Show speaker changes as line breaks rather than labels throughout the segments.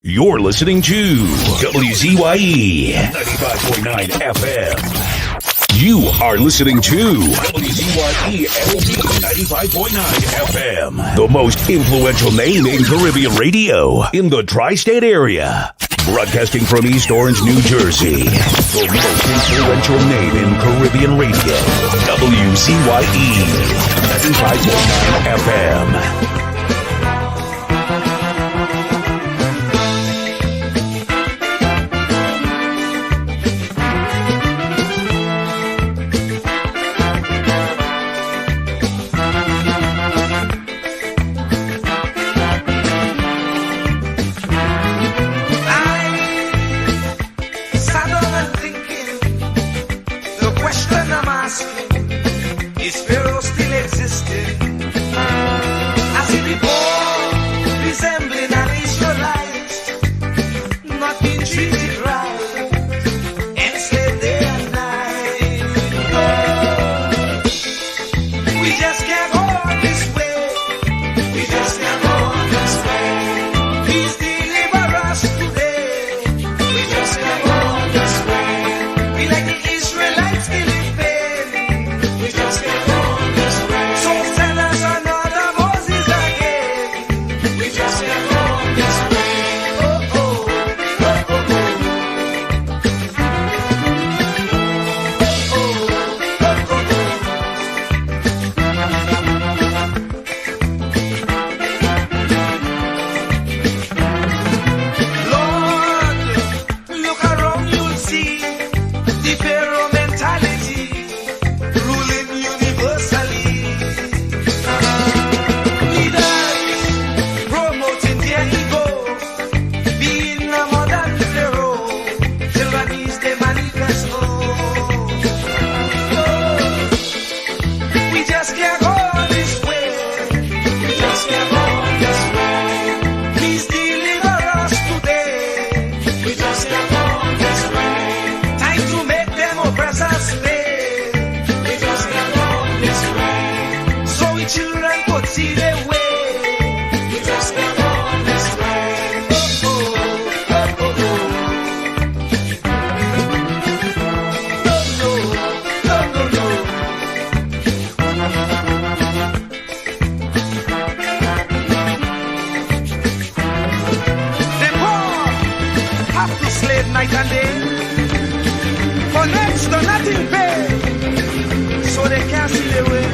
You're listening to WZYE 95.9 FM. You are listening to WZYE 95.9 FM, the most influential name in Caribbean radio in the tri-state area. Broadcasting from East Orange, New Jersey, the most influential name in Caribbean radio. WZYE 95.9 FM.
Is pharaoh still existing? As he before, resembling an Israelite, not being treated right, enslaved day and night. Oh, we just can't go on this way. We just can't go on this way. Please deliver us today. We just can't go on this way. We like the Israelites still in pain. We just can't. Night and day, for next to nothing pay, so they can't see the way.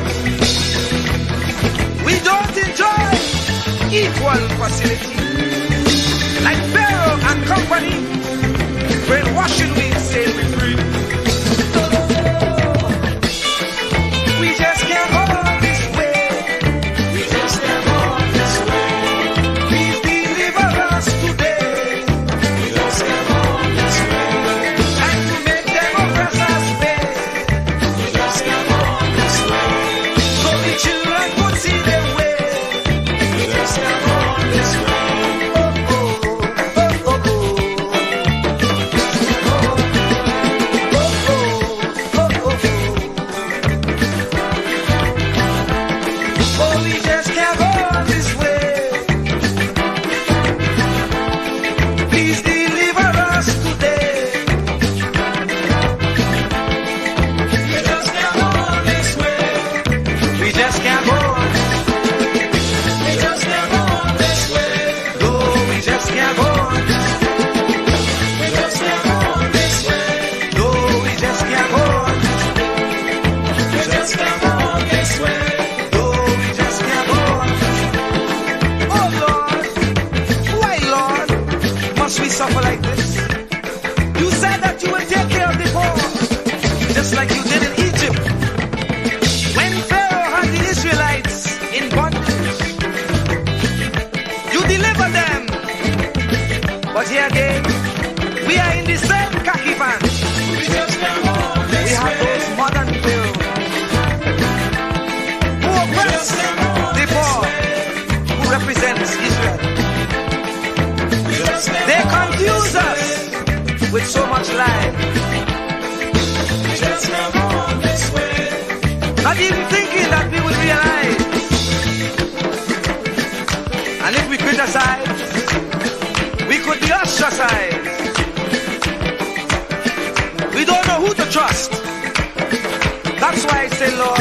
We don't enjoy equal facility, like Pharaoh and company, brainwashing we say we free. We just can't hold this way. We just can't hold this way. Please deliver us today. We just can't hold. Suffer like this. You said that you would take care of the poor, just like you did in Egypt. When Pharaoh had the Israelites in bondage, you delivered them. But here again, we are in the same khaki pants. We have those modern Pharaohs who oppress the poor, who represents Israel. They confuse us with so much lie. Not even thinking that we would realize. And if we criticize, we could exercise. We don't know who to trust. That's why I say, Lord,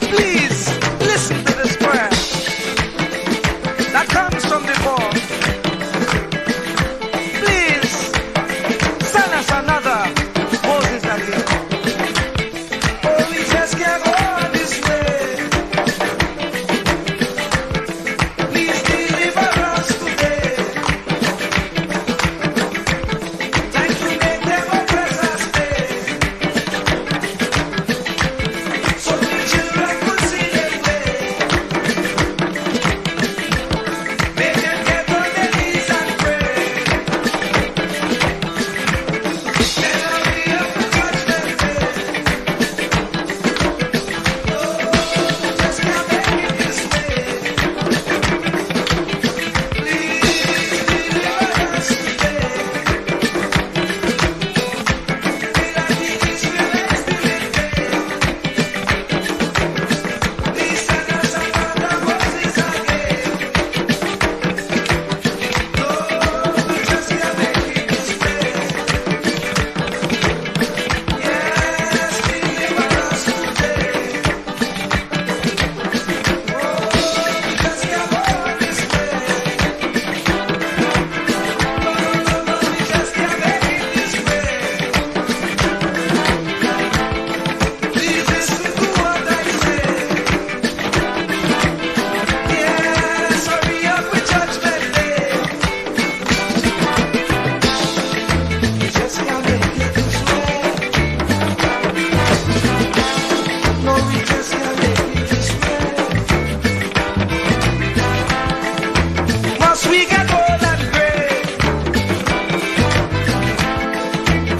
please listen to this prayer that comes from before. Please send us another Moses again. Oh, we just can't go on this way. Please deliver us today. Time to make them oppress us stay. So the children could see their way. Make them get on their knees and pray. Then I'll be up to judgment day. Oh, just can't make it this way. Please deliver us today. May like the Israelites did it. Please send us another Moses again. Lord, we just can't make it this way. Yes, deliver us today. Oh, we just can't go on this way. No, we just can't make it this way. Please listen to what I say. Yes, hurry up with judgment day. We just can't make it this way. No, we just can't make it this way. Must we get old and gray?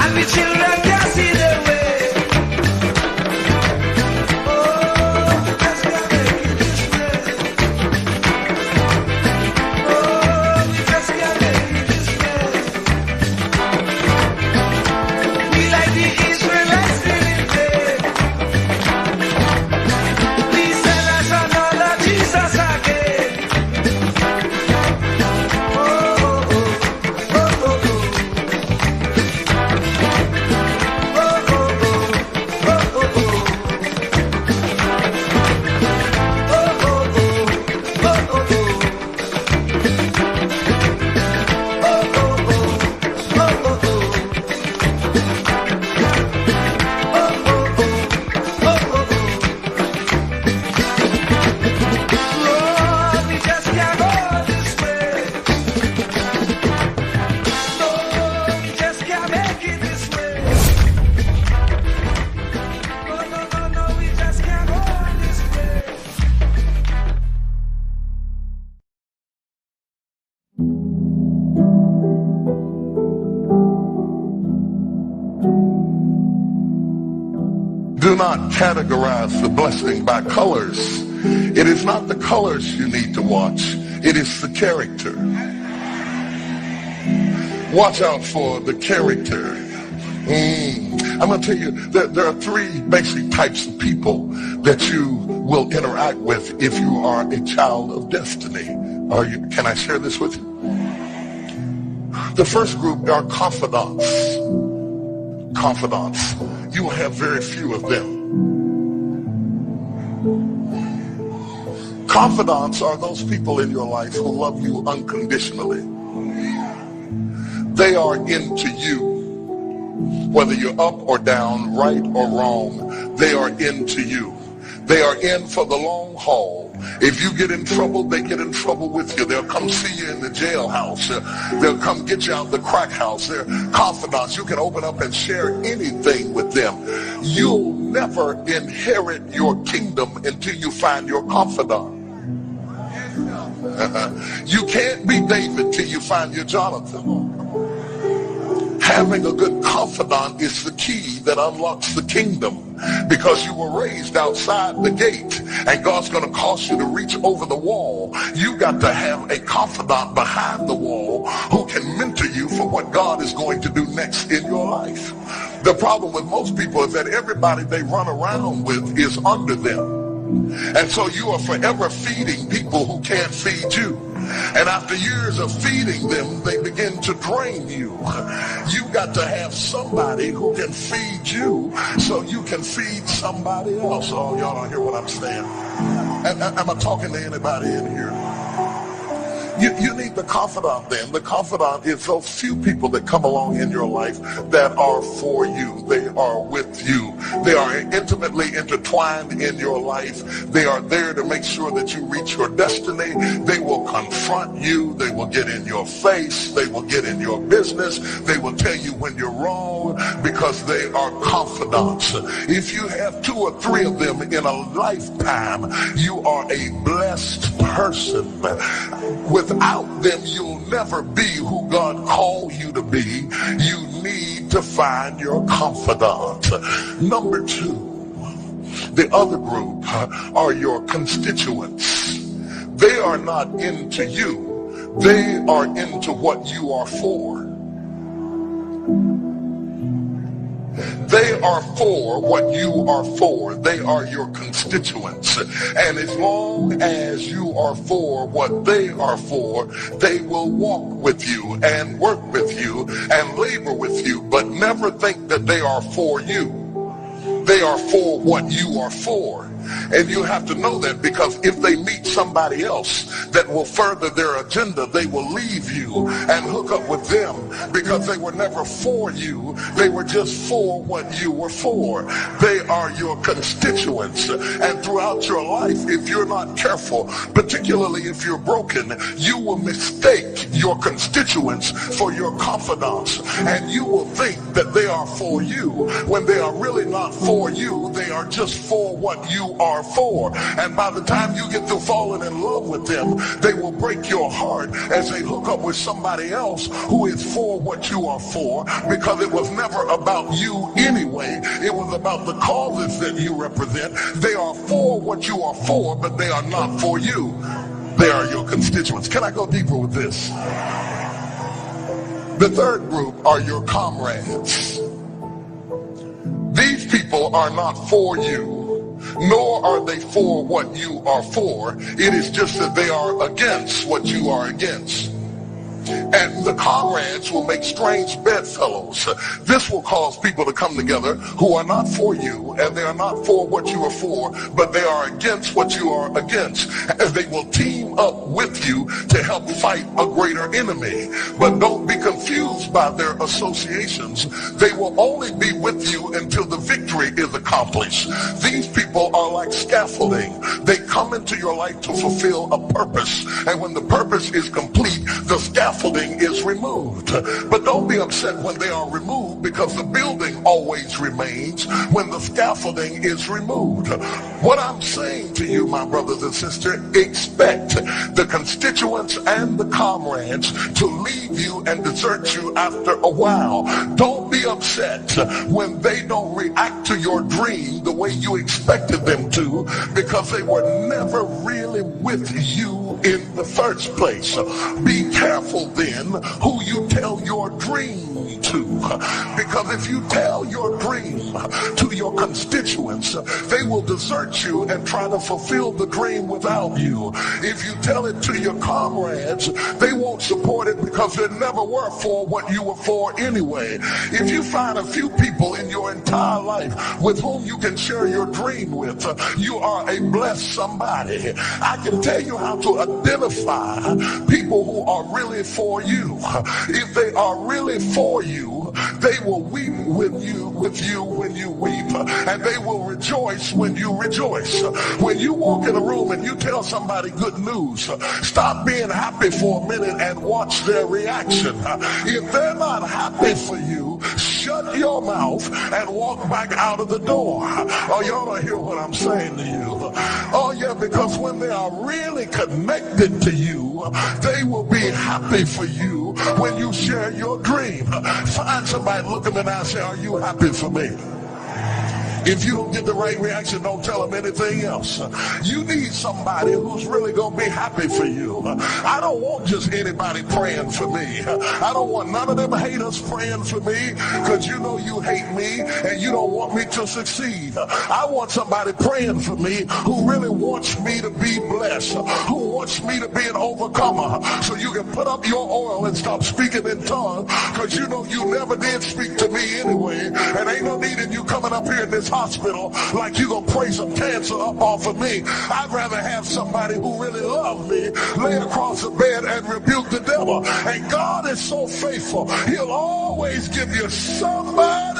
And the children can't see their way. Oh, we just can't make it this way. Oh, we just can't make it this way. We like the Israelites did it. Please send us another Jesus again. Oh, oh, oh, oh, oh, oh. Oh, oh, oh, oh, oh, oh. Oh, oh, oh, oh, oh, oh. Oh, oh, oh, Lord, we just can't go this way. Lord, we just can't make it this way. No, no, no, no, we just can't go this way.
Do not categorize the blessing by colors. It is not the colors you need to watch. It is the character. Watch out for the character. I'm going to tell you that there are three basic types of people that you will interact with if you are a child of destiny. Can I share this with you? The first group are confidants. Confidants. You will have very few of them. Confidants are those people in your life who love you unconditionally. They are into you. Whether you're up or down, right or wrong, they are into you. They are in for the long haul. If you get in trouble, they get in trouble with you. They'll come see you in the jailhouse. They'll come get you out of the crack house. They're confidants. You can open up and share anything with them. You'll never inherit your kingdom until you find your confidant. You can't be David till you find your Jonathan. Having a good confidant is the key that unlocks the kingdom, because you were raised outside the gate and God's going to cause you to reach over the wall. You got to have a confidant behind the wall who can mentor you for what God is going to do next in your life. The problem with most people is that everybody they run around with is under them. And so you are forever feeding people who can't feed you. And after years of feeding them, they begin to drain you. You got to have somebody who can feed you so you can feed somebody else. Oh, y'all don't hear what I'm saying. Am I talking to anybody in here? You need the confidant then. The confidant is those few people that come along in your life that are for you. They are with you. They are intimately intertwined in your life. They are there to make sure that you reach your destiny. They will confront you. They will get in your face. They will get in your business. They will tell you when you're wrong because they are confidants. If you have 2 or 3 of them in a lifetime, you are a blessed person. Without them, you'll never be who God called you to be. You need to find your confidant. Number 2, the other group are your constituents. They are not into you. They are into what you are for. They are for what you are for. They are your constituents. And as long as you are for what they are for, they will walk with you and work with you and labor with you, but never think that they are for you. They are for what you are for. And you have to know that, because if they meet somebody else that will further their agenda, they will leave you and hook up with them, because they were never for you. They were just for what you were for. They are your constituents. And throughout your life, if you're not careful, particularly if you're broken, you will mistake your constituents for your confidants. And you will think that they are for you when they are really not for you. They are just for what you are for. And by the time you get to falling in love with them, they will break your heart as they hook up with somebody else who is for what you are for, because it was never about you anyway. It was about the causes that you represent. They are for what you are for, but they are not for you. They are your constituents. Can I go deeper with this? The third group are your comrades. These people are not for you, nor are they for what you are for. It is just that they are against what you are against. And the comrades will make strange bedfellows. This will cause people to come together who are not for you, and they are not for what you are for, but they are against what you are against. And they will team up with you to help fight a greater enemy. But don't be confused by their associations. They will only be with you until the victory is accomplished. These people are like scaffolding. They come into your life to fulfill a purpose. And when the purpose is complete, the scaffolding is removed. But don't be upset when they are removed, because the building always remains when the scaffolding is removed. What I'm saying to you, my brothers and sisters, expect the constituents and the comrades to leave you and desert you after a while. Don't be upset when they don't react to your dream the way you expected them to, because they were never really with you in the first place. Be careful then who you tell your dream to, because if you tell your dream to your constituents, they will desert you and try to fulfill the dream without you. If you tell it to your comrades, they won't support it because they never were for what you were for anyway. If you find a few people in your entire life with whom you can share your dream with, you are a blessed somebody. I can tell you how to identify people who are really for you. If they are really for you, they will weep with you when you weep, and they will rejoice when you rejoice. When you walk in a room and you tell somebody good news, stop being happy for a minute and watch their reaction. If they're not happy for you, shut your mouth and walk back out of the door. Oh, y'all don't hear what I'm saying to you. Oh yeah, because when they are really connected to you, they will be happy for you when you share your dream. Find somebody, look them in the eye and say, are you happy for me? If you don't get the right reaction, don't tell them anything else. You need somebody who's really going to be happy for you. I don't want just anybody praying for me. I don't want none of them haters praying for me, because you know you hate me and you don't want me to succeed. I want somebody praying for me who really wants me to be blessed, who wants me to be an overcomer, so you can put up your oil and stop speaking in tongues, because you know you never did speak to me anyway, and ain't no need in you coming up here in this hospital like you gonna pray some cancer up off of me. I'd rather have somebody who really loves me lay across the bed and rebuke the devil. And God is so faithful, he'll always give you somebody.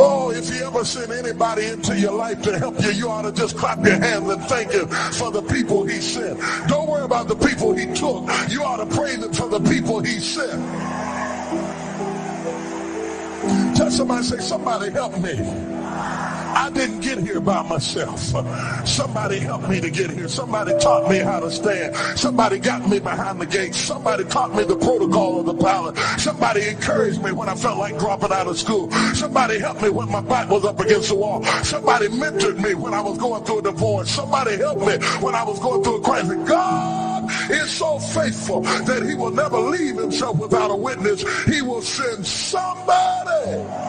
Oh, if he ever sent anybody into your life to help you, you ought to just clap your hands and thank him for the people he sent. Don't worry about the people he took. You ought to praise him for the people he sent. Tell somebody, say, somebody help me. I didn't get here by myself. Somebody helped me to get here. Somebody taught me how to stand. Somebody got me behind the gate. Somebody taught me the protocol of the pilot. Somebody encouraged me when I felt like dropping out of school. Somebody helped me when my back was up against the wall. Somebody mentored me when I was going through a divorce. Somebody helped me when I was going through a crisis. God is so faithful that he will never leave himself without a witness. He will send somebody.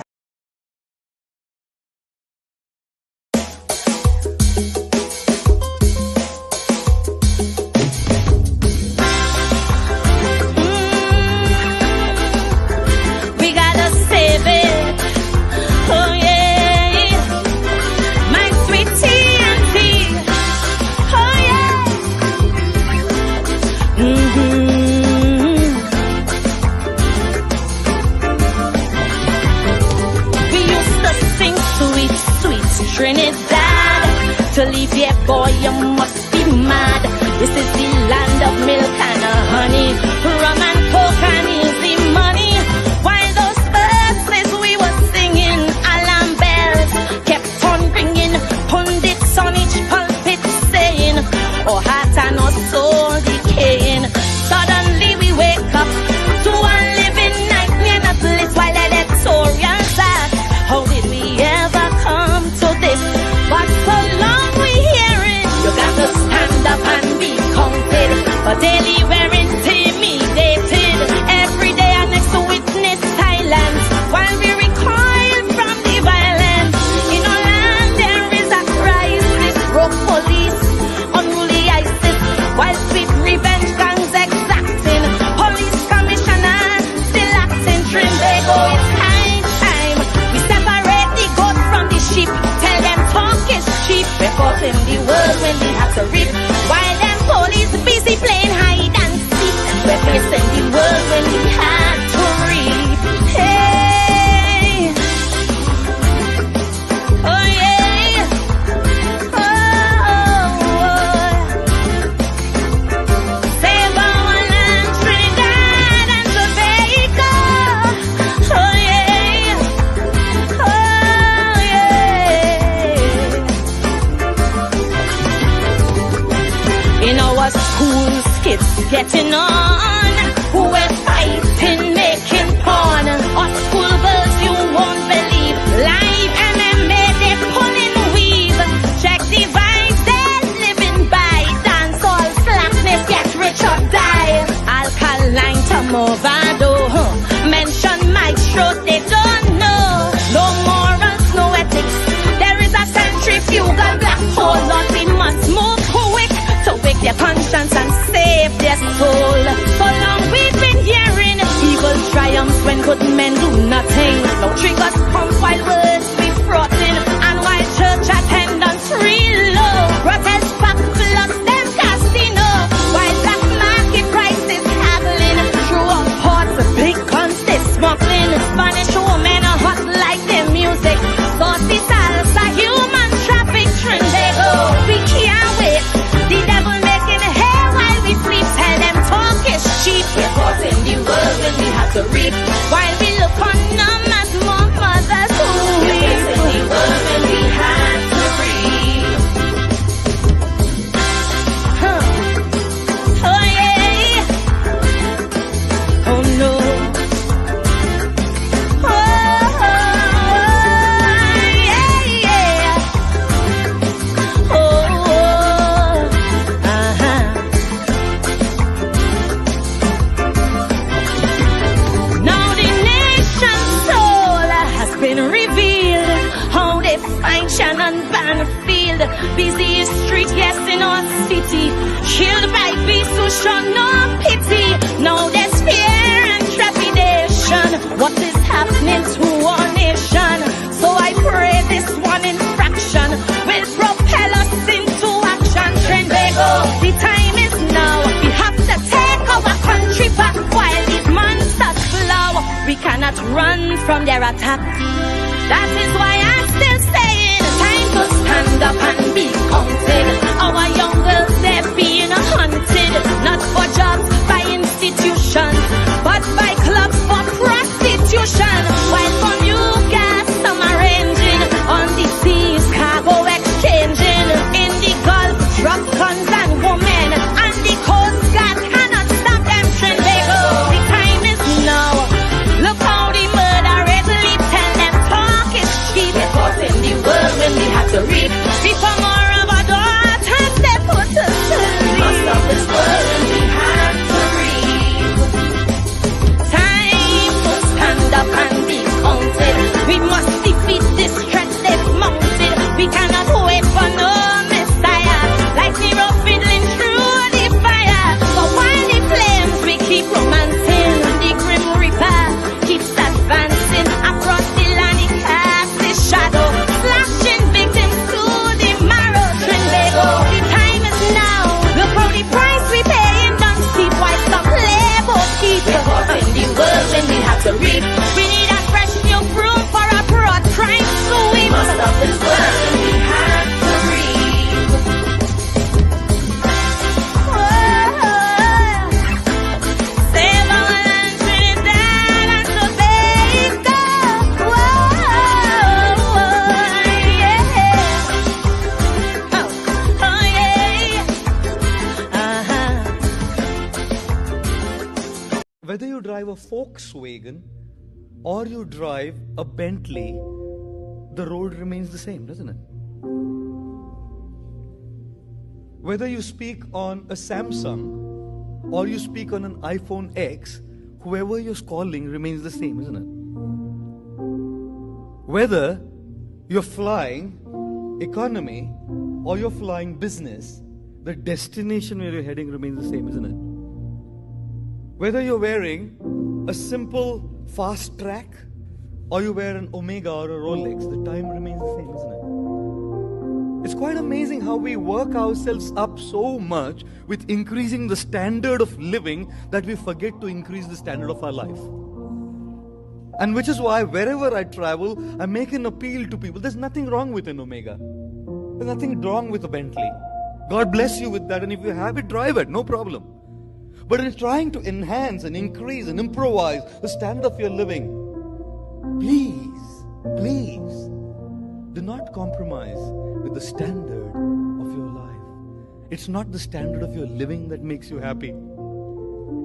Trinidad, to leave here, boy, you must be mad. This is the land of milk and honey, rum and coke and easy money. While those verses we were singing, alarm bells kept on ringing, pundits on each pulpit saying, oh heart and our soul decaying. Suddenly we wake up to a living nightmare, not bliss while electorals act. How did we ever come to this? But so long we hearing, you got to stand up and be counted. But daily we're intimidated. Every day our next witness silence, while we recoil from the violence. In our land there is a crisis, broke police, unruly ISIS, while sweet revenge gangs exacting. Police commissioners still acting trim. They go, it's time. We separate the goat from the sheep. Tell them talk is cheap. We're caught in the world when we have to reap. While them police busy playing hide and seek. We're facing the world when we had to reap. Hey. Oh yeah. Save our land, Trinidad and Tobago. Oh yeah. In our schools, kids getting on, we're fighting, making porn. Our school girls, you won't believe, live MMA, they pulling weave. Check the vibes, they're living by. Dance all slackness, get rich or die. Alkaline to Movado, mention maestro, they don't know. No morals, no ethics. There is a centrifugal black hole, nothing must move quick to wake their conscience and save their soul. So long we've been hearing evil triumphs when good men do nothing. No triggers pump while words be frotting, and while church attendance real low. Protest back floods them casino, while black market prices haggling through a city, chilled by beasts who show no pity. Now there's fear and trepidation. What is happening to our nation? So I pray this one infraction will propel us into action. Trend they go, the time is now. We have to take our country back while these monsters flow. We cannot run from their attack. That is why I'm still saying, time to stand up and be counted. Our young girls, they're being hunted, not for jobs by institutions, but by clubs for prostitution. While from you guys, some arranging on the seas, cargo exchanging in the Gulf, drugs, guns and women, and the Coast Guard cannot stop them. Trend they go, the time is now. Look how the murder rate leap and them talk is cheap. Because in the world when we have to read, before more of our daughters they put us to sleep. Must of this world when we have to read. Time to stand up and be counted. We must defeat this threat they've mounted. We cannot wait for no messiah, like Nero fiddling through the fire. So while the flames we keep romancing, the grim reaper keeps advancing across the land. He casts his shadow, slashing victims to the marrow. Trend they go, the time is now. Look how the price we paying don't steep, while some labor keep. Because in the world when we have to reap, we need a fresh new broom for a broad crime sweep. Must of this world when we have to reap. Save our land, Trinidad and Tobago. Yeah. Oh yeah.
Whether you drive a Volkswagen or you drive a Bentley, the road remains the same, doesn't it? Whether you speak on a Samsung or you speak on an iPhone X, whoever you're calling remains the same, isn't it? Whether you're flying economy or you're flying business, the destination where you're heading remains the same, isn't it? Whether you're wearing a simple fast track or you wear an Omega or a Rolex, the time remains the same, isn't it? It's quite amazing how we work ourselves up so much with increasing the standard of living that we forget to increase the standard of our life. And which is why wherever I travel, I make an appeal to people. There's nothing wrong with an Omega. There's nothing wrong with a Bentley. God bless you with that, and if you have it, drive it, no problem. But in trying to enhance and increase and improvise the standard of your living, please, do not compromise with the standard of your life. It's not the standard of your living that makes you happy.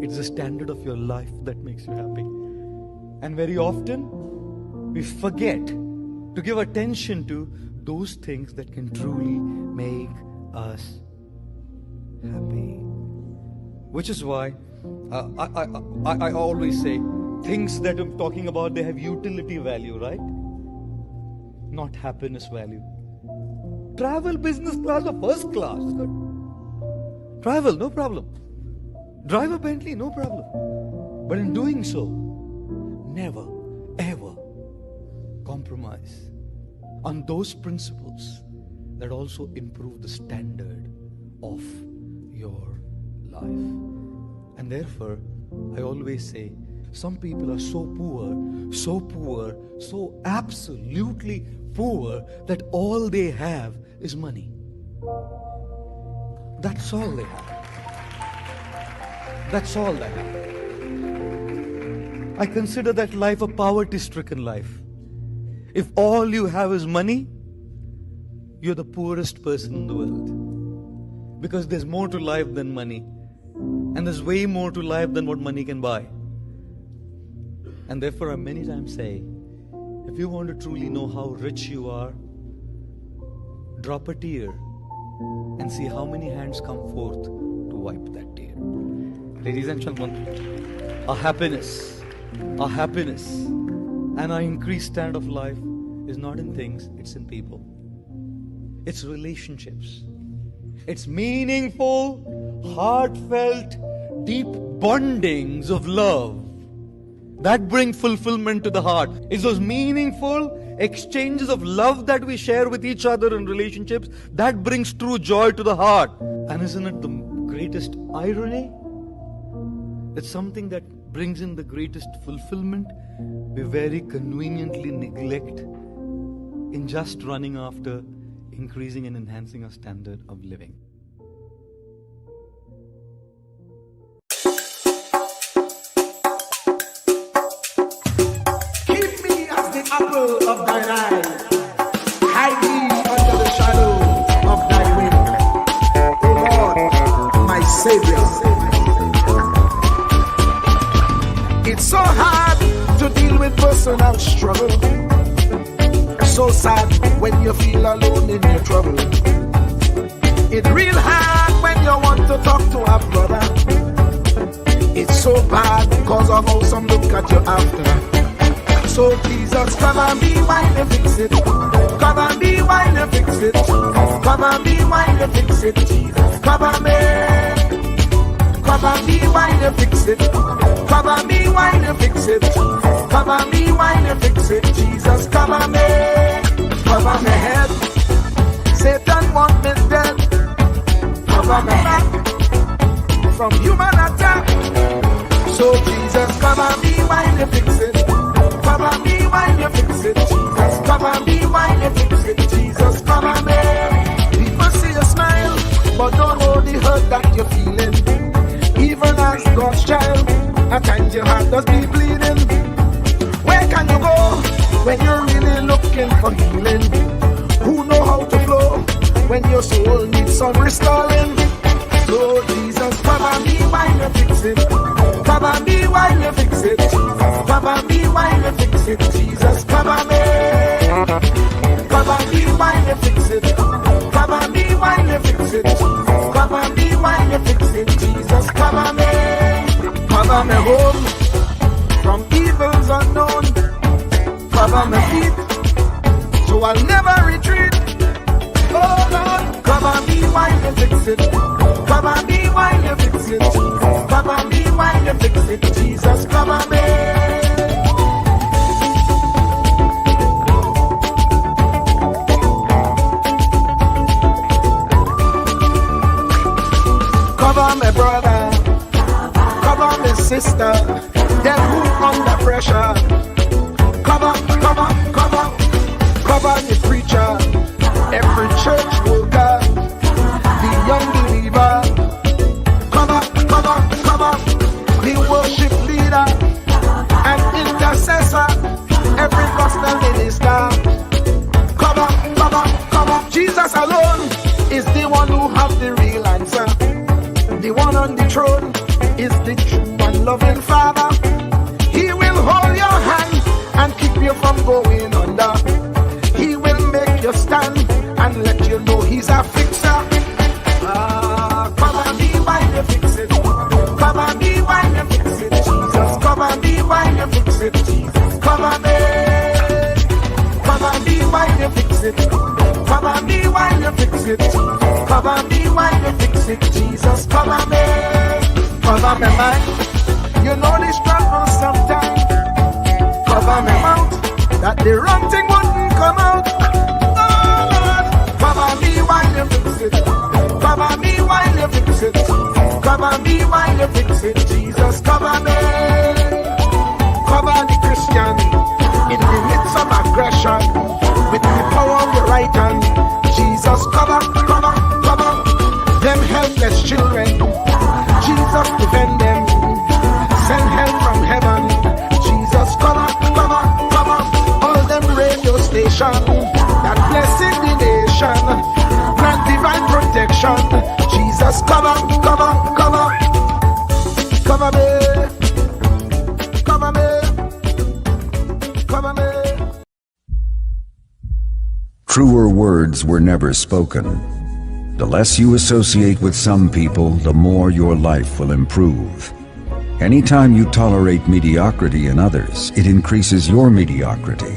It's the standard of your life that makes you happy. And very often, we forget to give attention to those things that can truly make us happy. Which is why I always say, things that I'm talking about, they have utility value, right? Not happiness value. Travel business class or first class, it's good. Travel, no problem. Drive a Bentley, no problem. But in doing so, never, ever compromise on those principles that also improve the standard of your life. And therefore, I always say, some people are so absolutely poor that all they have is money. That's all they have. That's all they have. I consider that life a poverty-stricken life. If all you have is money, you're the poorest person in the world. Because there's more to life than money. And there's way more to life than what money can buy. And therefore I many times say, if you want to truly know how rich you are, drop a tear and see how many hands come forth to wipe that tear. Ladies and gentlemen, our happiness and our increased standard of life is not in things, it's in people. It's relationships. It's meaningful, heartfelt, deep bondings of love that bring fulfillment to the heart. It's those meaningful exchanges of love that we share with each other in relationships that brings true joy to the heart. And isn't it the greatest irony? That something that brings in the greatest fulfillment, we very conveniently neglect in just running after increasing and enhancing our standard of living.
Keep me as the apple of thine eye. Hide me under the shadow of thy wing. O Lord, my Savior. It's so hard to deal with personal struggle. So sad when you feel alone in your trouble. It's real hard when you want to talk to a brother. It's so bad because of how some look at you after. So Jesus, cover me while you fix it. Cover me while you fix it. Cover me while you fix it. Jesus, cover me. Cover me while you fix it. Cover me while you fix it. Cover me while you fix it. Jesus, cover me. Cover my head. Satan want me dead. Cover my back from human attack. So Jesus, cover me while you fix it. Cover me while you fix it. Jesus, cover me while you fix it. Jesus, cover me. People see you smile, but don't know the hurt that you're feeling. Even as God's child, at times your heart does be bleeding. Where can you go when you're really looking for healing? Who know how to flow when your soul needs some restoring? So Jesus, cover me while you fix it. Cover me while you fix it. Cover me while you fix it. Jesus, cover me. Cover me while you fix it. Cover me while you fix it. Cover me while you fix it. Jesus, cover me. Cover me home from evils unknown. Cover my feet so I'll never retreat. Oh Lord, cover me while you fix it. Cover me while you fix it. Cover me while you fix it. Jesus, cover me. Cover my brother, cover my sister, them who under pressure. Cover the preacher, every church worker, the young believer. Cover the worship leader and intercessor, every gospel minister. Cover. Jesus alone is the one who has the real answer. The one on the throne is the true and loving Father. He will hold your hand and keep you from going under. He will make you stand and let you know he's a fixer. Cover me while you fix it. Cover me while you fix it. Jesus, cover me while you fix it. Jesus, cover me. Cover me while you fix it. Cover me while you fix it. Cover me while you fix it. Jesus, cover me. Cover me mind. You know the struggle sometimes. Cover me mouth, that the wrong thing wouldn't come out. Oh Lord, cover me while you fix it. Cover me while you fix it. Cover me while you fix it. Jesus, cover me. Cover the Christian in the midst of aggression with the power of your right hand. Jesus, cover them helpless children. Jesus, defend them. Send help from heaven. Jesus, cover all them radio stations that blessing the nation. Grant divine protection. Jesus, cover me.
Truer words were never spoken. The less you associate with some people, the more your life will improve. Anytime you tolerate mediocrity in others, it increases your mediocrity.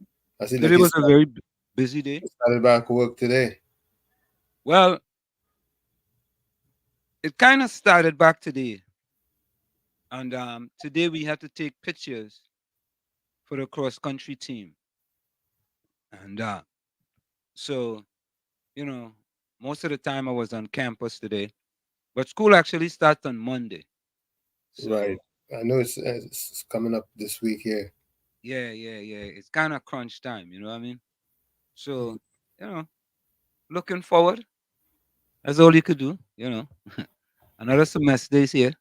I see that
Today was a very busy day.
you started back work today.
Well, it kind of started back today, and today we had to take pictures for the cross country team, and so you know, most of the time I was on campus today, but school actually starts on Monday.
Right.
So
I know it's coming up this week here.
yeah, it's kind of crunch time. You know what I mean? So you know, looking forward. That's all you could do. You know, another semester is here.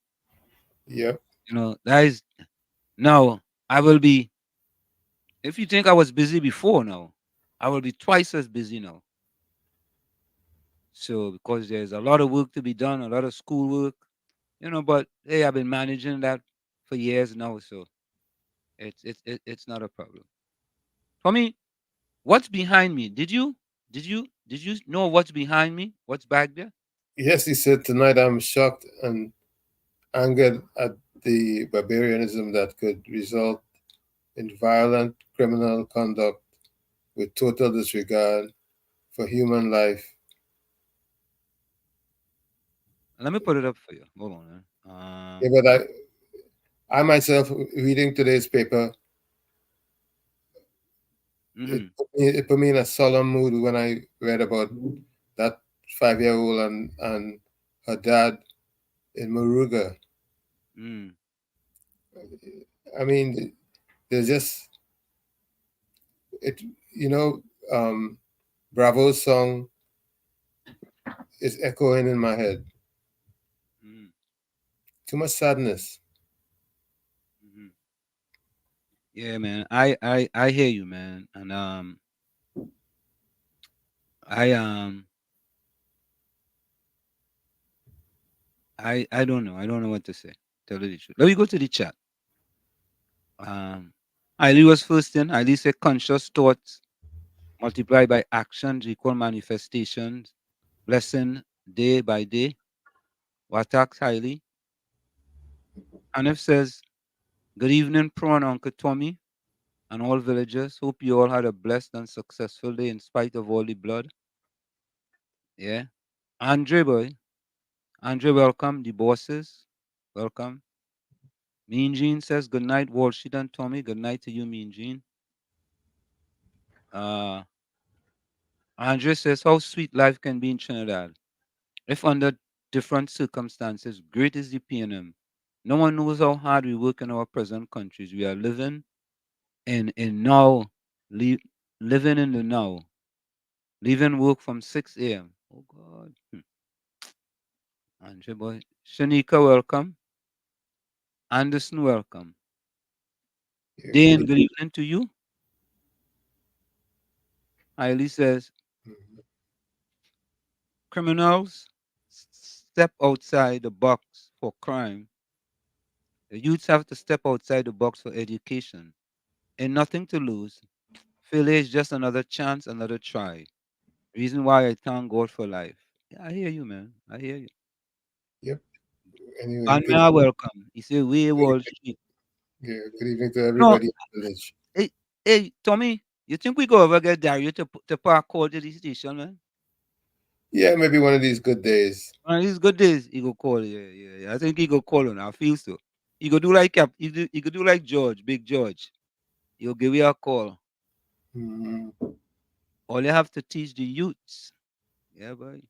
Yep.
You know, that is now. I will be. If you think I was busy before now, I will be twice as busy now. So because there's a lot of work to be done, a lot of school work, but hey, I've been managing that for years now, so it's not a problem. For me, what's behind me? Did you know what's behind me? What's back there?
Yes, he said tonight I'm shocked and angered at the barbarianism that could result in violent criminal conduct with total disregard for human life.
Let me put it up for you. Hold on, man.
Yeah, but I myself, reading today's paper,
Mm-hmm,
it put me in a solemn mood when I read about that 5-year old and her dad in Moruga.
mm,
I mean, there's just it. You know, um, Bravo's song is echoing in my head.
mm,
Too much sadness.
mm-hmm. Yeah, man. I hear you, man, and I I don't know. I don't know what to say. Tell you the truth. Let me go to the chat. Um, Hailey was first in. Hailey said conscious thoughts multiplied by actions equal manifestations. Blessing day by day. Watax Hailey. Hanif says, good evening, Pro and Uncle Tommy and all villagers. Hope you all had a blessed and successful day in spite of all the blood. Yeah. Andre boy. Andre, welcome. The bosses. Welcome. Mean Gene says, good night, Wall Street and Tommy. Good night to you, Mean Gene. Uh, Andre says, how sweet life can be in Trinidad. If under different circumstances, great is the PNM. No one knows how hard we work in our present countries. We are living in now, living in the now, leaving work from 6 a.m. Oh, God. Andre boy. Shanika, welcome. Anderson, welcome.
Yeah,
Dane, good evening to you. Hailey says,
Mhm.
criminals step outside the box for crime. The youths have to step outside the box for education. And nothing to lose. Failure is just another chance, another try. Reason why I thank God for life. Yeah, I hear you, man. I hear you.
Yep. Anyway,
And may I welcome. He said, we Wall Street.
good evening to
No,
everybody in the village.
hey, hey, Tommy, you think we go over get Dario to park call to the station, man?
Yeah, maybe one of these good days.
One of these good days, he go call. Yeah. I think he go call on. I feel so. He go do like he go do like George, Big George. He'll give you a call.
Mhm.
All you have to teach the youths. Yeah, boy.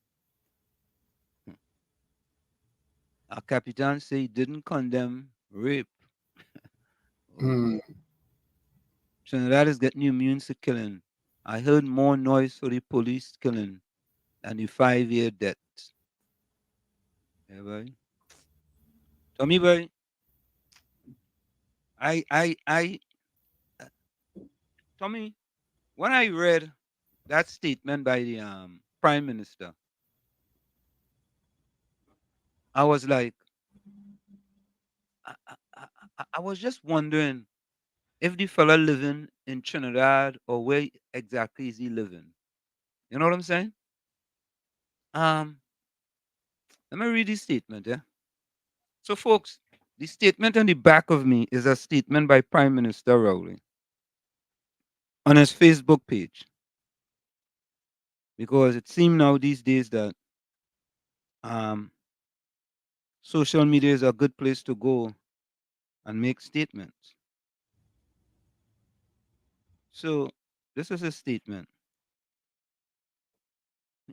Our Capitan say he didn't condemn rape. Oh
Mm.
God. Trinidad is getting immune to killing. I heard more noise for the police killing than the 5-year death. Yeah, boy. Tommy boy, I Tommy, when I read that statement by the Prime Minister, I was like, I, I, I I was just wondering if the fella living in Trinidad or where exactly is he living. You know what I'm saying? Um, Let me read this statement, yeah? So, folks, the statement on the back of me is a statement by Prime Minister Rowley. on his Facebook page, because it seems now these days that um, social media is a good place to go and make statements. So this is a statement.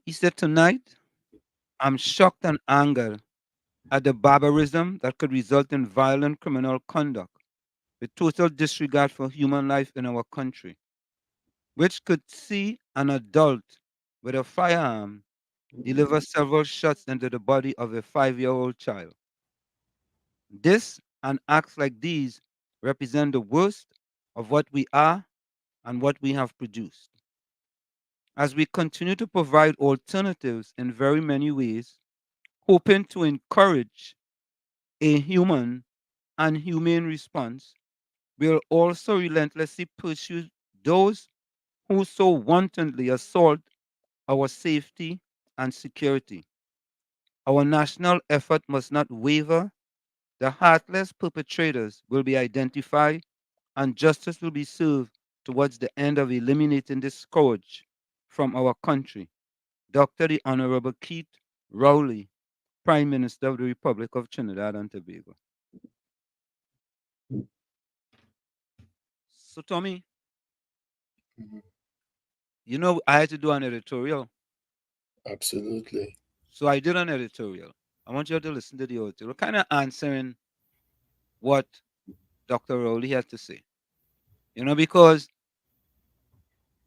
He said, "Tonight, I'm shocked and angered at the barbarism that could result in violent criminal conduct with total disregard for human life in our country, which could see an adult with a firearm deliver several shots into the body of a 5-year-old child. This and acts like these represent the worst of what we are and what we have produced. As we continue to provide alternatives in very many ways, hoping to encourage a human and humane response, will also relentlessly pursue those who so wantonly assault our safety and security. Our national effort must not waver. The heartless perpetrators will be identified and justice will be served towards the end of eliminating this scourge from our country. Dr. the Honorable Keith Rowley, Prime Minister of the Republic of Trinidad and Tobago." So, Tommy,
Mhm.
you know, I had to do an editorial.
Absolutely.
So I did an editorial. I want you to listen to the editorial, kind of answering what Dr. Rowley had to say. You know, because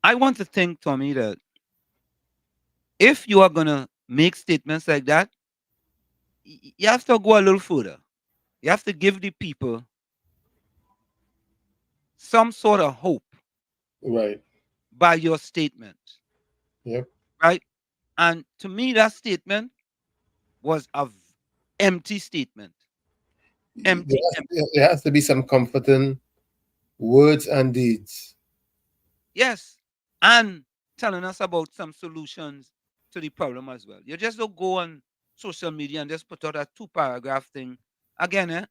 I want to think, Tommy, that if you are going to make statements like that, you have to go a little further. You have to give the people some sort of hope
Right.
by your statement,
Yep.
right? And to me, that statement was a empty statement. Empty, empty.
There has to be some comforting words and deeds.
Yes. And telling us about some solutions to the problem as well. You just don't go on social media and just put out a 2-paragraph thing. Again,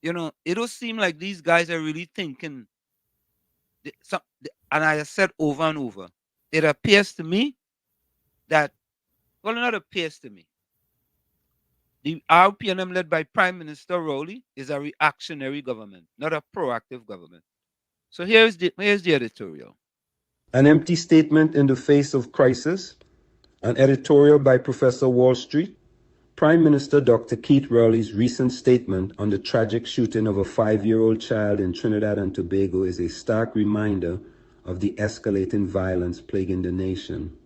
you know, it don't seem like these guys are really thinking. And I have said over and over, it appears to me that, well, not appears to me. The RPNM led by Prime Minister Rowley is a reactionary government, not a proactive government. So here's the editorial.
An empty statement in the face of crisis. An editorial by Professor Wall Street. Prime Minister Dr. Keith Rowley's recent statement on the tragic shooting of a 5-year-old child in Trinidad and Tobago is a stark reminder of the escalating violence plaguing the nation.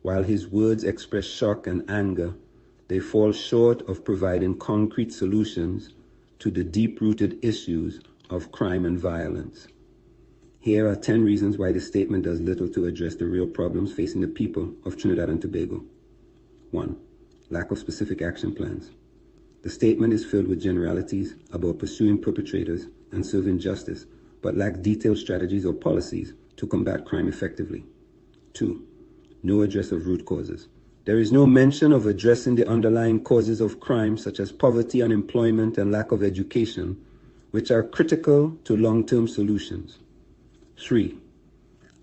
While his words express shock and anger, they fall short of providing concrete solutions to the deep-rooted issues of crime and violence. Here are 10 reasons why this statement does little to address the real problems facing the people of Trinidad and Tobago. 1. Lack of specific action plans. The statement is filled with generalities about pursuing perpetrators and serving justice, but lacks detailed strategies or policies to combat crime effectively. 2. No address of root causes. There is no mention of addressing the underlying causes of crime such as poverty, unemployment, and lack of education, which are critical to long-term solutions. 3.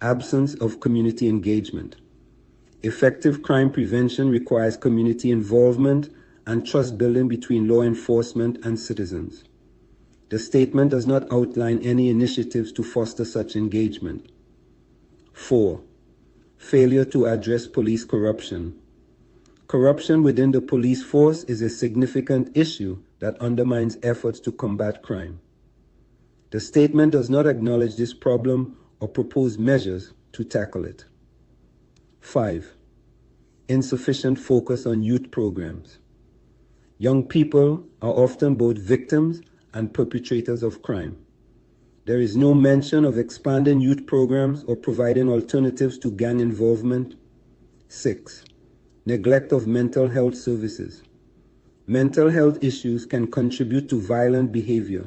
Absence of community engagement. Effective crime prevention requires community involvement and trust building between law enforcement and citizens. The statement does not outline any initiatives to foster such engagement. 4. Failure to address police corruption. Corruption within the police force is a significant issue that undermines efforts to combat crime. The statement does not acknowledge this problem or propose measures to tackle it. 5. Insufficient focus on youth programs. Young people are often both victims and perpetrators of crime. There is no mention of expanding youth programs or providing alternatives to gang involvement. 6. Neglect of mental health services. Mental health issues can contribute to violent behavior.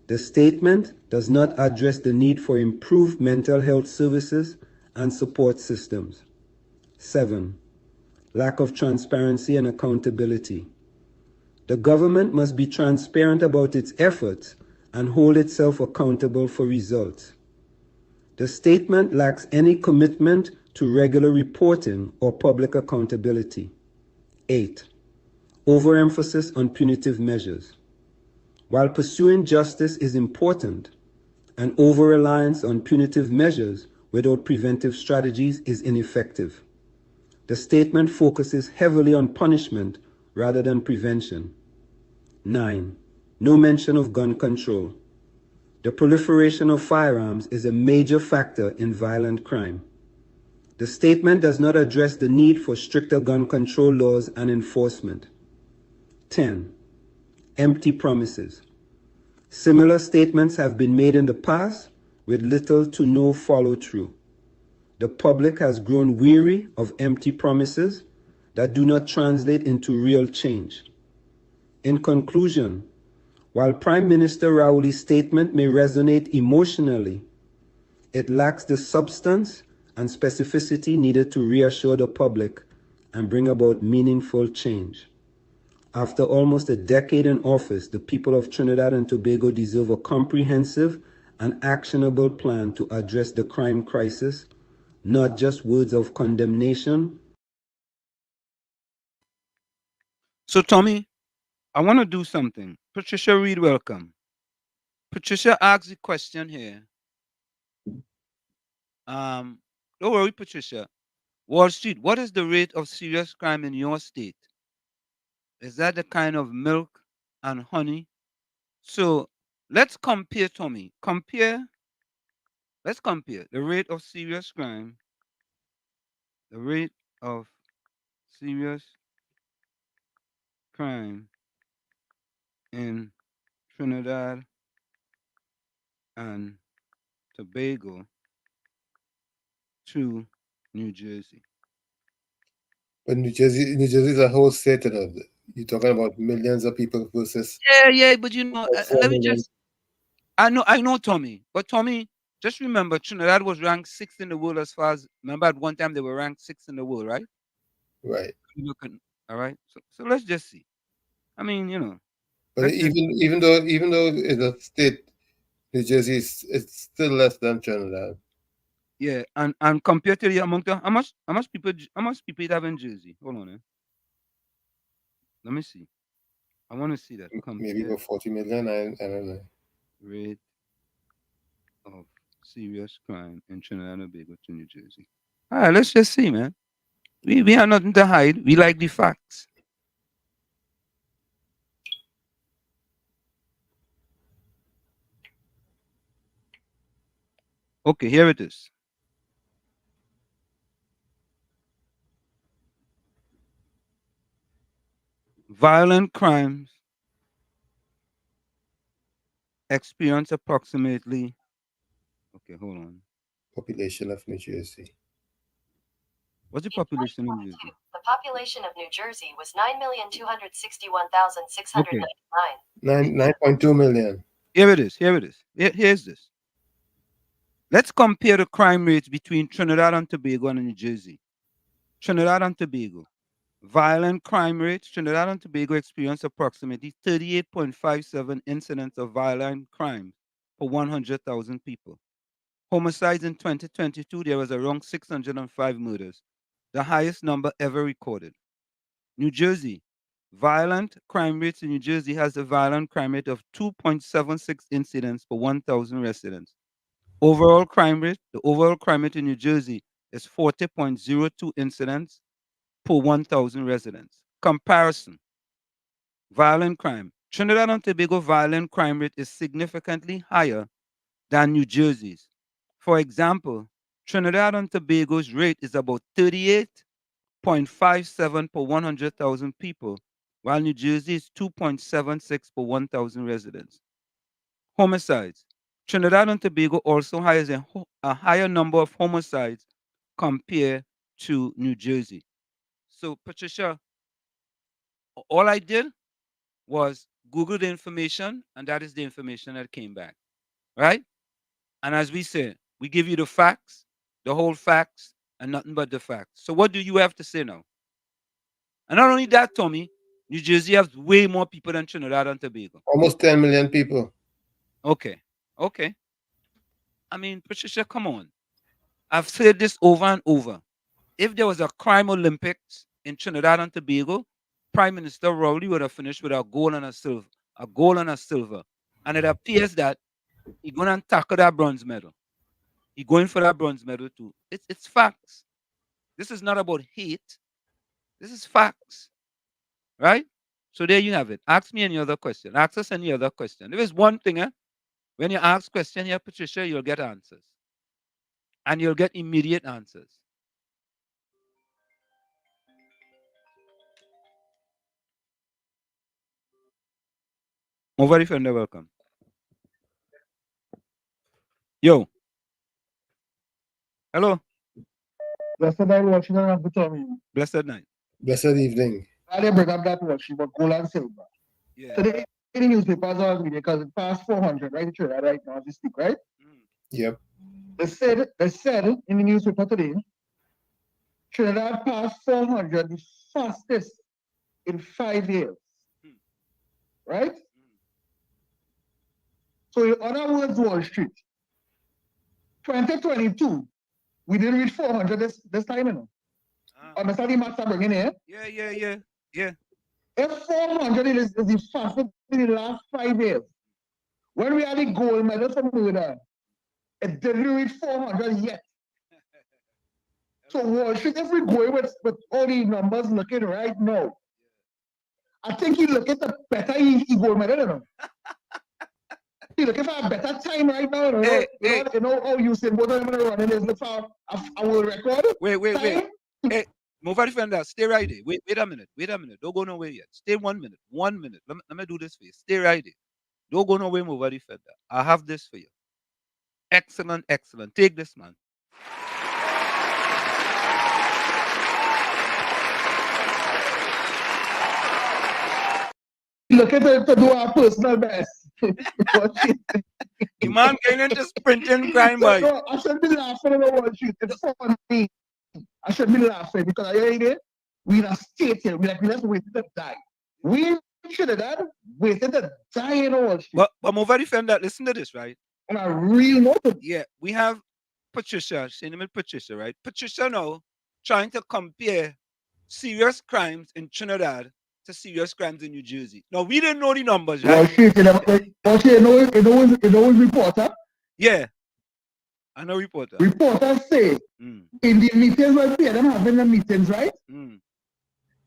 The statement does not address the need for improved mental health services and support systems. 7. Lack of transparency and accountability. The government must be transparent about its efforts and hold itself accountable for results. The statement lacks any commitment to regular reporting or public accountability. 8. Overemphasis on punitive measures. While pursuing justice is important, an over-reliance on punitive measures without preventive strategies is ineffective. The statement focuses heavily on punishment rather than prevention. 9. No mention of gun control. The proliferation of firearms is a major factor in violent crime. The statement does not address the need for stricter gun control laws and enforcement. 10. Empty promises. Similar statements have been made in the past with little to no follow-through. The public has grown weary of empty promises that do not translate into real change. In conclusion, while Prime Minister Raouli's statement may resonate emotionally, it lacks the substance and specificity needed to reassure the public and bring about meaningful change. After almost a decade in office, the people of Trinidad and Tobago deserve a comprehensive and actionable plan to address the crime crisis, not just words of condemnation.
So, Tommy, I want to do something. Patricia Reed, welcome. Patricia asked a question here. Don't worry, Patricia. Wall Street, what is the rate of serious crime in your state? Is that the kind of milk and honey? So let's compare, Tommy. Let's compare the rate of serious crime, the rate of serious crime in Trinidad and Tobago to New Jersey.
But New Jersey is a whole state. You're talking about millions of people versus
Yeah, but you know,
about 4
let me
million.
just, I know, Tommy, but Tommy, just remember, Trinidad was ranked sixth in the world as far as, remember at one time they were ranked sixth in the world, right?
Right.
You can, all right. So let's just see. I mean, you know,
But
let's just,
even though it's a state, New Jersey is it's still less than Trinidad.
yeah, and compared to the amount of how much people it have in Jersey? Hold on, let me see. I want to see that
Maybe
compare
about 40 million. I don't know.
rate of serious crime in Trinidad and Tobago to New Jersey. All right, let's just see, man. We have nothing to hide. We like the facts. Okay, here it is. Violent crimes experience approximately. Okay, hold on.
Population of New Jersey.
What's the population in New Jersey?
The population of New Jersey was 9,261,699.
Okay,
9.2 million.
here it is. Here it is. Here's this. Let's compare the crime rates between Trinidad and Tobago and New Jersey. Trinidad and Tobago. Violent crime rates. Trinidad and Tobago experienced approximately 38.57 incidents of violent crimes per 100,000 people. Homicides in 2022, there was around 605 murders, the highest number ever recorded. New Jersey. Violent crime rates in New Jersey has a violent crime rate of 2.76 incidents per 1,000 residents. The overall crime rate in New Jersey is 40.02 incidents per 1,000 residents. Comparison. Violent crime. Trinidad and Tobago violent crime rate is significantly higher than New Jersey's. For example, Trinidad and Tobago's rate is about 38.57 per 100,000 people, while New Jersey is 2.76 per 1,000 residents. Homicides. Trinidad and Tobago also has a higher number of homicides compared to New Jersey. So, Patricia, all I did was Google the information, and that is the information that came back, right? And as we said, we give you the facts, the whole facts, and nothing but the facts. So, what do you have to say now? And not only that, Tommy, New Jersey has way more people than Trinidad and Tobago.
Almost 10 million people.
Okay, okay. I mean, Patricia, come on. I've said this over and over. If there was a crime Olympics in Trinidad and Tobago, Prime Minister Rowley would have finished with a gold and a silver, a gold and a silver. And it appears that he's going to tackle that bronze medal. He's going for that bronze medal too. It's facts. This is not about hate. This is facts. Right? So there you have it. Ask me any other question. Ask us any other question. There is one thing, when you ask question here, Patricia, you'll get answers. And you'll get immediate answers. Over defender, welcome. Yo. Hello.
Blessed night watching on Uncle Tommy.
Blessed night.
Blessed evening.
I didn't bring up that watching, but gold and silver.
Yeah.
Today, in the newspapers are reading because it passed 400 right here, right now as we speak, right?
Yep.
They said in the newspaper today, Trinidad passed 400, the fastest in 5 years. Right? So in other words, Wall Street, 2022, we didn't reach 400 this time, you know. Understand the maths I'm bringing here?
Yeah.
If 400 is the fastest in the last 5 years, when we had the gold medal for murder, it didn't reach 400 yet. So Wall Street, if we go with all the numbers looking right now, I think he look at the better he gold medal, you know. He looking for a better time right now, you know. You know how Usain Bolt running is look for a world record.
Wait. Hey, move defender, stay right there. Wait a minute. Don't go nowhere yet. Stay 1 minute. 1 minute. Let me do this for you. Stay right there. Don't go nowhere, move defender. I have this for you. Excellent. Take this, man.
Look at it to do our personal best.
The man getting into sprinting crime, boy.
No, I should be laughing about Wall Street. It's funny. I should be laughing because I hear we in a state here. Let's wait to die. We should have done waited to die in Wall Street.
But my very friend, listen to this, right?
On a real note.
Yeah, we have Patricia. She named Patricia, right? Patricia now trying to compare serious crimes in Trinidad to serious crimes in New Jersey. Now we didn't know the numbers, right?
Wall Street, you know reporter?
Yeah. I know reporter.
Reporters say in the meetings when we them having the meetings, right?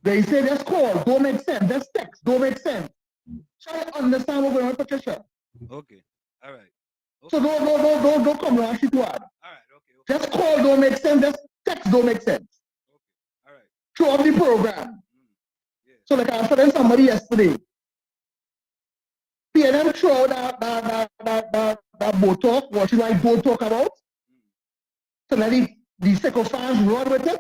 They say that's call, don't make sense. That's text, don't make sense. Try to understand what's going on, Patricia.
Okay. All right. Okay.
So don't come around shit word.
All right, okay.
Just call don't make sense, just text don't make sense.
Okay. All right.
Show up the program. Yeah. So like I was telling somebody yesterday. PNM throw that Botox, what should I go talk about? So let the sycophants run with it.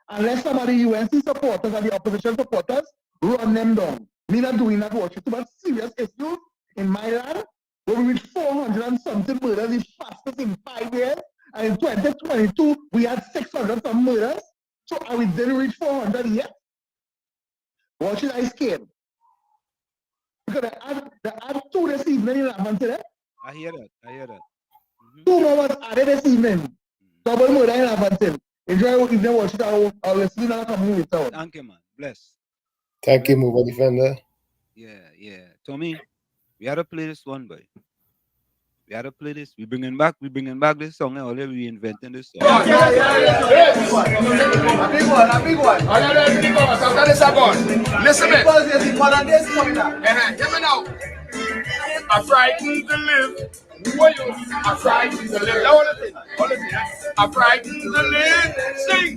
Unless somebody UNC supporters and the opposition supporters run them down. Me not doing that watch. It's about serious issues in my land where we reached 400 and something murders the fastest in 5 years. And in 2022, we had 600 some murders. So we didn't reach 400 yet. What should I scale? Because they add 2 this evening in Lavante.
I hear that.
2 more was added this evening. Double murder in Lavante. Enjoy what you've watched it. I'll listen to community.
Thank you, man. Bless.
Thank you, Mover Defender.
Yeah. Tommy, we had to play this one, boy. We had to play this. We bringing back this song. And already we inventing this song.
A big one. After this one. Listen to it. Hear me now. I frightened to live. I frightened to live. All the thing. I frightened to live. Sing.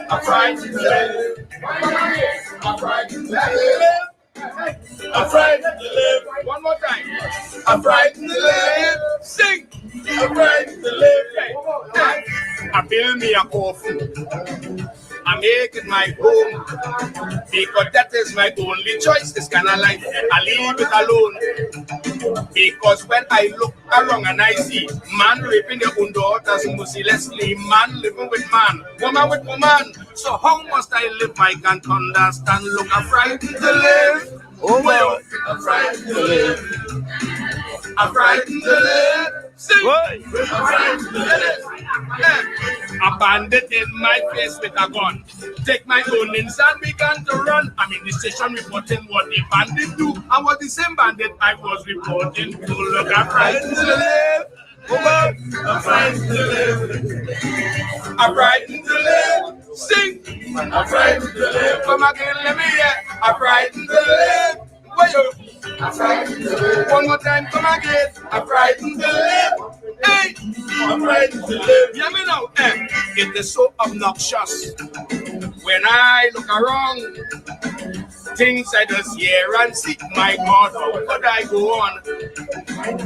I frightened to live. I frightened to live. I'm frightened to live. One more time. I'm frightened to live. Sing. I'm frightened to live. I build me a coffin. I make it my home. Because that is my only choice. This kind of life, I leave it alone. Because when I look around and I see man raping their own daughters mercilessly, man living with man, woman with woman. So how must I live? I can't understand. Look, I'm frightened to live. Oh my God, I'm frightened to live. I'm frightened to live. Sing. What? A bandit in my face with a gun. Take my guns and began to run. I'm in the station reporting what the bandit do. And what the same bandit I was reporting to. Look, I'm frightened to live. I'm frightened to live. I'm frightened to live. Sing. I'm frightened to live. Come again, let me hear. I'm frightened to live. Where you? I'm frightened to live. One more time, come again. I'm frightened to live. Hey, I'm frightened to live. Hear me now. It is so obnoxious when I look around. Things I just hear and see. My God, how could I go on?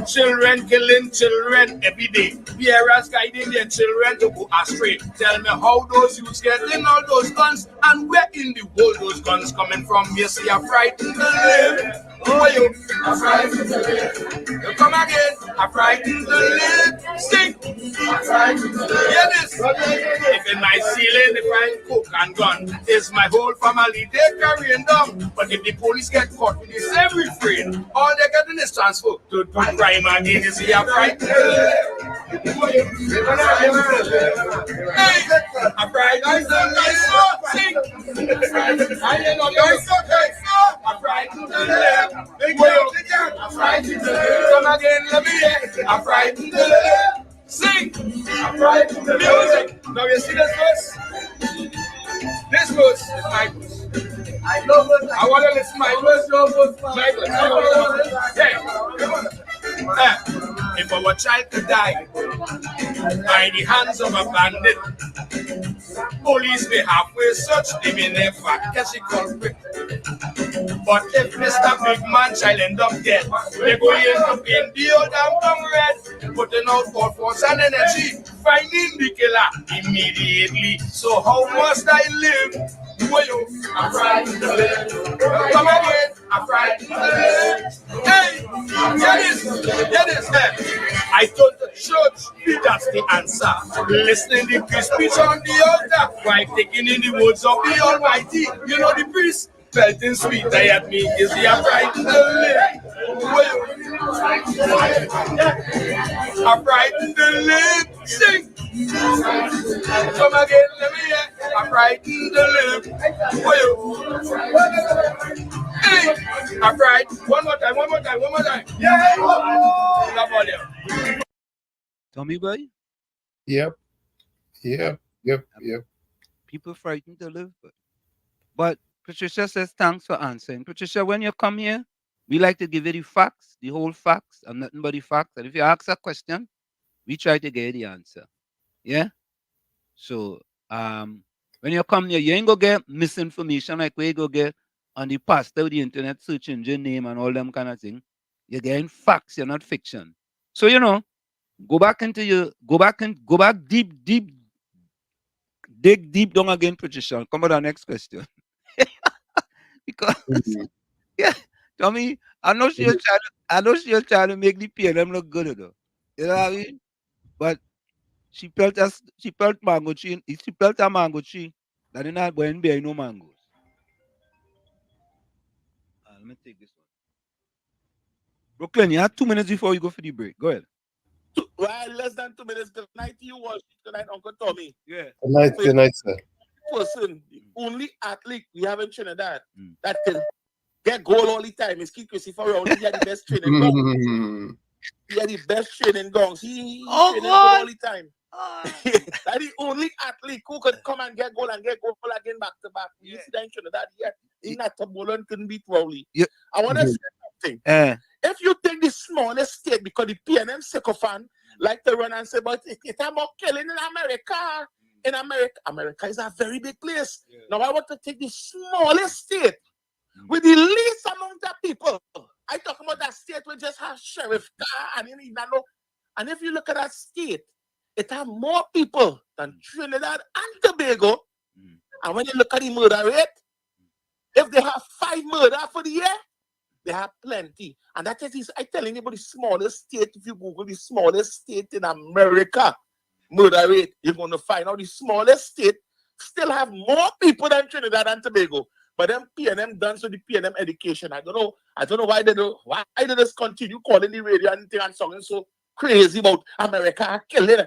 Children killing children every day. Parents guiding their children to go astray. Tell me how those youths getting all those guns, and where in the world those guns coming from? You see, I'm frightened to live. Oh, you? I'm frightened to live. You come again. I'm frightened to live. Sing. I'm frightened to live. Hear this. If in my ceiling they find coke and gun, is my whole family they carrying down. But if the police get caught with the same refrain, all they getting is transfer to crime again. You see, I'm frightened to live. I'm frightened to live. Sing. I'm frightened to live. I'm frightened to live. Come again, let me hear. I'm frightened to live. Sing. I'm frightened to live. Music. Now you see this verse? This verse is my verse. I want to listen to my verse. If our child could die by the hands of a bandit, police may halfway search them in their fact, catch a culprit. But if Mr. Big Man child end up dead, they're going to paint the old damn tongue red, putting out all force and energy, finding the killer immediately. So how must I live? I'm frightened to live. Come again. I'm frightened to live. Hey, get this, I told the church, that's the answer. Listening to the speech on the altar, while taking in the words of the Almighty. You know the priest felt in sweet at me. Is he I'm frightened to live? I'm frightened to live. Sing. Come again, let me hear. I'm frightened to live. Hey, I'm frightened. One more time. Yeah.
Tommy boy?
Yep.
People frightened to live. But Patricia says, thanks for answering. Patricia, when you come here, we like to give you the facts, the whole facts, and nothing but the facts. And if you ask a question, we try to get the answer. Yeah? So, when you come here, you ain't go get misinformation like where you go get on the past of the internet search engine name and all them kind of thing. You're getting facts, you're not fiction. So, go back deep, dig deep down again, Patricia. Come on, the next question. Because yeah, Tommy, I know she'll try to make the PLM look good though. You know what I mean? But she felt mango tree. She felt a mango tree that did not when bear no mangoes. Let me take this one. Brooklyn, you have 2 minutes before you go for the break. Go ahead.
Well, less than 2 minutes. Good night to you, good night, Uncle Tommy.
Yeah.
Good night, sir.
Person, the only athlete we have in Trinidad that can get goal all the time is Kid Christopher Round. He had the best training gongs. He had the best training gongs. He training goal all the time. That's the only athlete who could come and get goal again back to back. You see that in Trinidad yet? He's not a bowler and couldn't beat Rowley. Yeah. I want to say something. If you take the smallest state, because the PNM sycophant like to run and say, but it's about killing in America. In America is a very big place. Yeah. Now I want to take the smallest state with the least amount of people. I talk about that state where just has sheriff and you know. And if you look at that state, it has more people than Trinidad and Tobago. And when you look at the murder rate, if they have 5 murder for the year, they have plenty. And that is, I'm telling you about the smallest state. If you Google the smallest state in America, murder rate, you're going to find out the smallest state still have more people than Trinidad and Tobago. But then PNM done so the PNM education. I don't know why they just continue calling the radio and thing and song and so crazy about America killing.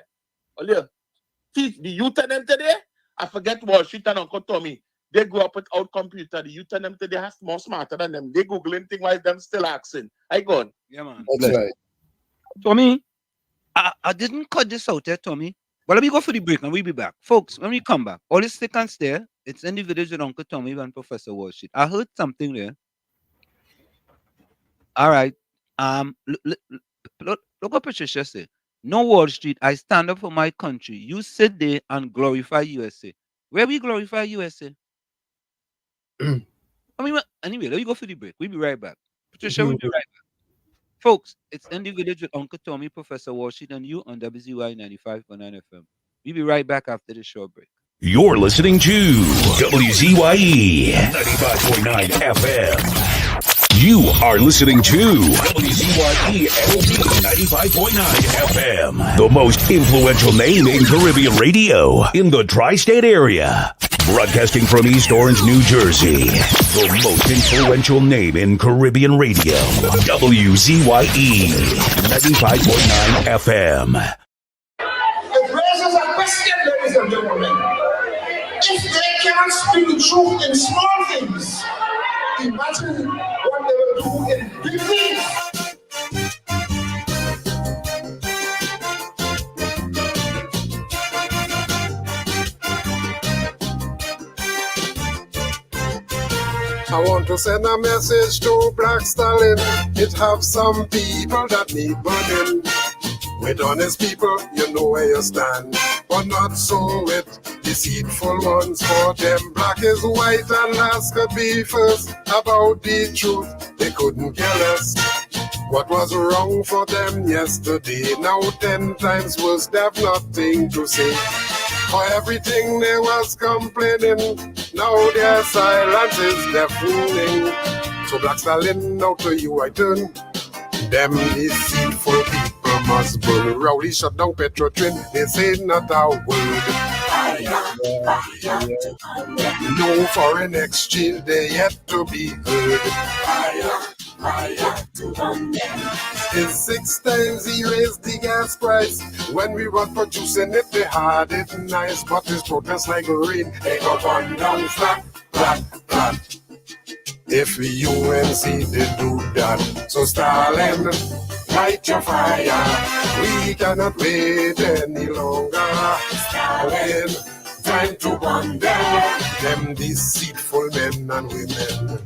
See, the youth and them today, I forget Wall Street and Uncle Tommy. They grew up without computer. The youth and them today are more smarter than them. They Googling things while them still asking. I go on.
Yeah, man.
That's right.
Tommy, I didn't cut this out there, Tommy. But let me go for the break and we'll be back. Folks, when we come back, all this stick and stare, it's individuals with Uncle Tommy and Professor Wall Street. I heard something there. All right. Look what Patricia said. No Wall Street, I stand up for my country. You sit there and glorify USA. Where we glorify USA? Anyway, let me go for the break. We'll be right back. Patricia, we'll be right back. Folks, it's individuals with Uncle Tommy, Professor Wall Street, and you on WZYE 95.9 FM. We'll be right back after the short break.
You're listening to WZYE 95.9 FM. You are listening to WZYE 95.9 FM, the most influential name in Caribbean radio in the tri-state area. Broadcasting from East Orange, New Jersey, the most influential name in Caribbean radio. WZYE 95.9 FM.
It raises a question, ladies and gentlemen. If they cannot speak the truth in small things, imagine what they will do in big things.
I want to send a message to Black Stalin. It have some people that need burning. With honest people, you know where you stand. But not so with deceitful ones. For them, black is white and last could be first. About the truth, they couldn't care less. What was wrong for them yesterday, now 10 times worse, they've nothing to say. For everything they was complaining, now their silence is deafening. So Black Stalin, now to you I turn. Them deceitful people must burn. Rowley shut down Petro train, they say not a word. No foreign exchange, they yet to be heard. It's 6 times he raised the gas price. When we were producing it, they had it nice. But his protest like rain, they go on down flat, flat, flat. If UNC did do that, so Stalin, light your fire. We cannot wait any longer. Stalin, time to burn them deceitful men and women.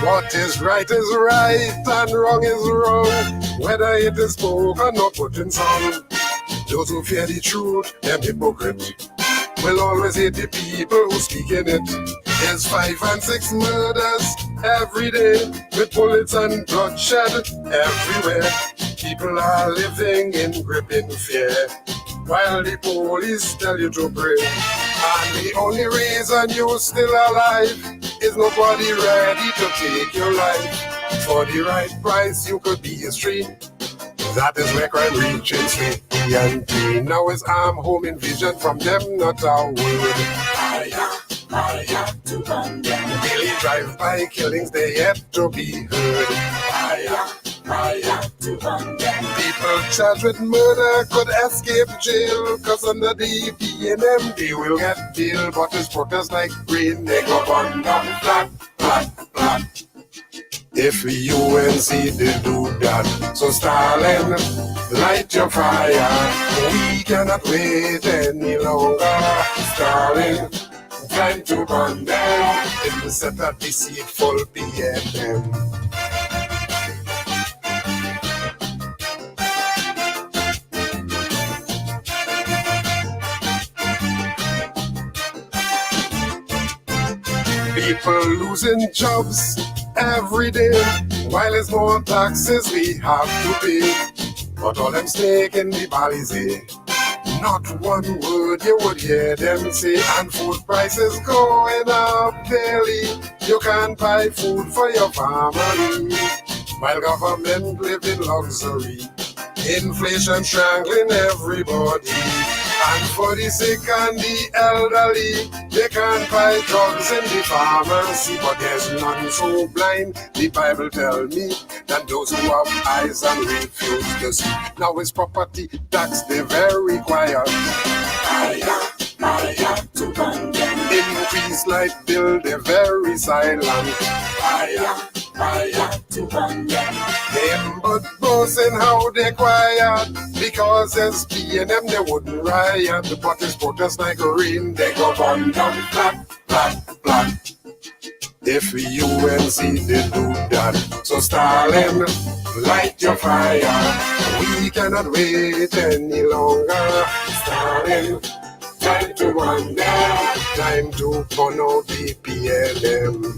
What is right and wrong is wrong, whether it is spoken or put in song. Those who fear the truth, them hypocrite, will always hate the people who speak in it. There's 5 and 6 murders every day, with bullets and bloodshed everywhere. People are living in gripping fear, while the police tell you to pray. And the only reason you're still alive is nobody ready to take your life. For the right price, you could be history. That is where crime reaches safety and pain. Now it's arm home invasion from them, not our word. Fire to burn them. Daily drive-by killings, they yet to be heard. Fire to burn them. People charged with murder could escape jail, cause under the B&M they will get bail. But it's protest like rain, they go burn down flat, flat, flat. If UNC did do that, so Stalin, light your fire. We cannot wait any longer. Stalin, time to burn them. It will set a deceitful PM. People losing jobs every day, while there's more taxes we have to pay. But all them snake in the Balizé, not one word you would hear them say. And food prices going up daily, you can't buy food for your family, while government live in luxury. Inflation strangling everybody, And for the sick and the elderly, they can't buy drugs in the pharmacy, but there's none so blind, the Bible tell me, than those who have eyes and refuse to see. Now it's property tax, they very quiet. Fire to burn them. Increase light bill, they very silent. Fire to burn them. Them but boasting how they quiet, because SP and them they wouldn't riot. The parties protest like rain, they go burn down flat, flat, flat. If UNC they do that, so Stalin, light your fire. We cannot wait any longer. Stalin, time to run down, time to burn out the PLM.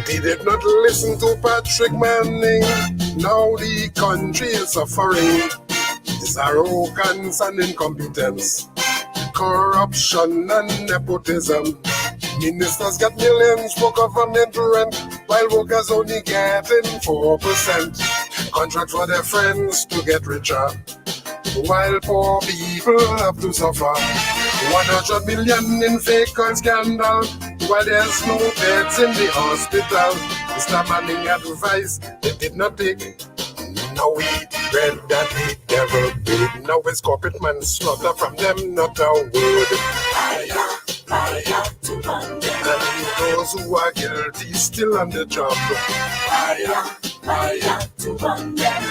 They did not listen to Patrick Manning. Now the country is suffering. It's arrogance and incompetence, corruption and nepotism. Ministers get millions for government rent, while workers only getting 4%. Contract for their friends to get richer, while poor people have to suffer. 100 million in fake oil scandal, while there's no beds in the hospital. Mr. Manning advice they did not take. Now we eat bread that the devil made. Now it's corporate manslaughter from them, not a word. Fire to burn them. And those who are guilty still on the job. Fire to burn them.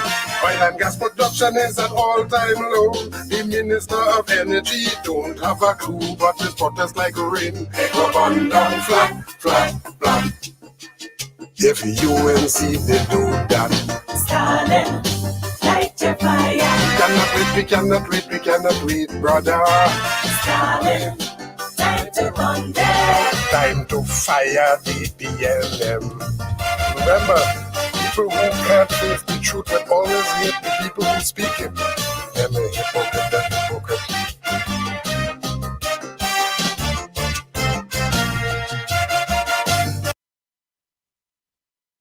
Oil and gas production is at all-time low. The Minister of Energy don't have a clue, but this protest like rain. They go burn down flat, flat, flat. If UNC they do that, Stalin, light your fire. We cannot wait, brother. Stalin, time to run them. Time to fire the PLM. Remember, people who can't face the truth will always hate the people who speak it. Them a hypocrite, that hypocrite.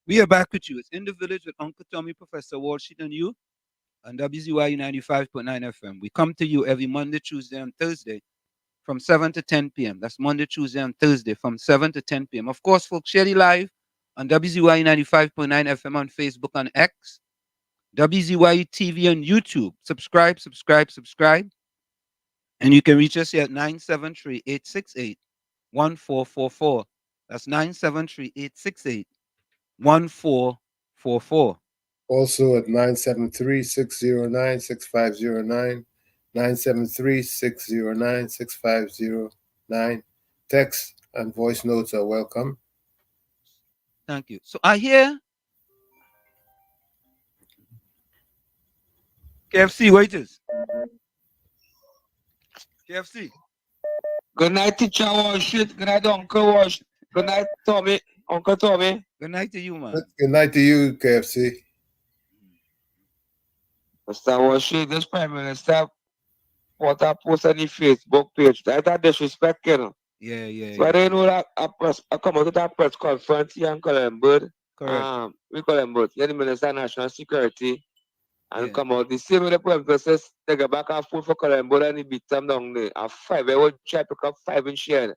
We are back with you. It's In the Village with Uncle Tommy, Professor Walsheet, and you on WZYE 95.9 FM. We come to you every Monday, Tuesday, and Thursday from 7 to 10 p.m. That's Monday, Tuesday, and Thursday from 7 to 10 p.m. Of course, folks, share it live on WZYE 95.9 FM on Facebook and X, WZYE TV on YouTube. Subscribe. And you can reach us here at 973-868-1444. That's 973-868-1444.
Also at 973-609-6509, 973-609-6509. Text and voice notes are welcome.
Thank you. So I hear KFC waiters. KFC.
Good night, teacher Walsheet. Good night, Uncle Walsheet. Good night, Tommy. Uncle Tommy.
Good night to you, man.
Good night to you, KFC.
Mr. Walsheet, this Prime Minister put a post on the Facebook page. That's a disrespect, you know.
Yeah.
So I didn't know that I come out to that press conference here in Colombo.
Correct.
We Colombo. Here the Minister of National Security. And come out the same way the Prime Minister they go back and forth for Colombo and he beat them down there. And 5, I would try to pick up 5 in share.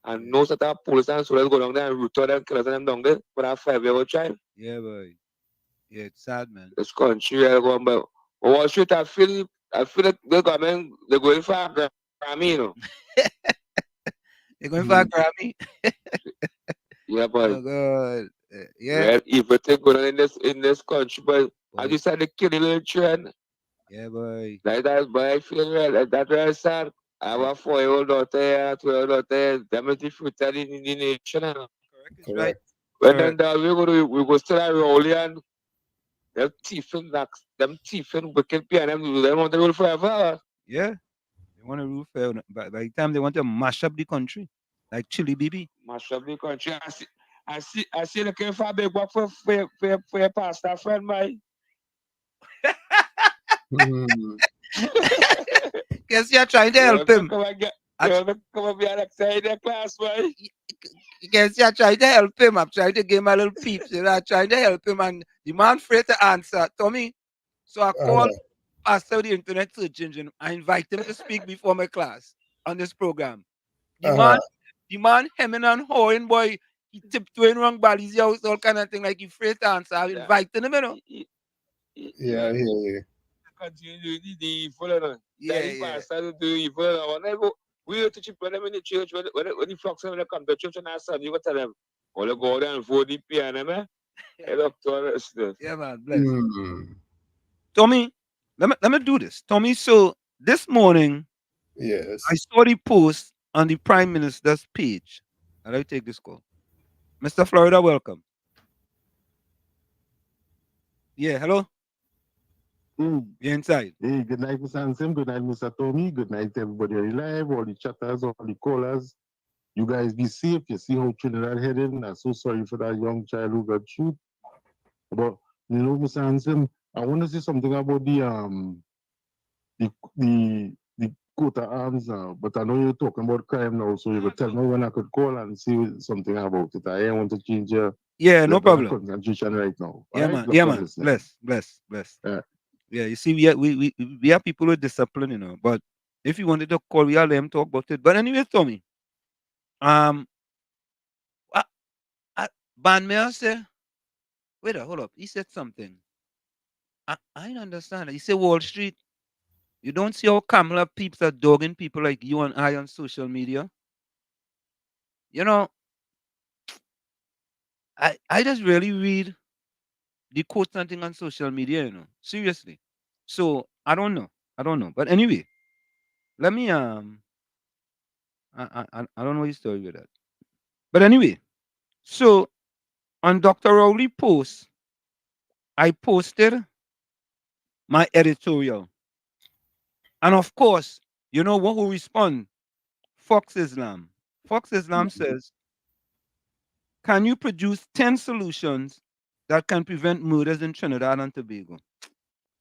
And no sort of police and soldiers go down there and root out them, kill them down there. But that 5, I would try.
Yeah, boy. Yeah, it's sad, man.
This country, I go, but Wall Street, I feel that the government, they're going for a Grammy, you know.
They're going for a Grammy?
Yeah, but
oh, God. Yeah.
Everything going on in this country, but I just had to kill the little trend.
Yeah, boy.
Like that, but I feel that's very sad. I have a 4-year-old daughter, 2-year-old daughter, them is the future in the nation.
Correct. Right.
When then we go still a rolling and them thieving wicked people, they want to rule forever.
Yeah. They want to rule forever. By the time they want to mash up the country, like Chili BB.
Mash up the country. I see looking for a big work for your pastor friend, boy.
Guess you're trying to help him.
Come up here outside the class, boy.
You can see I tried to help him. I'm trying to give him a little peeps. I tried to help him, and the man afraid to answer. Tommy, so I called Pastor the internet search engine. I invite him to speak before my class on this program. The man hemming and hawing, boy. He tiptoeing wrong bodies, house, all kind of thing, like he afraid to answer. I invited him, you know.
Yeah, I hear you.
Continue to do the evil, and
Yeah.
pastor do evil. And I go, we have to chip them in the church when the flocks when they come to church and I said, you go tell them, all the go down for the piano, man. Head up to all that stuff.
Yeah, man, bless. Tommy, let me do this. Tommy, so this morning,
yes,
I saw the post on the Prime Minister's page. And I'll take this call. Mr. Florida, welcome. Yeah, hello? You're inside.
Hey, good night, Mr. Anselm. Good night, Mr. Tommy. Good night, everybody on the live, all the chatters, all the callers. You guys be safe. You see how Trinidad heading. I'm so sorry for that young child who got shot. But Mr. Anselm, I want to say something about the coat of arms now. But I know you're talking about crime now, so you could tell me when I could call and say something about it. I ain't want to change your
no problem.
concentration right now.
Yeah,
right?
man.
Just
Yeah,
one
man.
listening.
Bless.
Yeah.
Yeah, you see, we are people with discipline, you know. But if you wanted to call, we are let him talk about it. But anyway, Tommy, Ban Mayor say, wait, hold up. He said something. I don't understand. He said Wall Street. You don't see how Kamala peeps are dogging people like you and I on social media. You know, I just really read the quotes and thing on social media, you know. Seriously. So I don't know. But anyway, let me I don't know his story with that. But anyway, so on Dr. Rowley post, I posted my editorial. And of course, you know what who respond? Fox Islam. Fox Islam says, can you produce 10 solutions that can prevent murders in Trinidad and Tobago?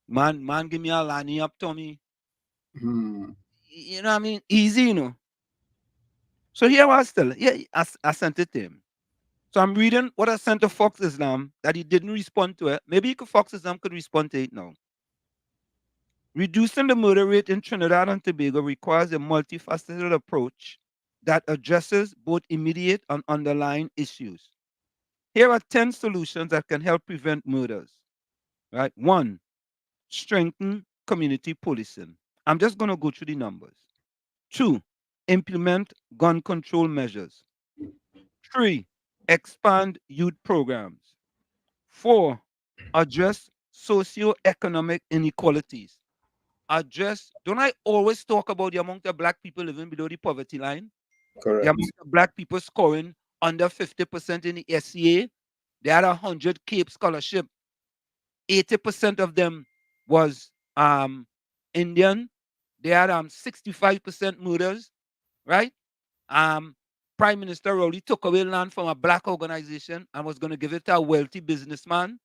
Man, give me a lining up, Tommy. You know what I mean? Easy, you know. So here I was telling, yeah, I sent it to him. So I'm reading what I sent to Fox Islam that he didn't respond to it. Maybe Fox Islam could respond to it now. Reducing the murder rate in Trinidad and Tobago requires a multifaceted approach that addresses both immediate and underlying issues. Here are 10 solutions that can help prevent murders. Right? 1, strengthen community policing. I'm just going to go through the numbers. 2, implement gun control measures. 3, expand youth programs. 4, address socio-economic inequalities. Don't I always talk about the amount of black people living below the poverty line?
Correct.
The amount of black people scoring under 50% in the SCA. They had 100 CAPE scholarship. 80% of them was Indian. They had 65% murders, right? Prime Minister Rowley took away land from a black organization and was going to give it to a wealthy businessman.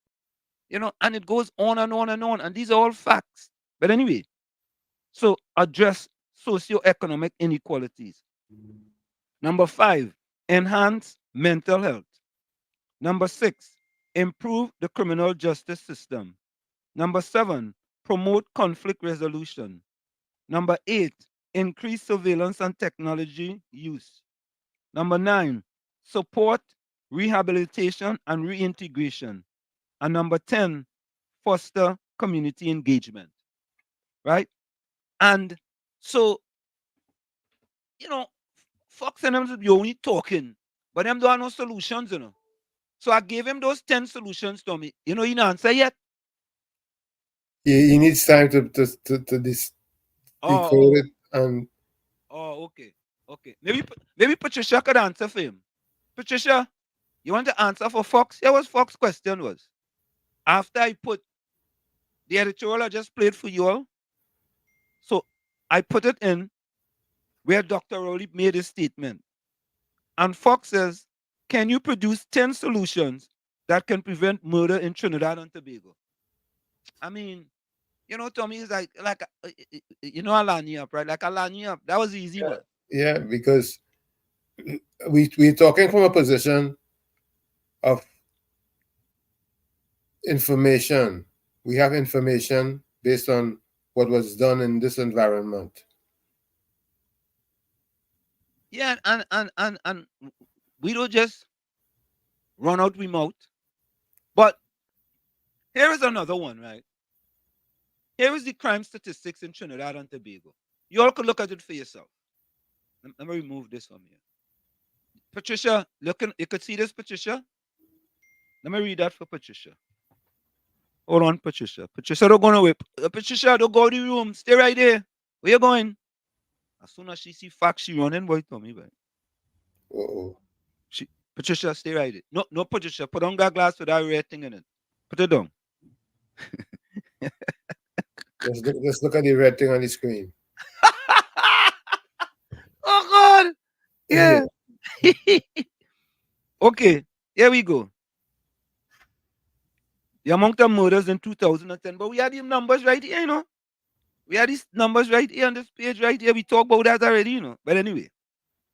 You know, and it goes on and on and on. And these are all facts. But anyway, so address socioeconomic inequalities. Number 5, enhance mental health. Number 6, improve the criminal justice system. Number 7, promote conflict resolution. Number 8, increase surveillance and technology use. Number 9, support rehabilitation and reintegration. And number 10, foster community engagement. Right? And so, you know, Fox and them be only talking, but them don't have no solutions, you know. So I gave him those 10 solutions to me. You know, he didn't answer yet.
He needs time to decode it and.
Oh, okay. Maybe Patricia could answer for him. Patricia, you want to answer for Fox? Here was Fox's question was. After I put the editorial I just played for you all, so I put it in where Dr. Rowley made his statement. And Fox says, can you produce 10 solutions that can prevent murder in Trinidad and Tobago? I mean, you know, Tommy is like you know, a line up, right? Like a line up. That was the easy one.
Yeah, because we're talking from a position of information. We have information based on what was done in this environment.
Yeah, and we don't just run out we mouth. But here is another one, right? Here is the crime statistics in Trinidad and Tobago. You all could look at it for yourself. Let me remove this from here. Patricia, you could see this, Patricia? Let me read that for Patricia. Hold on, Patricia. Patricia, don't go nowhere. Patricia, don't go to the room. Stay right there. Where you going? As soon as she see facts, she running, boy, Tommy, boy.
Uh-oh.
Patricia, stay right there. No, Patricia, put on that glass with that red thing in it. Put it down.
Let's look at the red thing on the screen.
Oh, God. Yeah. Okay, here we go. The amount of murders in 2010, but we had these numbers right here, you know. We had these numbers right here on this page right here. We talked about that already, you know. But anyway,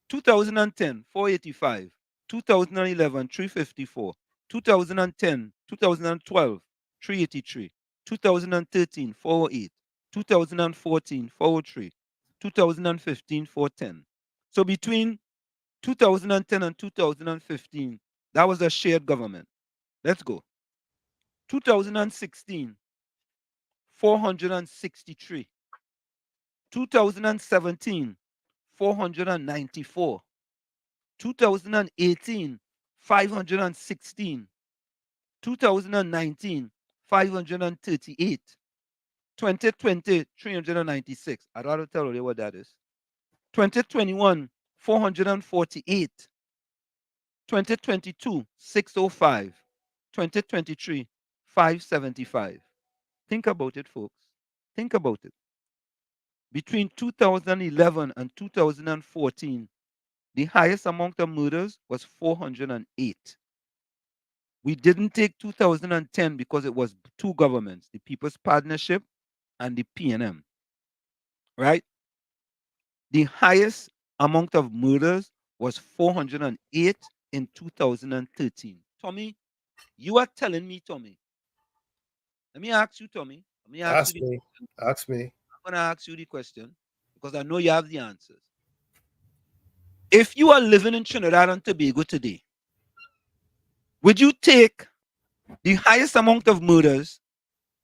2010, 485. 2011, 354. 2010, 2012, 383. 2013, 408. 2014, 403. 2015, 410. So between 2010 and 2015, that was a shared government. Let's go. 2016, 463. 2017, 494. 2018, 516. 2019, 538. 2020, 396. I'd rather tell you what that is. 2021, 448. 2022, 605. 2023, 575. Think about it, folks. Think about it. Between 2011 and 2014, the highest amount of murders was 408. We didn't take 2010 because it was two governments, the People's Partnership and the PNM, right? The highest amount of murders was 408 in 2013. Tommy, you are telling me, Tommy. Let me ask you, Tommy. Let me ask you the question.
Ask me.
I'm going to ask you the question because I know you have the answers. If you are living in Trinidad and Tobago today, would you take the highest amount of murders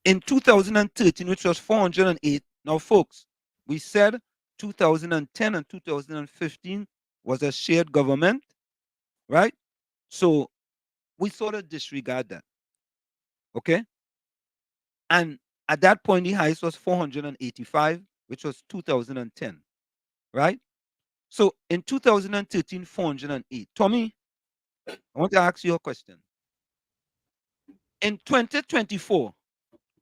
in 2013, which was 408? Now, folks, we said 2010 and 2015 was a shared government, right? So we sort of disregard that, okay? And at that point, the highest was 485, which was 2010, right? So in 2013, 408. Tommy, I want to ask you a question. In 2024,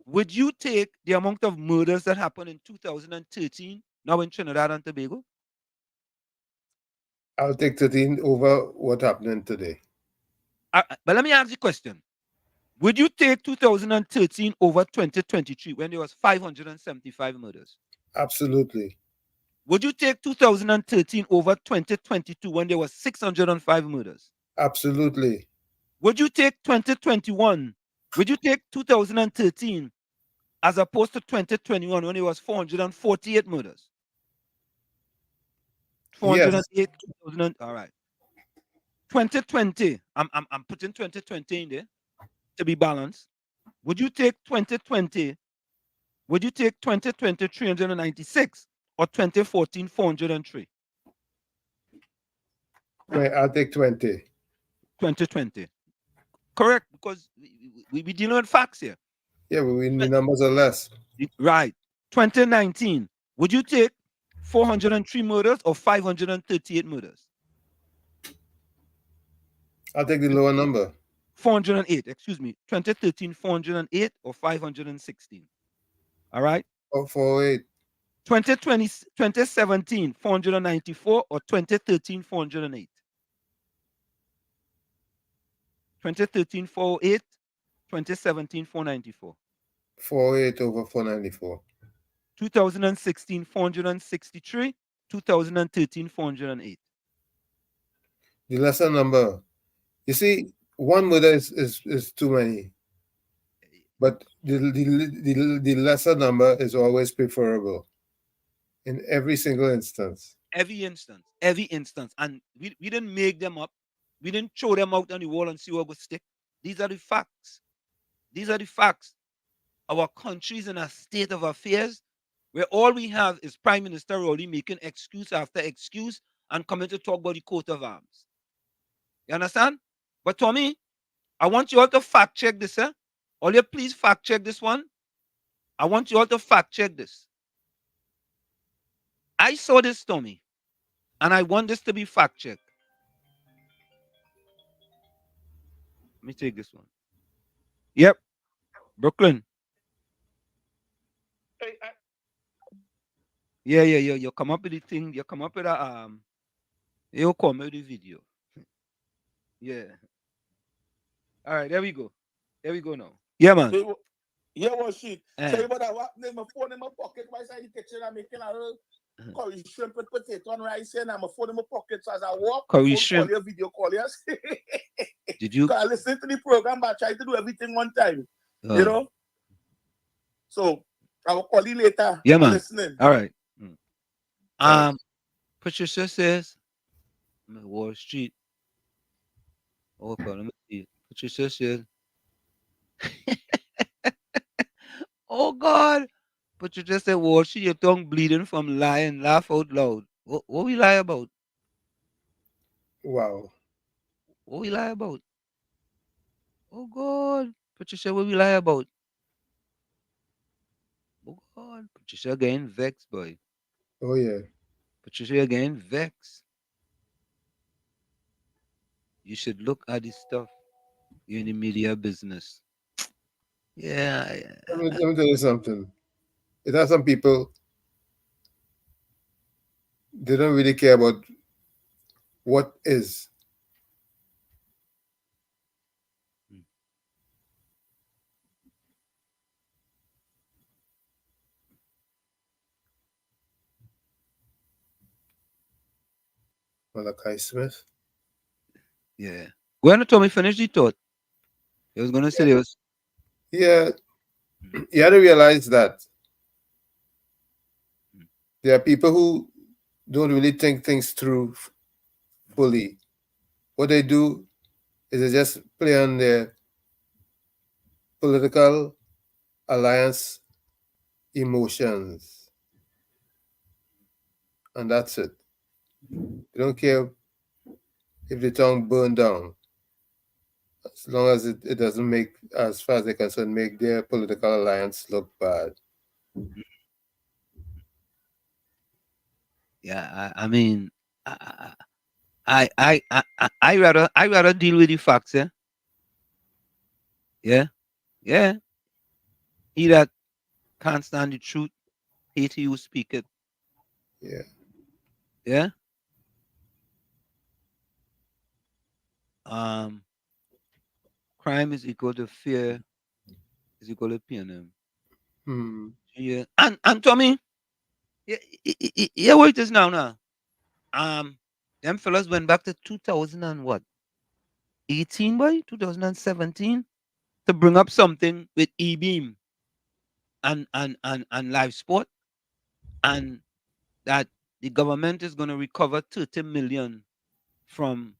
would you take the amount of murders that happened in 2013 now in Trinidad and Tobago?
I'll take 13 over what happening today.
But let me ask you a question. Would you take 2013 over 2023 when there was 575 murders?
Absolutely.
Would you take 2013 over 2022 when there was 605 murders?
Absolutely.
Would you take 2021? Would you take 2013 as opposed to 2021 when it was 448 murders? 408,
Yes.
2000, all right. 2020, I'm putting 2020 in there to be balanced. Would you take 2020? Would you take 2020 396 or 2014 403?
Right, I'll take 20.
2020. Correct, because we dealing with facts here.
Yeah, but the numbers are less.
Right. 2019. Would you take 403 murders or 538 murders?
I'll take the lower number.
408, excuse me. 2013, 408 or 516. All right.
408.
2020, 2017, 494 or 2013, 408. 2013, 408. 2017, 494.
408 over 494.
2016, 463. 2013, 408.
The lesser number. You see, one murder is too many. But the lesser number is always preferable in every single instance.
Every instance. And we didn't make them up. We didn't throw them out on the wall and see what would stick. These are the facts. These are the facts. Our country is in a state of affairs where all we have is Prime Minister Rowley making excuse after excuse and coming to talk about the coat of arms. You understand? But Tommy, I want you all to fact check this, eh? All you please fact check this one. I want you all to fact check this. I saw this, Tommy, and I want this to be fact checked. Let me take this one. Yep. Brooklyn. Yeah. You come up with the thing. You come up with a you come with the video. Yeah. All right, there we go. There we go now. Yeah, man.
Yeah, what shit. So you better what my phone in my pocket by side the kitchen and making a little curry shrimp with potato and rice and my phone in my pocket so as I walk.
Curry shrimp.
Call your video call yes.
Did you?
I listen to the program but I try to do everything one time. You know? So I will call you later.
Yeah, man.
Listening.
All right. Patricia says Wall Street. Oh, let me see. Patricia says oh God. Patricia said Wall Street, your tongue bleeding from lying. Laugh out loud. What we lie about?
Wow.
What we lie about? Oh God. Patricia, what we lie about? Oh God. Patricia again vexed, boy.
Oh yeah.
Patricia again vexed. You should look at this stuff. You're in the media business. Yeah.
Let me tell you something. It has some people, they don't really care about what is. Malachi Smith.
Yeah. When Tommy finished the thought, he was gonna say it was.
Yeah. You had to realize that there are people who don't really think things through fully. What they do is they just play on their political alliance emotions. And that's it. They don't care if the town burned down. As long as it doesn't make, as far as they're concerned, make their political alliance look bad.
Yeah, I mean, I rather deal with the facts, yeah. Yeah. He that can't stand the truth, hate he who speak it. Yeah. Crime is equal to fear, is equal to PNM. Yeah. And Tommy, yeah, what it is now. Them fellas went back to 2000 and what? 18 boy, 2017 to bring up something with E-beam and live sport, and that the government is going to recover 30 million from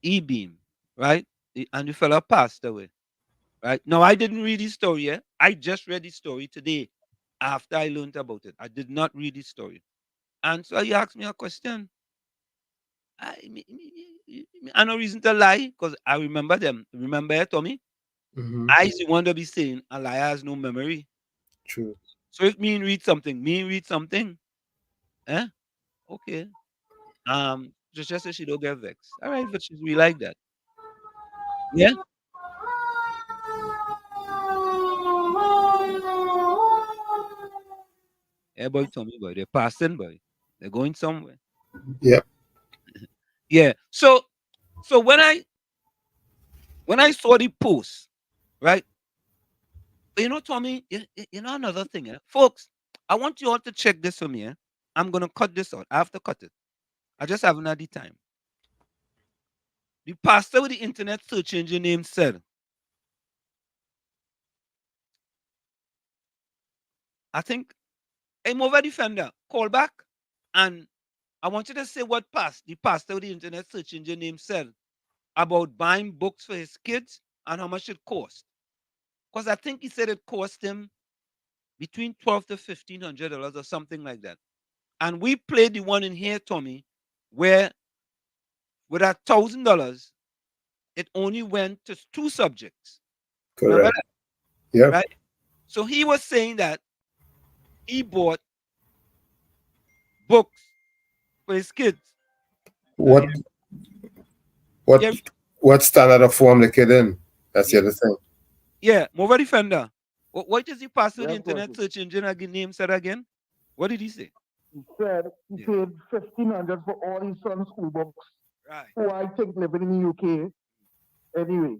E-beam, right? And the fella passed away, right? Now I didn't read his story yet. I just read his story today after I learned about it. I did not read his story, and so he asked me a question. I no reason to lie because I remember them. Remember, Tommy? I is the one to be saying a liar has no memory.
True.
So if me read something, eh? Okay. Just say she don't get vexed. All right, but she's really like that. Yeah. Yeah, boy, Tommy, boy, they're passing, boy. They're going somewhere.
Yep.
Yeah. So when I saw the post, right? You know, Tommy, you know another thing, folks. I want you all to check this for me. I'm gonna cut this out. I have to cut it. I just haven't had the time. The pastor with the internet search engine name said, I think, hey, Mova Defender, call back. And I want you to say what the pastor with the internet search engine name said about buying books for his kids and how much it cost. Because I think he said it cost him between $1,200 to $1,500 or something like that. And we played the one in here, Tommy, where with $1,000, it only went to 2 subjects. Remember
Correct.
that?
Yeah.
Right? So he was saying that he bought books for his kids.
What
Yeah,
what standard of form the kid in? That's the other thing.
yeah, Mova Defender. What is the password
Yeah,
the internet search engine name said again? What did he say?
He said he paid $1,500 for all his son's school books, who I think living in the UK anyway.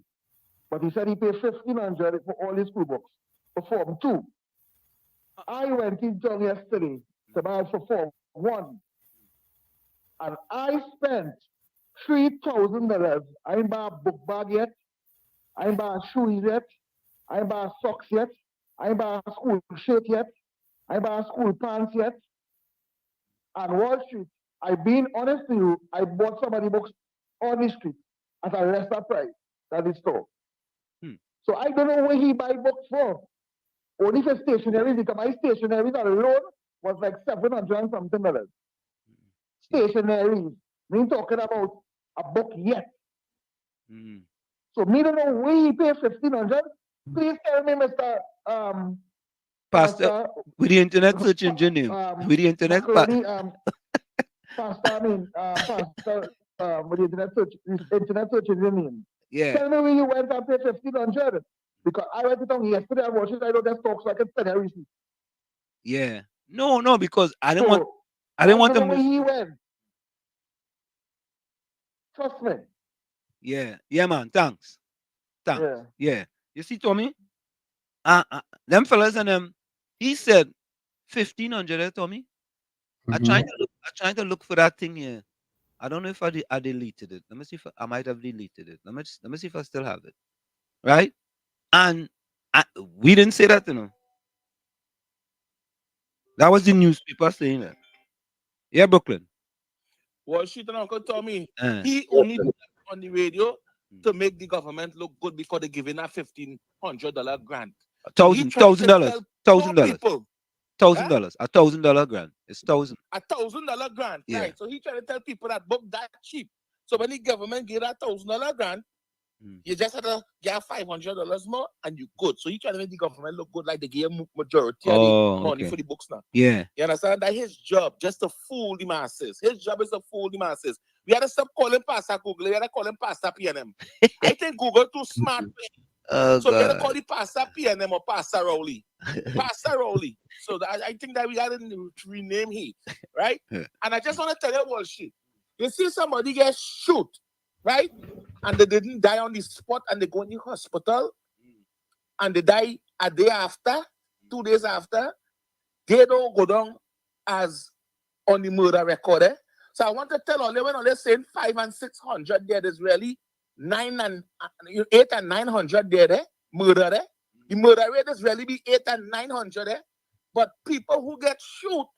But he said he paid $1,500 for all his school books for Form 2. I went in town yesterday to buy for Form 1. And I spent $3,000. I didn't buy a book bag yet. I didn't buy shoes yet. I didn't buy socks yet. I didn't buy a school shirt yet. I didn't buy school pants yet. On Wall Street, I've been honest to you, I bought some of the books on the street at a lesser price than the store. So I don't know where he buy books for. Only for stationery, because my stationery alone was like $700 and something. Stationery. We ain't talking about a book yet. So me don't know where he paid $1,500. Please tell me, Mr.
Pastor with the internet search engine name. With the internet
Pastor, with the internet search engine name.
Yeah.
Tell me where you went and paid $1,500. Because I went it on yesterday, I watched it, I don't just talk so I can send a receipt.
Yeah. No, because I didn't want
don't
to
know where
miss.
he went. Trust me.
Yeah, man. Thanks. Yeah. You see, Tommy? Them fellas and them, he said 1,500, Tommy. I trying to look for that thing here. I don't know if I deleted it. Let me see if I might have deleted it. Let me see if I still have it. Right? And we didn't say that, you know. That was the newspaper saying that. Yeah, Brooklyn.
Wall Street and Uncle Tommy,
Uh.
he only did that on the radio to make the government look good because they're giving a $1,500 grant.
$1,000.
People.
$1,000. $1,000 grant. It's 1,000.
$1,000 grant,
Yeah.
right? So he trying to tell people that book that cheap. So when the government gave that $1,000 grant, you just had to get $500 more and you good. So he trying to make the government look good, like they gave majority of the money for the books now.
Yeah.
You understand? That his job just to fool the masses. His job is to fool the masses. We had to stop calling Pastor Google. We had to call him Pastor PNM. I think Google too smart. So we had to call the Pastor PNM or Pastor Rowley. Pastor Rowley. So I think that we got to rename he, right? And I just want to tell you one shit. You see somebody get shoot, right? And they didn't die on the spot and they go in the hospital and they die a day after, 2 days after. They don't go down as on the murder record. So I want to tell all when they're saying 500 and 600 there, there's really 8 and 900 there, murder there. The murder rate is really be 8 and 900 there. But people who get shot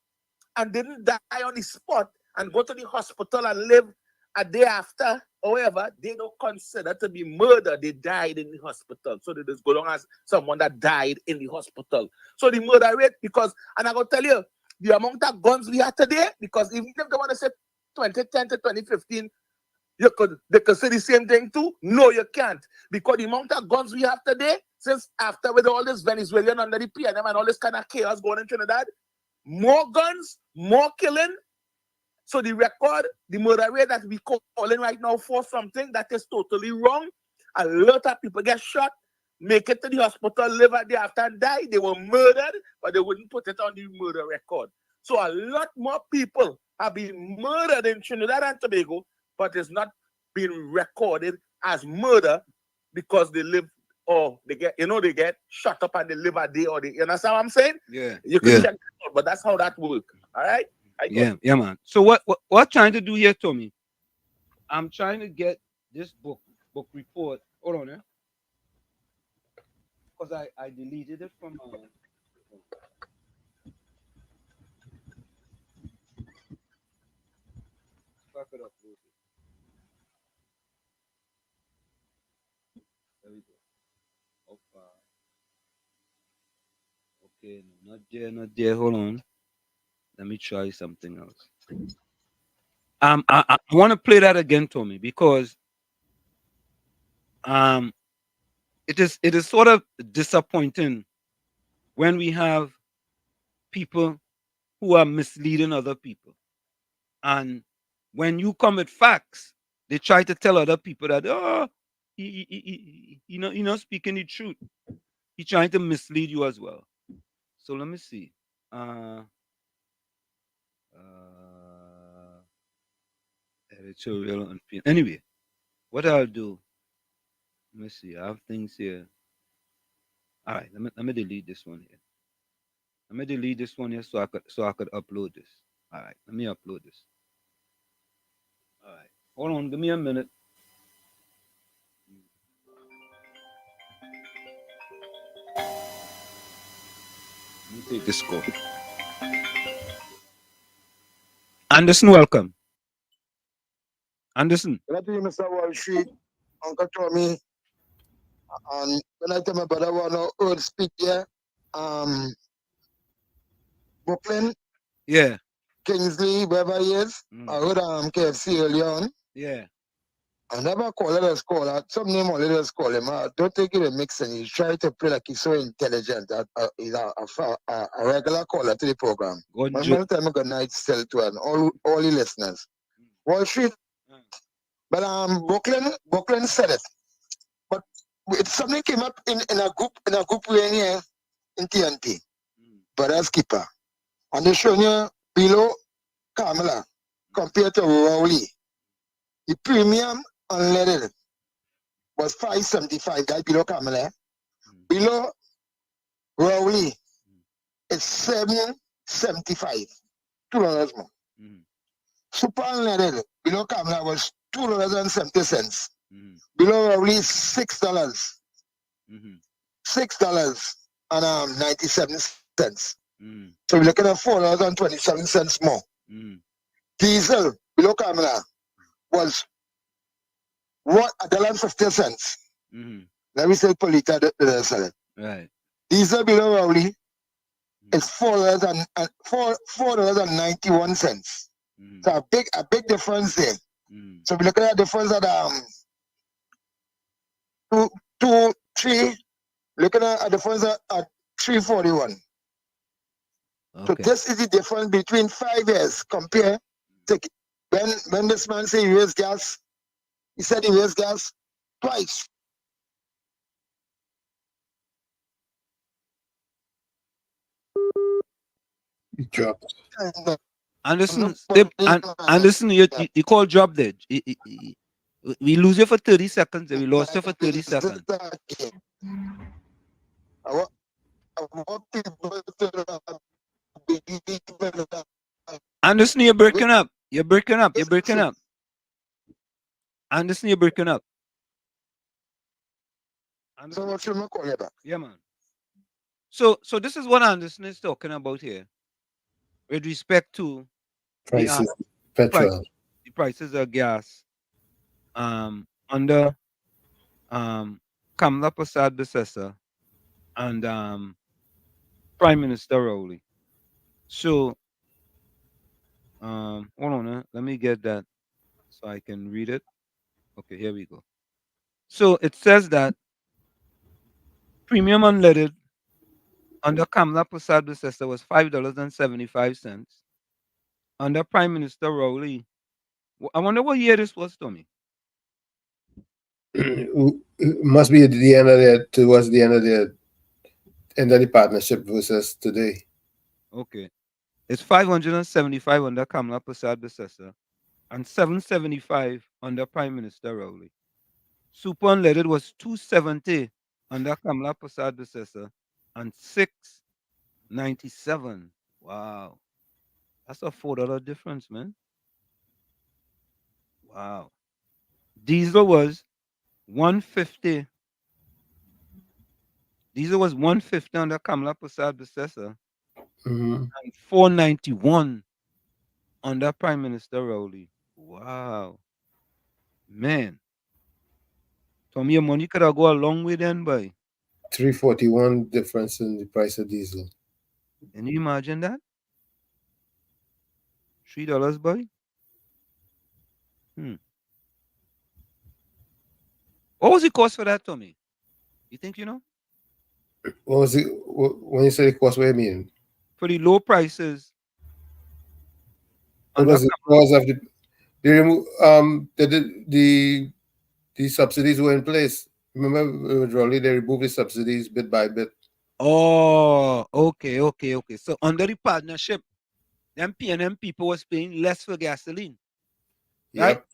and didn't die on the spot and go to the hospital and live a day after, however, they don't consider to be murder. They died in the hospital. So they just go down as someone that died in the hospital. So the murder rate, because, and I'm going to tell you, the amount of guns we have today, because even if they want to say 2010 to 2015, they could say the same thing too. No, you can't. Because the amount of guns we have today, since after with all this Venezuelan under the PNM and all this kind of chaos going in Trinidad, more guns, more killing. So the record, the murder rate that we calling right now for something that is totally wrong. A lot of people get shot, make it to the hospital, live a day after and die. They were murdered, but they wouldn't put it on the murder record. So a lot more people have been murdered in Trinidad and Tobago, but it's not been recorded as murder because they live or they get shot up and they live a day or they, you understand what I'm saying?
Yeah.
You can check it out, but that's how that works. All right.
Yeah, yeah, man. So what I'm trying to do here, Tommy? I'm trying to get this book report. Hold on, because I deleted it from. If I could upload it. There we go. Okay, no, not there, not there. Hold on. Let me try something else. I want to play that again, Tommy, because it is sort of disappointing when we have people who are misleading other people, and when you come with facts, they try to tell other people that you know speaking the truth. He's trying to mislead you as well. So let me see. Uh, editorial and anyway, what I'll do. Let me see. I have things here. All right, let me delete this one here. Let me delete this one here so I could upload this. All right, let me upload this. All right, hold on, give me a minute. Let me take this call. Anderson, welcome. Anderson.
Good afternoon, Mr. Wall Street, Uncle Tommy. And when I tell my brother, I want to speak here, Brooklyn,
Yeah.
Kingsley, wherever he is. I heard KFC earlier on.
Yeah.
I never call it as call. Some name only just call him. I don't think it mix and he's trying to play like he's so intelligent. He's a regular caller to the program. One time, good night still to and all the listeners. Wall Street. But Brooklyn said it. But something came up in a group way here in TNT. But as keeper. And they showing you below Kamala compared to Rowley. The premium unleaded was $5.75 guy below Kamala. Below Rowley it's $7.75. $2 more. Super unleaded below Kamala was $2.70. Below Rowley $6. $6.97. So we're looking at $4.27 more. Diesel below Kamala was $1.50. Let me say per liter the sell it.
Right.
Diesel below Rowley is $4.91. So a big difference there. So we're looking at the difference at 3, looking at the difference at 341. Okay. So this is the difference between 5 years compared to when this man say he raised gas, he said he raised gas twice.
He dropped.
Anderson, Anderson, you call drop dead. We lose you for 30 seconds and we lost you for 30 seconds. Anderson, you're breaking up. You're breaking up. You're breaking up. Anderson, you're breaking up.
So call you back.
Yeah, man. So this is what Anderson is talking about here, with respect to
prices, petrol,
the prices of gas, under Kamala Prasad Besessa and Prime Minister Rowley. So hold on, let me get that so I can read it. Okay, here we go. So it says that premium unleaded under Kamala Prasad Besessa was $5.75. Under Prime Minister Rowley, I wonder what year this was, Tommy.
Must be the end of towards the end of the partnership versus today.
Okay. It's 575 under Kamala Prasad Besessa and 775 under Prime Minister Rowley. Super unleaded was 270 under Kamala Prasad Besessa and 697. Wow. That's a $4 difference, man. Wow. Diesel was 150. Diesel was 150 under Kamala Prasad Besessa
Mm-hmm.
and 491 under Prime Minister Rowley. Wow. Man. Tommy, your money could have go a long way then, boy.
341 difference in the price of diesel.
Can you imagine that? $3, boy. What was the cost for that, Tommy? You think you know?
What was it? When you say the cost, what do you mean?
For the low prices.
What was the cause of the subsidies were in place. Remember, with Rowley, they removed the subsidies bit by bit.
Oh, okay. So under the partnership, them P&M people was paying less for gasoline. Right?
Yep.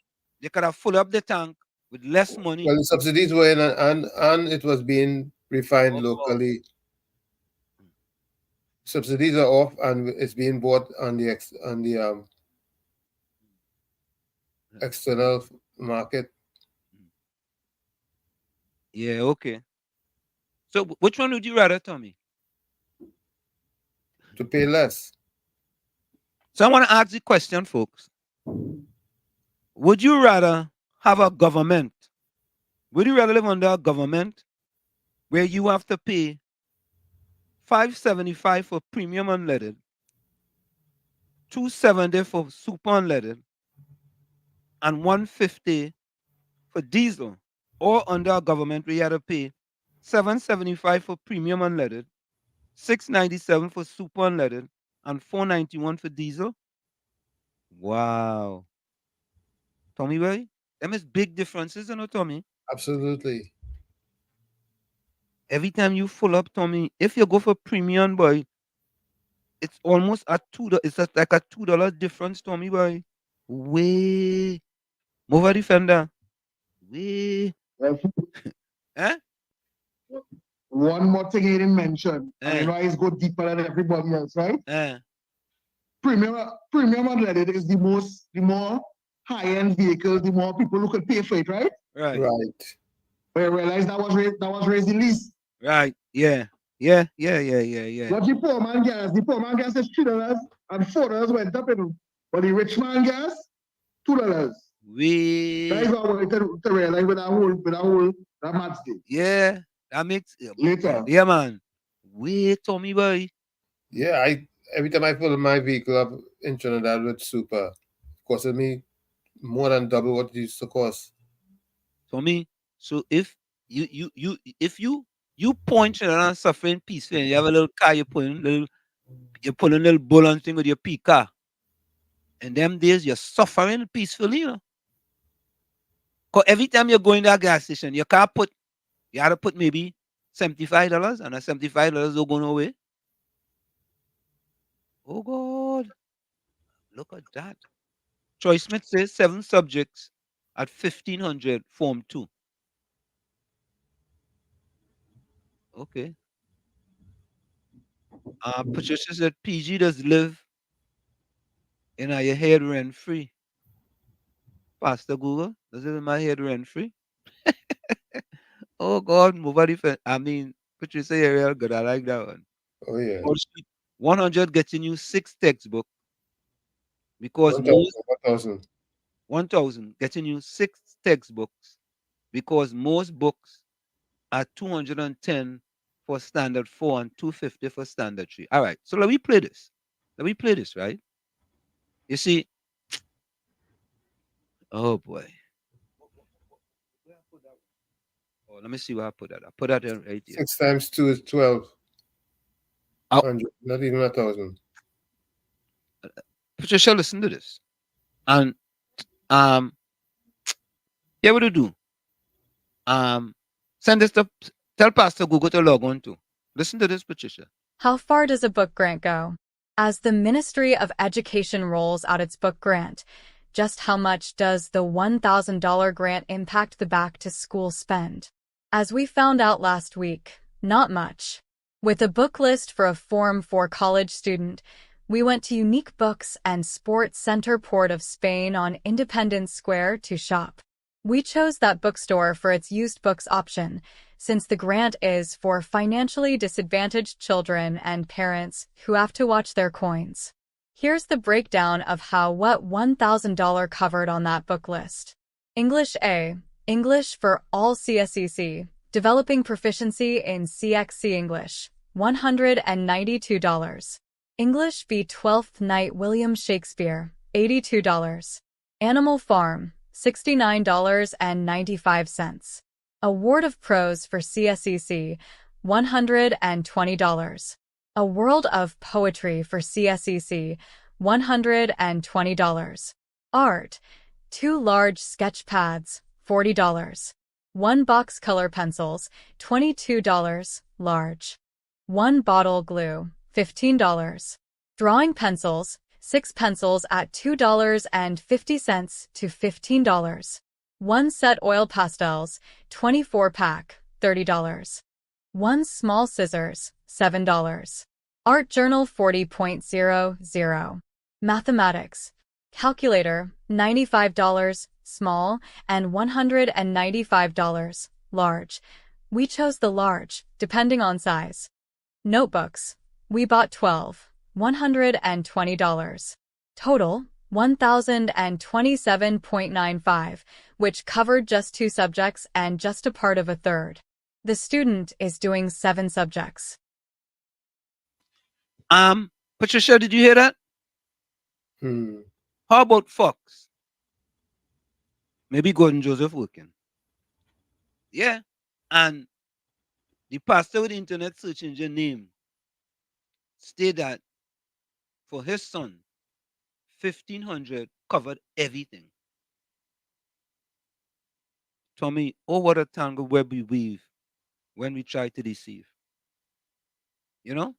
They could have full up the tank with less money.
Well, the subsidies were in, and it was being refined locally. Subsidies are off, and it's being bought on the external market.
Yeah, okay. So which one would you rather, Tommy?
To pay less.
So I want to ask the question, folks. Would you rather have a government? Would you rather live under a government where you have to pay $5.75 for premium unleaded, $2.70 for super unleaded, and $1.50 for diesel, or under a government where you have to pay $7.75 for premium unleaded, $6.97 for super unleaded, and $4.91 for diesel? Wow. Tommy boy, them is big differences, you know, Tommy.
Absolutely.
Every time you full up, Tommy, if you go for premium, boy, it's almost at like a $2 difference, Tommy boy. Way. Mover defender. Way. Eh?
One more thing he didn't mention, and I know he's go deeper than everybody else, right? Premium unleaded is the more high-end vehicle, the more people who could pay for it, right?
Right.
But I realized that was raised the least.
Right. Yeah.
But the poor man gas is $3 and $4 went up, but the rich man gas, $2. That is what we to realize with that match day.
Yeah. That makes
later.
Yeah, man. Wait, Tommy boy.
Yeah, every time I pull my vehicle up in Trinidad with super, costing me more than double what it used to cost.
Tommy, so if you point Trinidad suffering peacefully, and you have a little car, you're pulling a little bull on thing with your P car. And them days you're suffering peacefully, you know. Cause every time you go in that gas station, you have to put maybe $75, and that $75 don't go nowhere. Oh God. Look at that. Troy Smith says 7 subjects at 1,500 form 2. Okay. Patricia said PG does live in your head rent free. Pastor Google, does it in my head rent free? Oh God, nobody. Patricia, you're real good. I like that one.
Oh yeah.
100 getting you 6 textbooks because 1,000 getting you 6 textbooks because most books are 210 for standard 4 and 250 for standard 3. All right, so let me play this. Right? You see, oh boy. Oh, let me see where I put that. I put that in right here.
6 times 2 is 1,200, not even 1,000.
Patricia, listen to this. And here what to do. Send this to tell Pastor Google to log on to. Listen to this, Patricia.
How far does a book grant go? As the Ministry of Education rolls out its book grant, just how much does the $1,000 grant impact the back-to-school spend? As we found out last week, not much. With a book list for a Form 4 college student, We went to Unique Books and Sports Center Port of Spain on Independence Square to shop. We chose that bookstore for its used books option, since the grant is for financially disadvantaged children and parents who have to watch their coins. Here's the breakdown of what $1,000 covered on that book list. English A, English for all CSEC, developing proficiency in CXC English, $192. English B, Twelfth Night William Shakespeare, $82. Animal Farm, $69.95. A Word of Prose for CSEC, $120. A World of Poetry for CSEC, $120. Art, 2 large sketch pads, $40. 1 box color pencils, $22, large. 1 bottle glue, $15. Drawing pencils, 6 pencils at $2.50 to $15. 1 set oil pastels, 24 pack, $30. 1 small scissors, $7. Art journal 40.00. Mathematics. Calculator, $95, small, and $195, large. We chose the large, depending on size. Notebooks. We bought 12, $120. Total, $1,027.95, which covered just 2 subjects and just a part of a third. The student is doing 7 subjects.
Patricia, did you hear that? How about Fox? Maybe Gordon Joseph working. Yeah. And the pastor with the internet search engine name stated that for his son, 1,500 covered everything. Tommy, oh, what a tangle web we weave when we try to deceive. You know?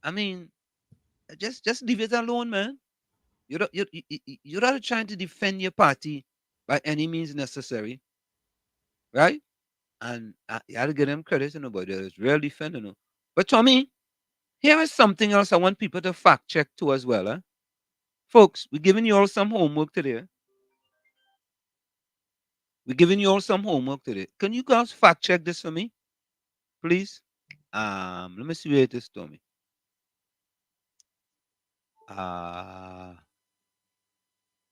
I mean, just leave it alone, man. You're not trying to defend your party by any means necessary, right? And you got to give them credit, but it's real defending them. But Tommy, here is something else I want people to fact check too as well. Folks, we're giving you all some homework today. We're giving you all some homework today. Can you guys fact check this for me, please? Let me see where it is, Tommy.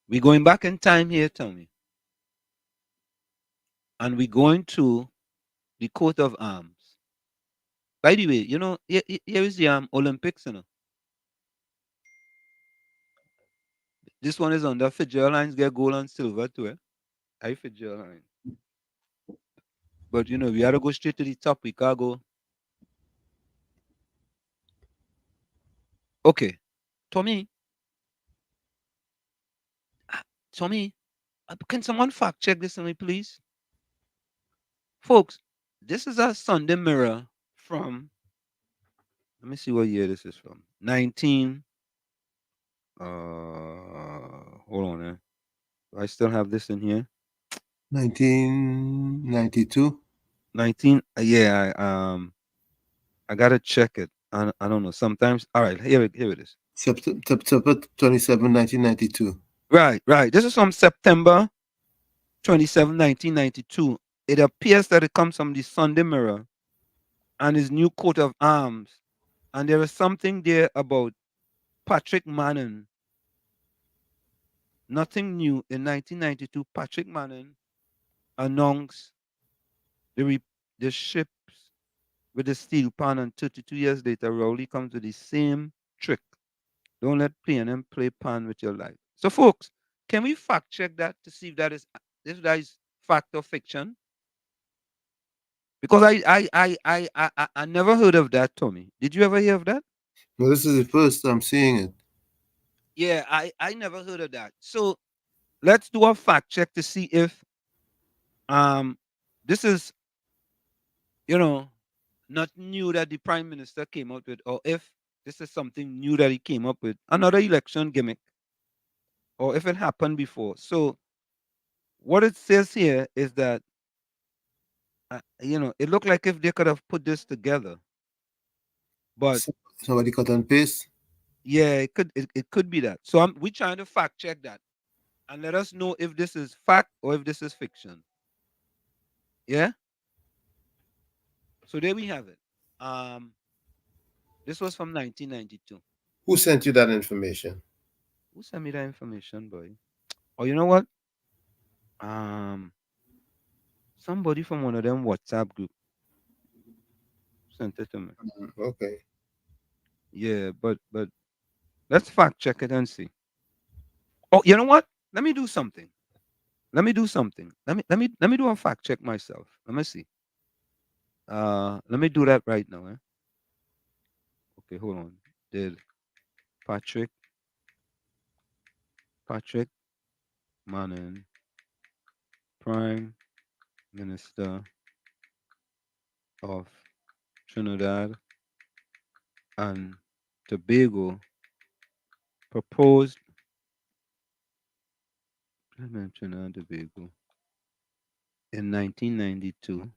We're going back in time here, Tommy. And we're going to the coat of arms. By the way, here is the Olympics, This one is under Fitzgerald Lines get gold and silver too, I Fitzgerald Lines. But we have to go straight to the top. We can't go. Okay. Tommy, can someone fact check this for me, please? Folks, this is a Sunday Mirror from, let me see what year this is from. Hold on. I still have this in here.
1992.
I gotta check it. I don't know. Sometimes, all right. Here it is.
September 27, 1992.
Right. This is from September 27, 1992. It appears that it comes from the Sunday Mirror and his new coat of arms. And there is something there about Patrick Manning. Nothing new. In 1992, Patrick Manning announced the ships with the steel pan, and 32 years later, Rowley comes with the same trick. Don't let P&M play pan with your life. So, folks, can we fact check that to see if that is fact or fiction? Because I never heard of that, Tommy. Did you ever hear of that?
No, this is the first I'm seeing it.
Yeah, I never heard of that. So let's do a fact check to see if this is not new that the Prime Minister came up with, or if this is something new that he came up with, another election gimmick, or if it happened before. So what it says here is that it looked like if they could have put this together, but
somebody cut and paste.
Yeah, it could be that. So we trying to fact check that and let us know if this is fact or if this is fiction. Yeah. So there we have it. This was from 1992.
Who sent you that information?
Who sent me that information, boy? Oh, you know what? Um, somebody from one of them WhatsApp group sent it to me.
Okay.
Yeah, but let's fact check it and see. Oh, you know what? Let me do something. Let me do something. Let me do a fact check myself. Let me see. Let me do that right now. Okay, hold on. Did Patrick Manning, Prime Minister of Trinidad and Tobago, proposed Trinidad and Tobago in 1992.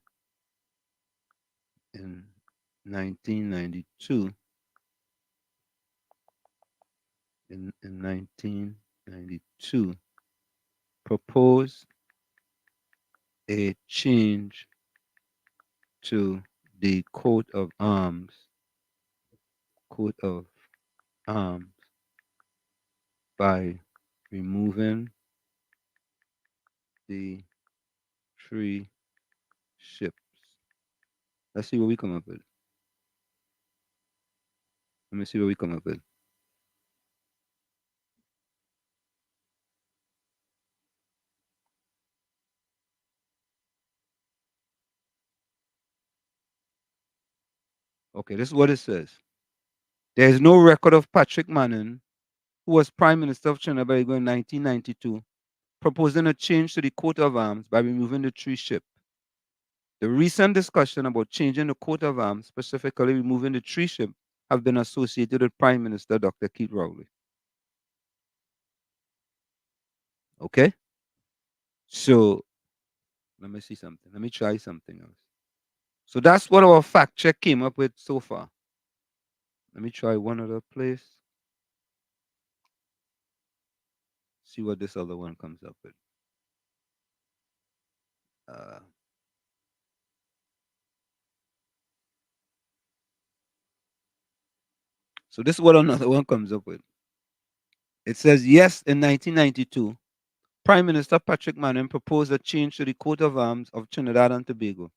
In 1992, in 1992, proposed a change to the coat of arms by removing the three ships. Let's see what we come up with. Let me see what we come up with. Okay, this is what it says. There is no record of Patrick Manning, who was Prime Minister of Trinidad and Tobago in 1992, proposing a change to the coat of arms by removing the tree ship. The recent discussion about changing the coat of arms, specifically removing the tree ship, have been associated with Prime Minister Dr. Keith Rowley. Okay? So, let me see something. Let me try something else. So that's what our fact check came up with so far. Let me try one other place. See what this other one comes up with. So this is what another one comes up with. It says, yes, in 1992, Prime Minister Patrick Manning proposed a change to the coat of arms of Trinidad and Tobago.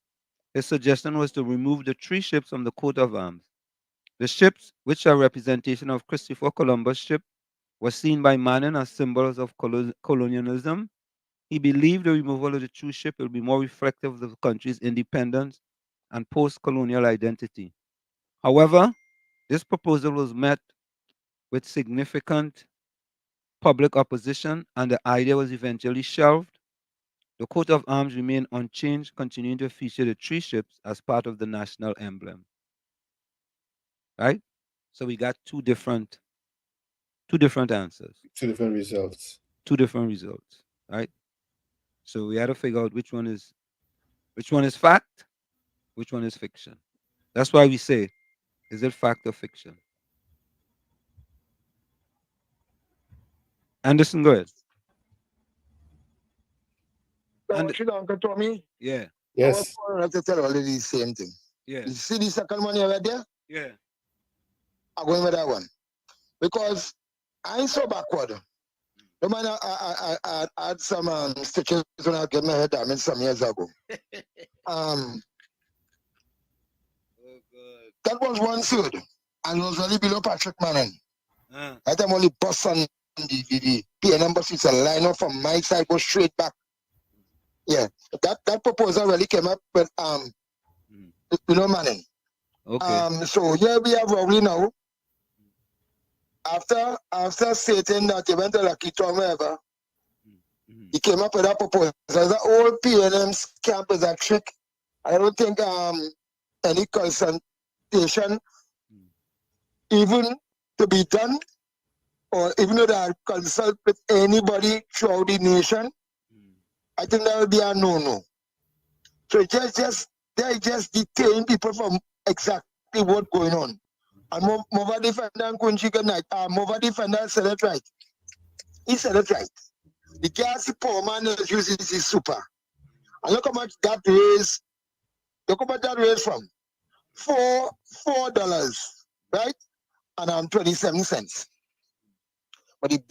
His suggestion was to remove the three ships from the coat of arms. The ships, which are representation of Christopher Columbus' ship, were seen by Manning as symbols of colonialism. He believed the removal of the true ship will be more reflective of the country's independence and post-colonial identity. However, this proposal was met with significant public opposition, and the idea was eventually shelved. The coat of arms remained unchanged, continuing to feature the three ships as part of the national emblem. Right? So we got two different answers.
Two different results.
Two different results. Right? So we had to figure out which one is fact, which one is fiction. That's why we say, is it fact or fiction? Anderson, go ahead.
What you know, Uncle Tommy?
Yeah.
Yes.
I want to tell all of the same thing.
Yeah.
You see the second one you read there?
Yeah.
I'm going with that one. Because I ain't so backward. No man, I had some stitches when I get my head damaged some years ago. That was one third. And it was really below Patrick Manning. That time only bus on the PNM buses a line up from my side, go straight back. Yeah. That proposal really came up with Manning.
Okay.
So here we have Rowley now. After stating that he went to Lucky Tom wherever, he came up with that proposal. The old PNM camp is a trick. I don't think any consultation even to be done, or even though they consult with anybody throughout the nation, I think that would be a no-no. So they just detain people from exactly what's going on. And Mova defender and country good night. Mova defender said it right. He said it right. The gas poor man uses his super. And look how much that raise. Look how much that raise from $4, right? And 27 cents. But the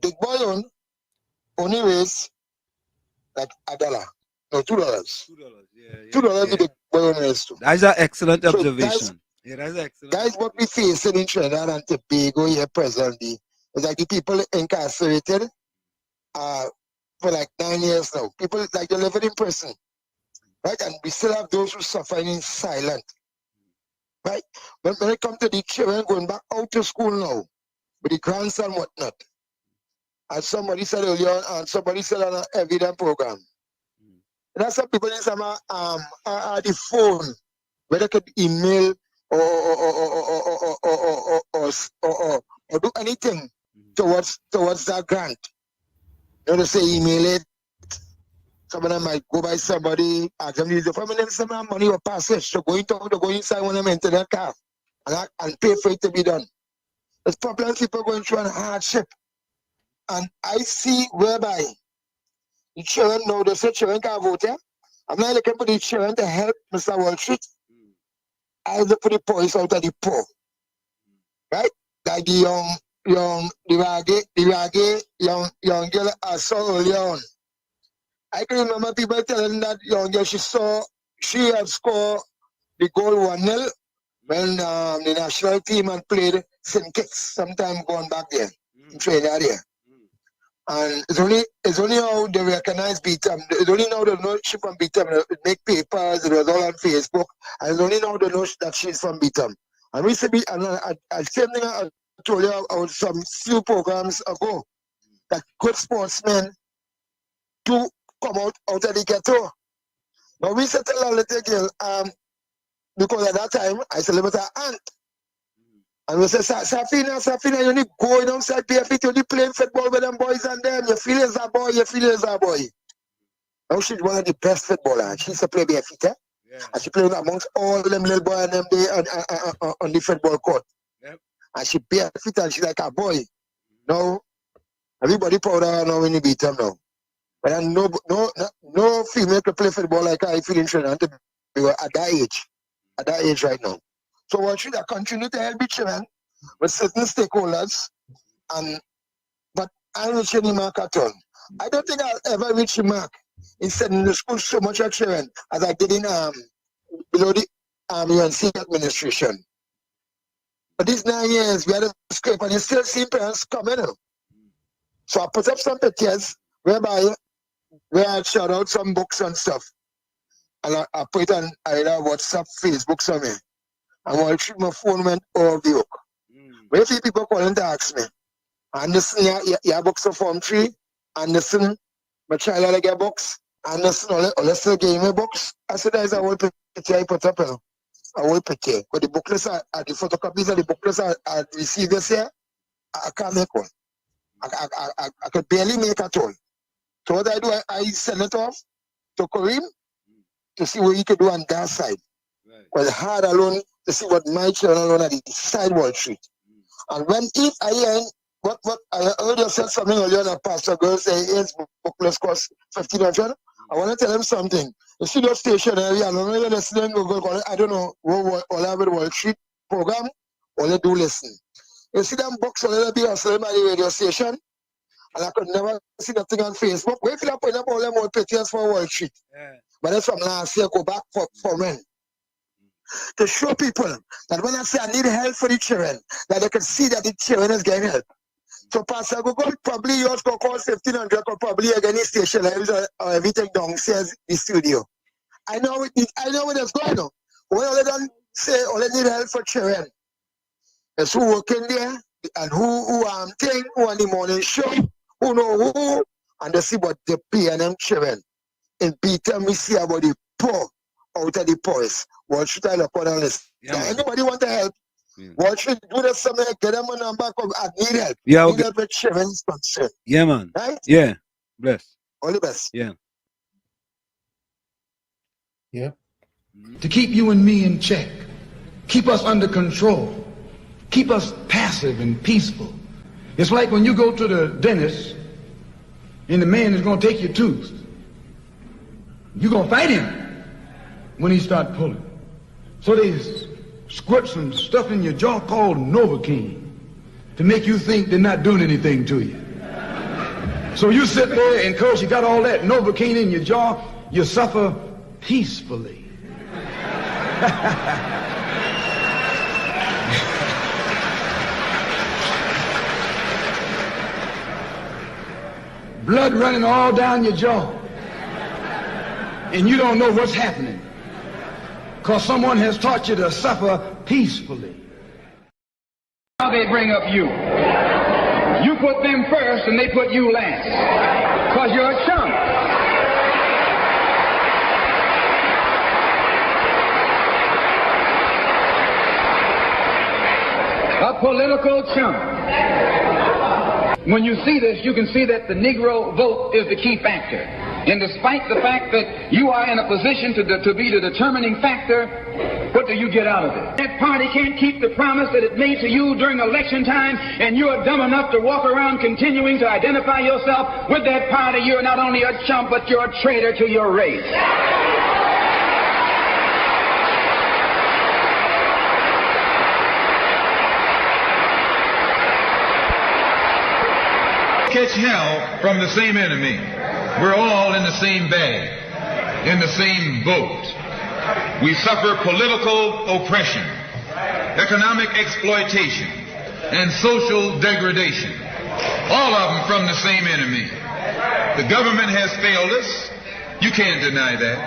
big boy only raise like $1. No, $2. $2, the big boy only raise too.
That's an excellent
So
observation. That's excellent.
Guys, what we facing in Trinidad and Tobago here presently is like the people incarcerated for like 9 years now. People like they're living in prison, right? And we still have those who suffer in silent, right? But when it comes to the children going back out to school now, with the grants and whatnot, as somebody said earlier, and somebody said on an evidence program, and that's some people in some the phone where they could email or do anything towards that grant. You know, they say email it. Some of them might go by somebody, ask them to use the phone, and then some of money or passage to go inside one of them into their car and pay for it to be done. There's problems people going through a hardship. And I see whereby the children know they say children can't vote here. I'm not looking for the children to help Mr. Wall Street. I look for the poorest out of the poor. Right? Like the young girl I saw earlier on. I can remember people telling that young girl she had scored the goal 1-0 when the national team had played St. Kitts sometime going back there in Trinidad here. And it's only how they recognize Beatum. It's only now they know she from Beatum. It make papers, it was all on Facebook. And it's only now they know that she's from Beatum. And recently, same thing I told you about some few programs ago, that good sportsmen do come out of the ghetto. Now we said tell a little girl, because at that time I still live with her aunt. And we say, Safina, you need going outside barefoot, you need playing football with them boys and them. You feel as a boy, Now she's one of the best footballers. She used to play barefoot, eh? Yeah. And she played amongst all them little boys and them there on the football court. Yep. And she barefoot and she's like a boy. Now, everybody proud of her now when you beat them now. But then no female can play football like I feel in Trinidad at that age right now. So what should I continue to help the children with certain stakeholders, but I reach any mark at all. I don't think I'll ever reach a mark in sending the school so much of children as I did in below the UNC administration. But these 9 years we had a scrape and you still see parents coming out. So I put up some pictures where I shout out some books and stuff. And I put it on either WhatsApp, Facebook, somewhere. And while my phone went off the hook. Very few people calling to ask me, and listen, your books are Form 3, and listen, my child will get books, and listen, all still give me books. I said, there's a whole picture I put up, a whole picture. But the booklets the photocopies of the booklets I received this year, I can't make one. I could barely make at all. So what I do, I send it off to Kareem to see what he could do on that side. Well, hard alone to see what my children alone at the side Wall Street. And when if I hear what I heard you said something earlier that Pastor Girl say his booklets cost $1,500. I want to tell him something. You see those stationery, I don't really listen Google, I don't know what have the Wall Street program, all they do listen. You see them books a little bit selling by the radio station, and I could never see nothing on Facebook. Wait till I put up all them old pictures for Wall Street. Yeah. But that's from last year, go back for men. To show people that when I say I need help for the children, that they can see that the children is getting help. So Pastor Google, probably yours could cost $1,500 or probably again the station or everything downstairs the studio. I know what it's going on. When all they don't say all they need help for children. It's who work in there and who on the morning show, who know who, and they see what they pay and them children. In Peter, we see about the poor out of the poorest. What should I look on this? Anybody want to help? Yeah. What should do that something, get them a number of I need help.
Yeah,
okay. Need help with children's concern.
Yeah, man.
Right?
Yeah. Bless.
All the best.
Yeah.
To keep you and me in check. Keep us under control.
keep us passive and peaceful. It's like when you go to the dentist and the man is going to take your tooth. You're going to fight him when he start pulling. So they squirt some stuff in your jaw called Novocaine to make you think they're not doing anything to you. So you sit there, and because you got all that Novocaine in your jaw, you suffer peacefully. Blood running all down your jaw. And you don't know what's happening. Because someone has taught you to suffer peacefully. Now they bring up you. You put them first and they put you last. Because you're a chump. A political chump. When you see this, you can see that the Negro vote is the key factor. And despite the fact that you are in a position to be the determining factor, what do you get out of it? That party can't keep the promise that it made to you during election time, and you're dumb enough to walk around continuing to identify yourself with that party. You're not only a chump, but you're a traitor to your race.
Catch hell from the same enemy. We're all in the same bag, in the same boat. We suffer political oppression, economic exploitation, and social degradation. All of them from the same enemy. The government has failed us. You can't deny that.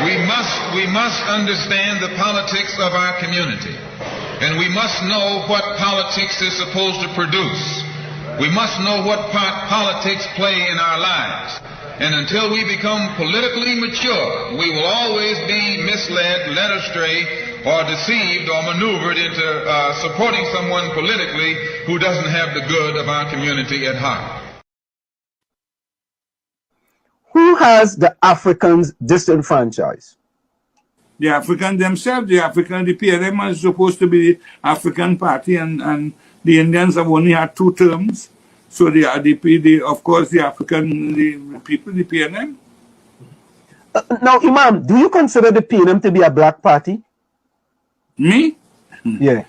We must understand the politics of our community, and we must know what politics is supposed to produce. We must know what part politics play in our lives. And until we become politically mature, we will always be misled, led astray, or deceived or maneuvered into supporting someone politically who doesn't have the good of our community at heart.
Who has the Africans disenfranchised?
The African themselves, the PNM is supposed to be the African party, and the Indians have only had 2 terms. So of course, the people, the PNM.
Now, Imam, do you consider the PNM to be a black party?
Me?
Yeah.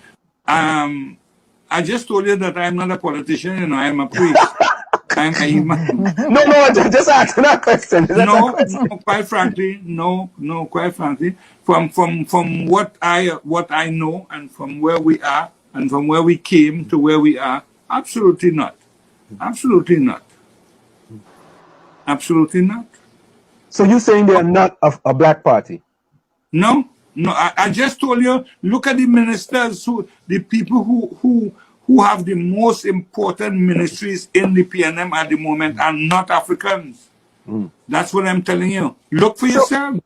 I just told you that I'm not a politician, you know, I'm a priest. I'm a imam.
No, just asking that question.
No, quite frankly, quite frankly, from what I know and from where we are and from where we came to where we are, absolutely not. Absolutely not. Absolutely not.
So you're saying they are not a black party?
No. I just told you, look at the ministers, the people who have the most important ministries in the PNM at the moment are not Africans. That's what I'm telling you. Look for yourself.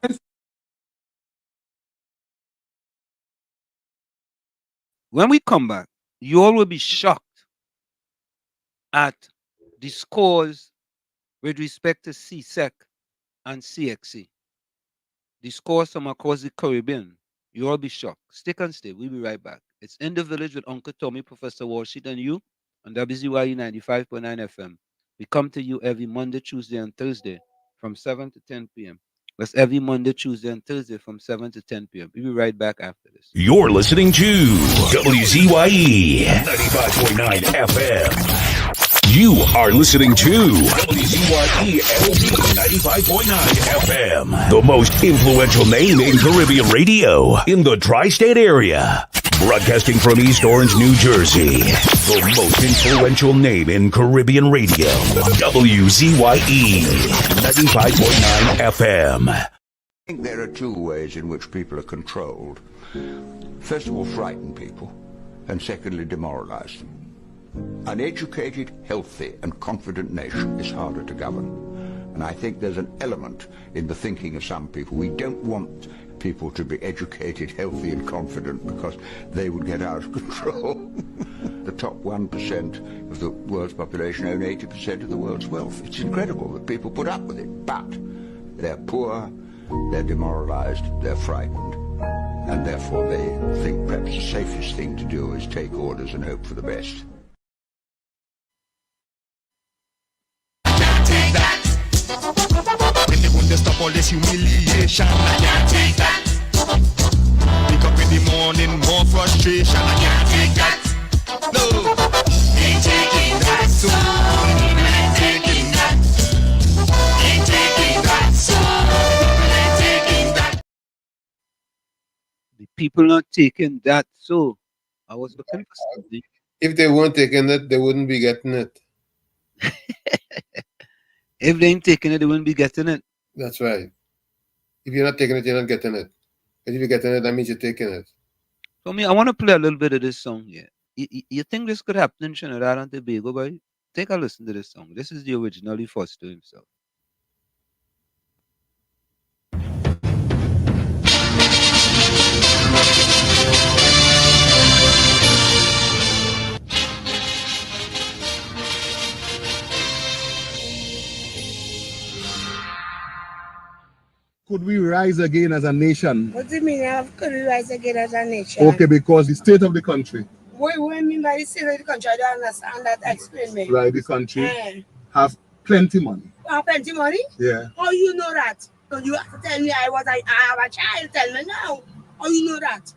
When we come back, you all will be shocked at the scores with respect to CSEC and CXC. The scores from across the Caribbean. You'll all be shocked. Stick and stay. We'll be right back. It's In the Village with Uncle Tommy, Professor Walsheet, and you on WZYE 95.9 FM. We come to you every Monday, Tuesday, and Thursday from 7 to 10 p.m. That's every Monday, Tuesday, and Thursday from 7 to 10 p.m. We'll be right back after this.
You're listening to WZYE 95.9 FM. You are listening to WZYE 95.9 FM, the most influential name in Caribbean radio in the tri-state area. Broadcasting from East Orange, New Jersey, the most influential name in Caribbean radio, WZYE 95.9 FM.
I think there are 2 ways in which people are controlled. First of all, frighten people, and secondly, demoralize them. An educated, healthy, and confident nation is harder to govern. And I think there's an element in the thinking of some people. We don't want people to be educated, healthy, and confident because they would get out of control. The top 1% of the world's population own 80% of the world's wealth. It's incredible that people put up with it. But they're poor, they're demoralized, they're frightened. and therefore they think perhaps the safest thing to do is take orders and hope for the best.
When they want to stop all this humiliation, I can't take that. Wake up in the morning, more frustration, I can't take that. No, ain't taking that soon, ain't taking that. Ain't taking that soon, ain't taking that.
The people not taking that, so I was looking for something.
If they weren't taking it, they wouldn't be getting it.
If they ain't taking it, they wouldn't be getting it.
That's right. If you're not taking it, you're not getting it. But if you're getting it, that means you're taking it.
So I want to play a little bit of this song here. You think this could happen in Trinidad and Tobago, boy? Take a listen to this song. This is the originally Foster himself.
Could we rise again as a nation?
What do you mean, could we rise again as a nation?
Okay, because the state of the country.
What do you mean by the state of the country? I don't understand that. Explain me.
Right, the country have plenty money.
Have plenty money?
Yeah.
How you know that? So you have to tell me I have a child. Tell me now. How you know that?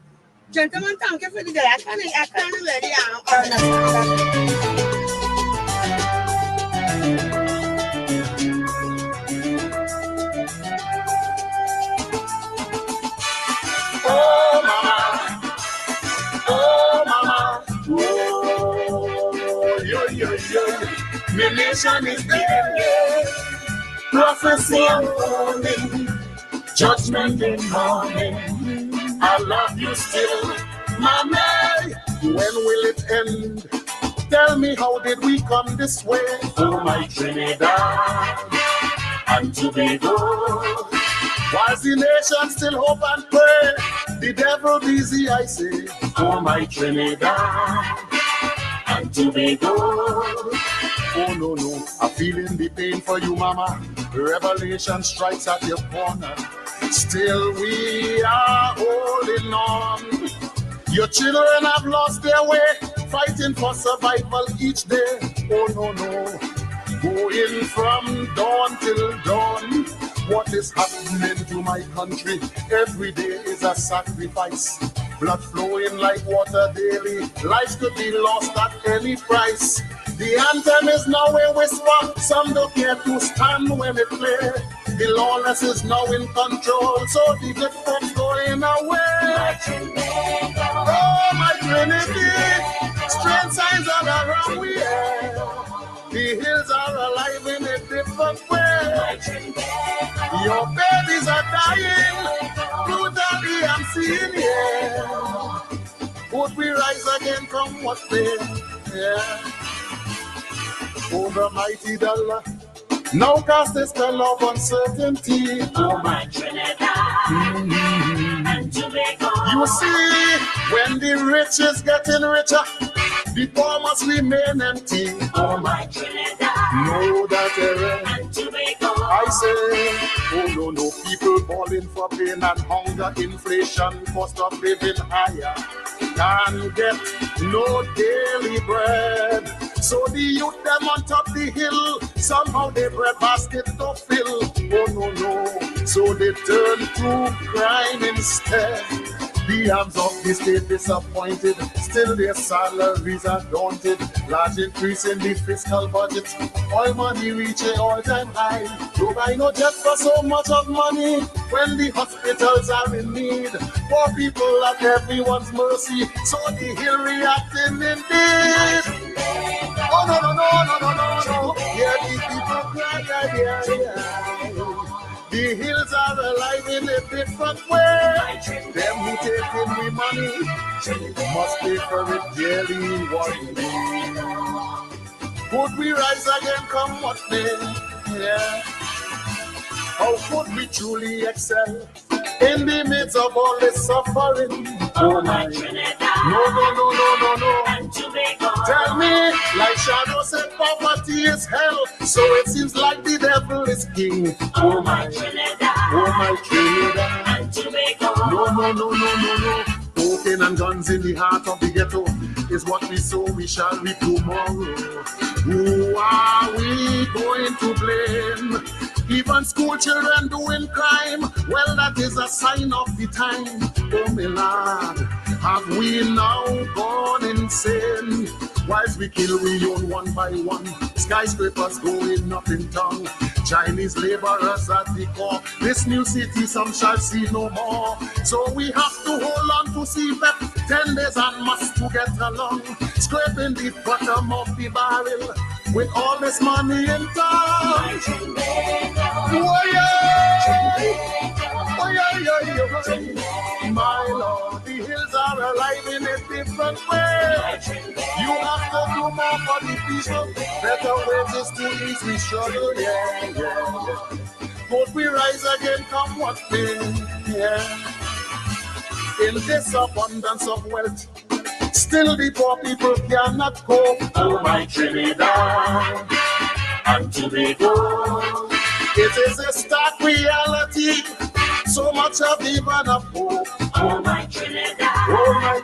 Gentlemen, thank you for the day. I can't really understand that.
Oh mama, oh yo yo yo, my nation is giving prophecy unfolding, judgment in morning. I love you still, mama.
When will it end? Tell me, how did we come this way?
Oh my Trinidad and Tobago.
While the nation still hope and pray, the devil busy, I say.
Oh my Trinidad and Tobago.
Oh no, no, I'm feeling the pain for you, mama. Revelation strikes at your corner. Still we are holding on. Your children have lost their way, fighting for survival each day. Oh no, no, going from dawn till dawn. What is happening to my country? Every day is a sacrifice. Blood flowing like water daily. Lives could be lost at any price. The anthem is now a whisper. Some don't care to stand when it plays. The lawless is now in control, so the good folks going away. Oh, my Trinity, strange signs all around we are. The hills are alive in a different way. Your babies are dying, brutally I'm seeing here. Would we rise again from what they? Yeah. Oh, the mighty dollar, now cast a spell of uncertainty.
Oh, my Trinidad and Tobago.
You see, when the rich is getting richer, the poor must remain empty.
Oh, my Trinidad
know that
and Tobago.
I say, oh no, no, people falling for pain and hunger, inflation, cost of living higher, can't get no daily bread. So the youth them on top the hill, somehow their bread basket to fill. Oh no, no, so they turn to crime instead. The arms of the state disappointed, still their salaries are daunted. Large increase in the fiscal budget, oil money reaching all-time high. To buy no jet for so much of money, when the hospitals are in need. Poor people at everyone's mercy, so the hill reacting indeed. Oh no, no, no, no, no, no, no. Yeah, the people cry, yeah, yeah. The hills are alive in a different way. Them who take in the money must pay for it daily one day. Could we rise again come what may? Yeah. How could we truly excel in the midst of all this suffering?
Oh my Trinidad.
No, no, no, no, no, no.
And Tobago.
Tell me, like Shadow said, poverty is hell. So it seems like the devil is king.
Oh my Trinidad.
Oh my Trinidad.
And Tobago.
No, no, no. Cocaine and guns in the heart of the ghetto is what we sow, we shall reap tomorrow. Who are we going to blame? Even school children doing crime, well, that is a sign of the time. Oh, my lord, have we now gone insane? Whilst we kill, we own one by one. Skyscrapers going up in town. Chinese laborers at the core. This new city some shall see no more. So we have to hold on to see that 10 days and must to get along. Scraping the bottom of the barrel with all this money in town. Oh yeah. My Lord, the hills are alive in a different way. You have to do more for the people. Better wages to ease we struggle, yeah. But we rise again, come what may, yeah. In this abundance of wealth, still the poor people cannot cope. Oh, my Trinidad and Tobago, it is a stark reality. So much of even a hope. Oh, my Trinidad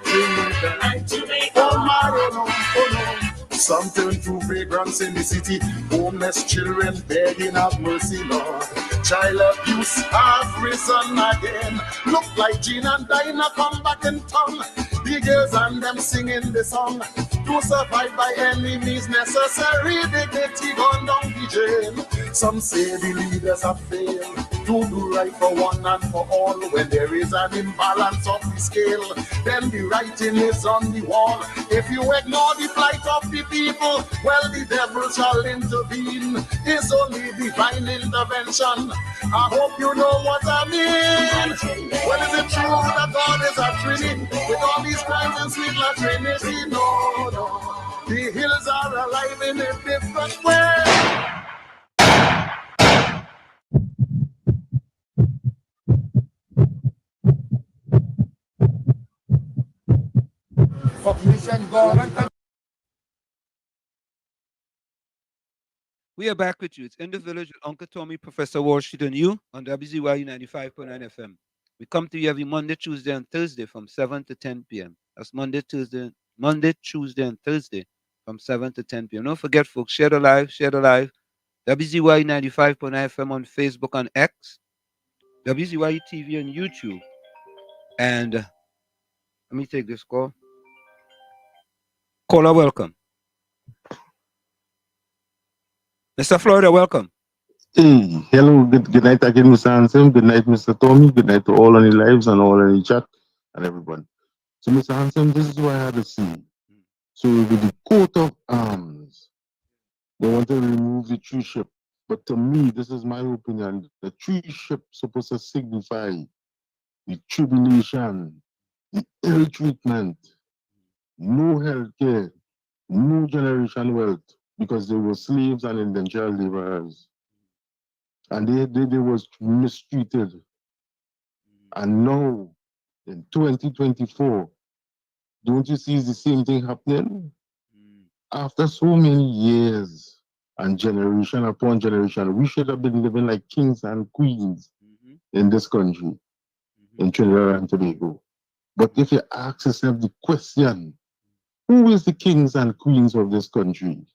and Tobago. Oh no. Some turn to vagrants in the city. Homeless children begging have mercy, Lord. Child abuse have risen again. Look like Jean and Dinah come back in town. The girls and them singing the song. To survive by any means necessary, dignity gone down the drain. Some say the leaders have failed to do right for one and for all. When there is an imbalance of the scale, then the writing is on the wall. If you ignore the plight of the people, well, the devil shall intervene. It's only divine intervention. I hope you know what I mean. Well, is it true that God is a Trinity with all these crimes and sweet La Trinity? No. The hills are alive in a different way.
We are back with you. It's In the Village with Uncle Tommy, Professor Wall Street, and you on WZYE 95.9 FM. We come to you every Monday, Tuesday, and Thursday from 7 to 10 p.m. That's Monday, Tuesday, and Thursday from 7 to 10 p.m. Don't forget, folks, share the live. WZYE 95.9 FM on Facebook and X, WZYE TV on YouTube. And let me take this call. Caller, welcome. Mr. Florida, welcome.
Hey, hello, good night again, Mr. Hansen. Good night, Mr. Tommy. Good night to all on the lives and all on the chat and everyone. So, Mr. Hansen, this is what I had to see. So, with the coat of arms, they want to remove the tree ship. But to me, this is my opinion. The tree ship supposed to signify the tribulation, the ill treatment, no health care, no generation wealth, because they were slaves and indentured laborers. And they was mistreated. And now, in 2024, don't you see the same thing happening? After so many years and generation upon generation, we should have been living like kings and queens in this country, in Trinidad and Tobago. But if you ask yourself the question, who is the kings and queens of this country?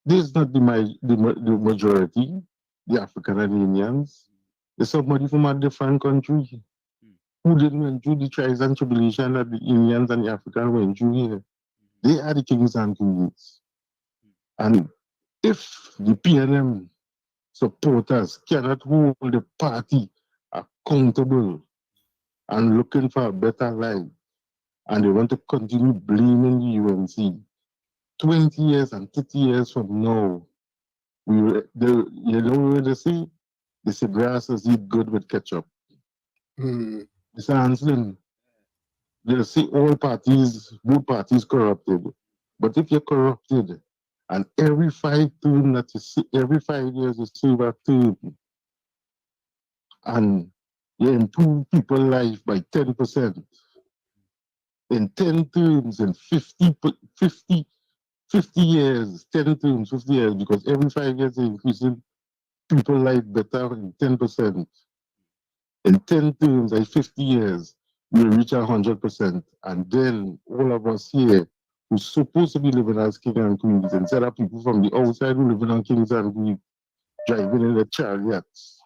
This is not the majority, the African and Indians. There's somebody from a different country who didn't went through the trials and tribulation that the Indians and the Africans went through here. They are the kings and queens. And if the PNM supporters cannot hold the party accountable and looking for a better life, and they want to continue blaming the UNC, 20 years and 30 years from now, you know what they say? They say grass is eat good with ketchup. Mr. Hansen, they say both parties corrupted. But if you're corrupted, and every 5 term that you see, every 5 years you serve a term, and you improve people's life by 10%, in 10 terms, in 50 years, 10 terms, 50 years, because every 5 years you're increasing people's life better in 10%. In 10 terms, like 50 years, we reach 100%. And then all of us here who's supposed to be living as king and queens, instead of people from the outside who living on kings and queens, driving in the chariots,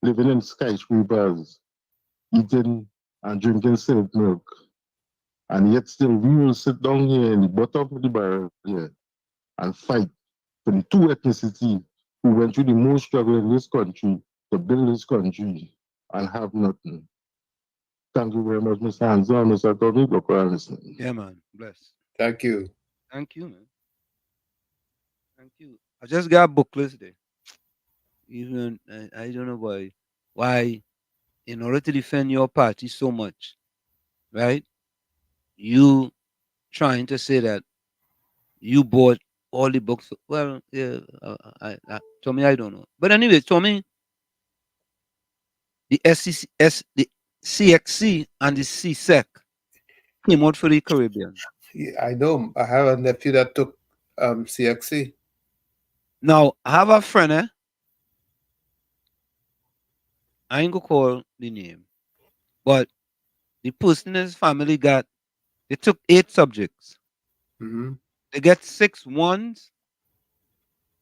living in skyscrapers, eating and drinking silk milk. And yet still we will sit down here in the bottom of the barrel here and fight for the two ethnicities who went through the most struggle in this country to build this country and have nothing. Thank you very much, Mr. Hanson, Mr. Tommy, for listening.
Yeah, man. Bless.
Thank you.
Thank you, man. Thank you. I just got booklets there. Even I don't know why in order to defend your party so much, right? You trying to say that you bought all the books. Well, yeah, Tommy, I don't know. But anyway, Tommy, the the CXC and the CSEC came out for the Caribbean.
Yeah, I know. I have a nephew that took CXC.
Now, I have a friend, I ain't gonna call the name, but the person in his family they took 8 subjects.
Mm-hmm.
They get 6 1s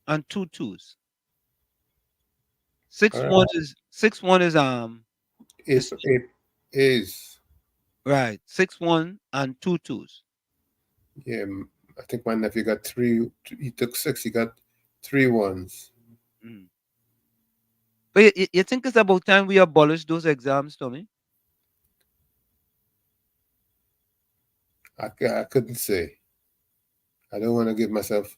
and 2 2s. 6 1 is 6 1 is
It is.
right. 6 1 and 2 2s.
Yeah, I think my nephew got 3. He took 6. He got 3 1s.
Mm. But you think it's about time we abolish those exams, Tommy?
I couldn't say. I don't want to give myself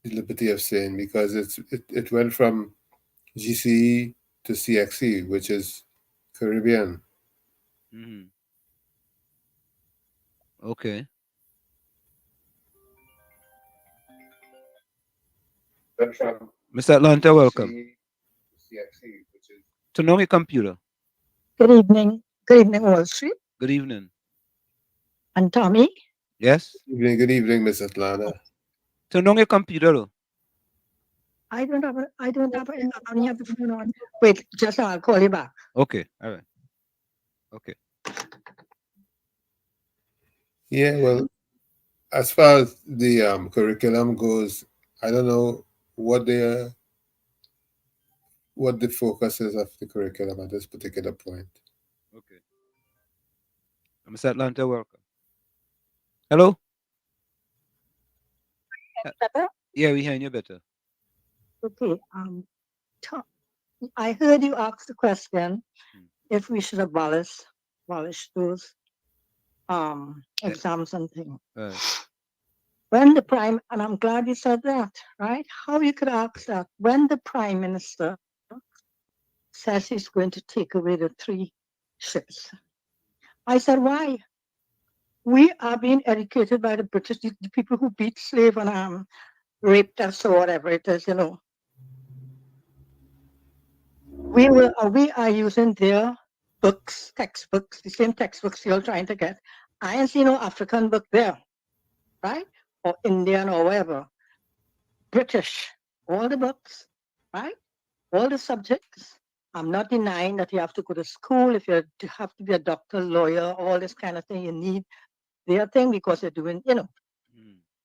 the liberty of saying because it went from GCE to CXE, which is Caribbean.
Mm-hmm. Okay. Mr. Atlanta, welcome.
CXE, which is
Turn on your computer.
Good evening. Good evening, Wall Street.
Good evening.
And Tommy.
Yes?
Good evening, Miss Atlanta.
Turn on your computer, though.
I don't have I only have the phone on. Wait, just I'll call you back.
Okay, all right. Okay.
Yeah, well, as far as the curriculum goes, I don't know what the focus is of the curriculum at this particular point.
Okay. Mr. Atlanta, welcome. Hello?
Better?
Yeah, we hear you better.
Okay. I heard you ask the question if we should abolish those exams and things.
Right.
When the prime, and I'm glad you said that, right? How you could ask that when the prime minister says he's going to take away the 3 ships. I said, why? We are being educated by the British, the people who beat slave and raped us or whatever it is, you know. We are using their books, textbooks, the same textbooks you're trying to get. I ain't seen no African book there, right? Or Indian or whatever. British, all the books, right? All the subjects. I'm not denying that you have to go to school if you have to be a doctor, lawyer, all this kind of thing. You need their thing because you're doing, you know.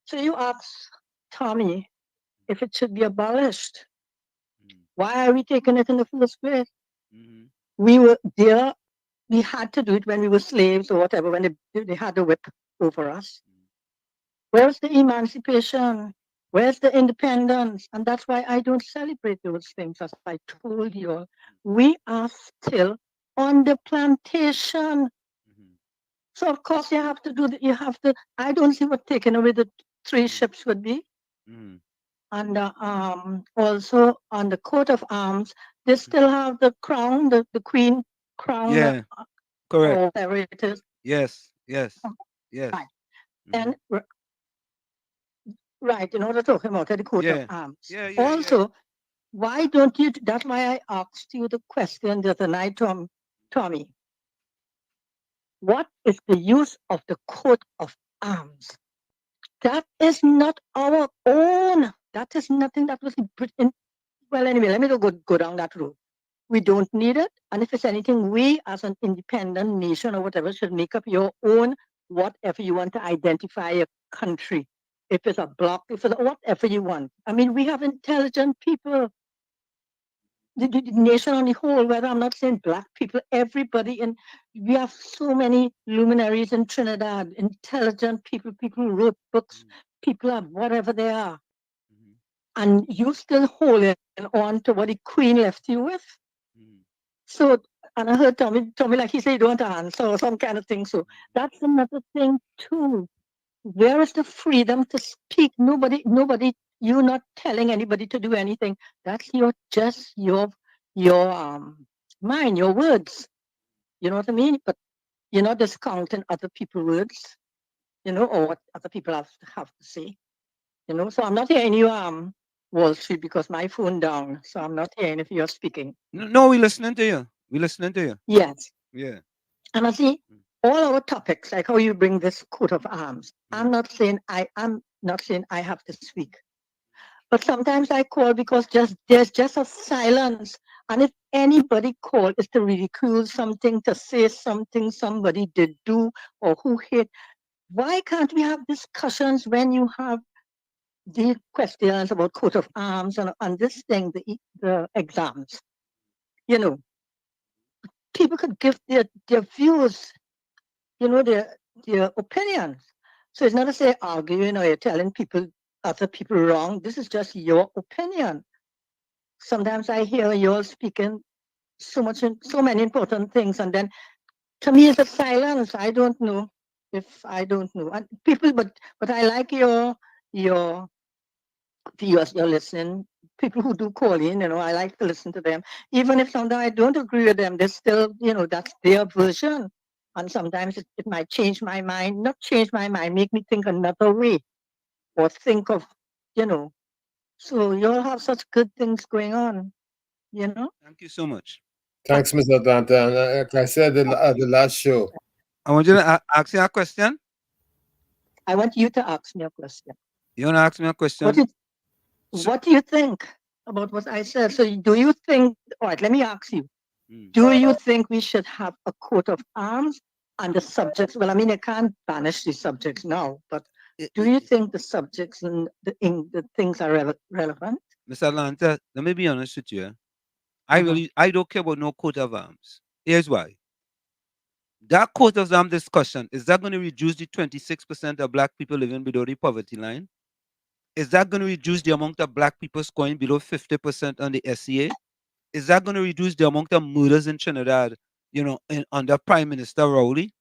So you ask Tommy if it should be abolished. Why are we taking it in the first place? We were there. We had to do it when we were slaves or whatever, when they had the whip over us. Where's the emancipation? Where's the independence? And that's why I don't celebrate those things, as I told you all. We are still on the plantation. So of course you have to do that. You have to. I don't see what taking away the 3 ships would be. And also on the coat of arms, they still have the crown, the queen crown.
Yeah, correct.
Or whatever it is.
Yes, yes, yes.
Right. And right, in order to talk about the coat of arms. Also, why don't you? That's why I asked you the question the other night, Tommy. What is the use of the coat of arms? That is not our own. That is nothing that was put in. Well, anyway, let me go down that road. We don't need it. And if it's anything, we as an independent nation or whatever should make up your own, whatever you want to identify a country. If it's a bloc, if it's whatever you want. I mean, we have intelligent people. The nation on the whole, whether I'm not saying black people, everybody, and we have so many luminaries in Trinidad, intelligent people, people who wrote books, people are whatever they are. And you still holding on to what the Queen left you with. So, and I heard Tommy like he said, you don't want to answer or some kind of thing. So that's another thing too. Where is the freedom to speak? Nobody, you're not telling anybody to do anything. That's just your mind, your words. You know what I mean? But you're not discounting other people's words, or what other people have to say. So I'm not hearing you Wall Street because my phone down. So I'm not hearing if you're speaking.
No, we're listening to you. We're listening to you.
Yes.
Yeah.
And I see all our topics, like how you bring this coat of arms. I'm not saying I have to speak. But sometimes I call because there's just a silence. And if anybody called is to ridicule something, to say something somebody did do or who hit, why can't we have discussions when you have the questions about coat of arms and this thing, the exams? People could give their views, their opinions. So it's not to say arguing or you're telling other people wrong. This is just your opinion. Sometimes I hear you all speaking so many important things, and then to me it's a silence. I don't know. And people, but I like your viewers, you're listening. People who do call in, I like to listen to them. Even if sometimes I don't agree with them, they still, that's their version. And sometimes it might change my mind, not change my mind, make me think another way or think of, So you all have such good things going on,
Thank you so much.
Thanks, Mr. Atlanta. And like I said at the last show,
I want you to ask you a question.
I want you to ask me a question.
You want to ask me a question?
What do you think about what I said? So do you think, all right, let me ask you. Do you think we should have a coat of arms and the subjects? Well, I mean, I can't banish these subjects now, but do you think the subjects and the things are relevant?
Mr. Atlanta, let me be honest with you. I don't care about no coat of arms. Here's why. That coat of arms discussion, is that going to reduce the 26% of black people living below the poverty line? Is that going to reduce the amount of black people scoring below 50% on the SCA? Is that going to reduce the amount of murders in Trinidad, under Prime Minister Rowley?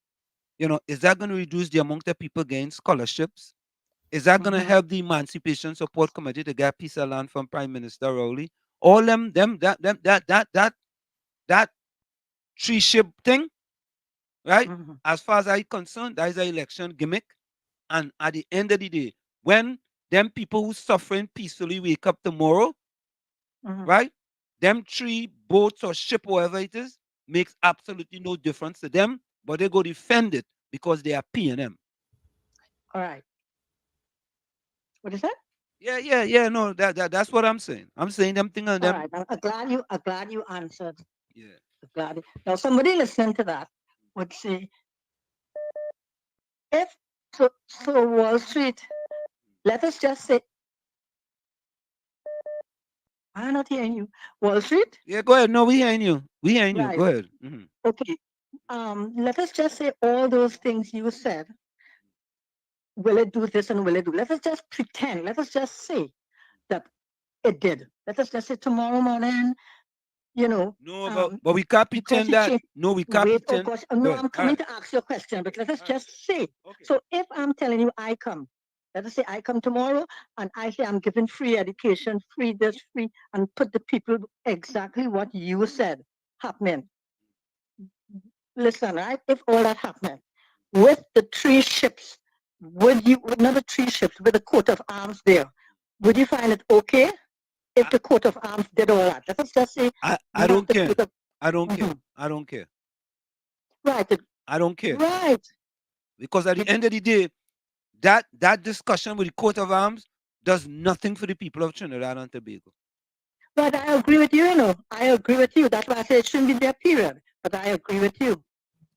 Is that going to reduce the amount of people getting scholarships? Is that going to help the Emancipation Support Committee to get a piece of land from Prime Minister Rowley? All that tree-ship thing, right? As far as I'm concerned, that is an election gimmick. And at the end of the day, when them people who suffering peacefully wake up tomorrow, right? Them tree, boats, or ship, whatever it is, makes absolutely no difference to them, but they go defend it because they are P&M.
All right. What is that?
Yeah. No, that's what I'm saying. I'm saying them thing on them.
All right. I'm glad you answered.
Yeah.
Now somebody listening to that would say, if so Wall Street, let us just say, I'm not hearing you. Wall Street?
Yeah, go ahead. No, we hearing you.
Right.
Go ahead.
Okay. Let us just say all those things you said. Will it do this and will it do? Let us just pretend. Let us just say that it did. Let us just say tomorrow morning,
No, but we can't pretend that. No, we can't pretend.
Oh gosh, no, I'm coming to ask you a question, but let us just say. So if I'm telling you I come, let us say I come tomorrow and I say I'm giving free education, free this, free, and put the people exactly what you said happening. Listen, right? If all that happened with the 3 ships, not the 3 ships, with the coat of arms there, would you find it okay if the coat of arms did all that? Let us just say
I don't care. I don't care. I don't care.
Right.
I don't care.
Right.
Because at the end of the day, that discussion with the coat of arms does nothing for the people of Trinidad and Tobago.
But I agree with you, I agree with you. That's why I say it shouldn't be their period. But I agree with you.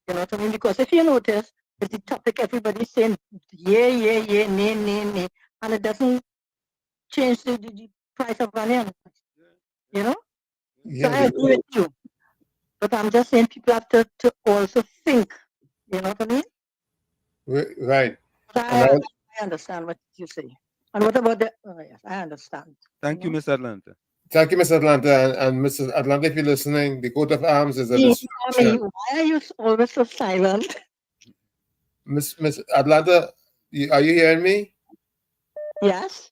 You know what I mean? Because if you notice, it's the topic everybody's saying, yeah, nay, and it doesn't change the price of onions. You know? So I agree with you. But I'm just saying people have to also think. You know what I mean?
Right.
I understand what you say. And what about the? Oh yes, I understand.
Thank you, Miss Atlanta.
Thank you, Miss Atlanta. And Mrs. Atlanta, if you're listening, the coat of arms is a distraction.
Why are you always so silent?
Miss Atlanta, are you hearing me?
Yes.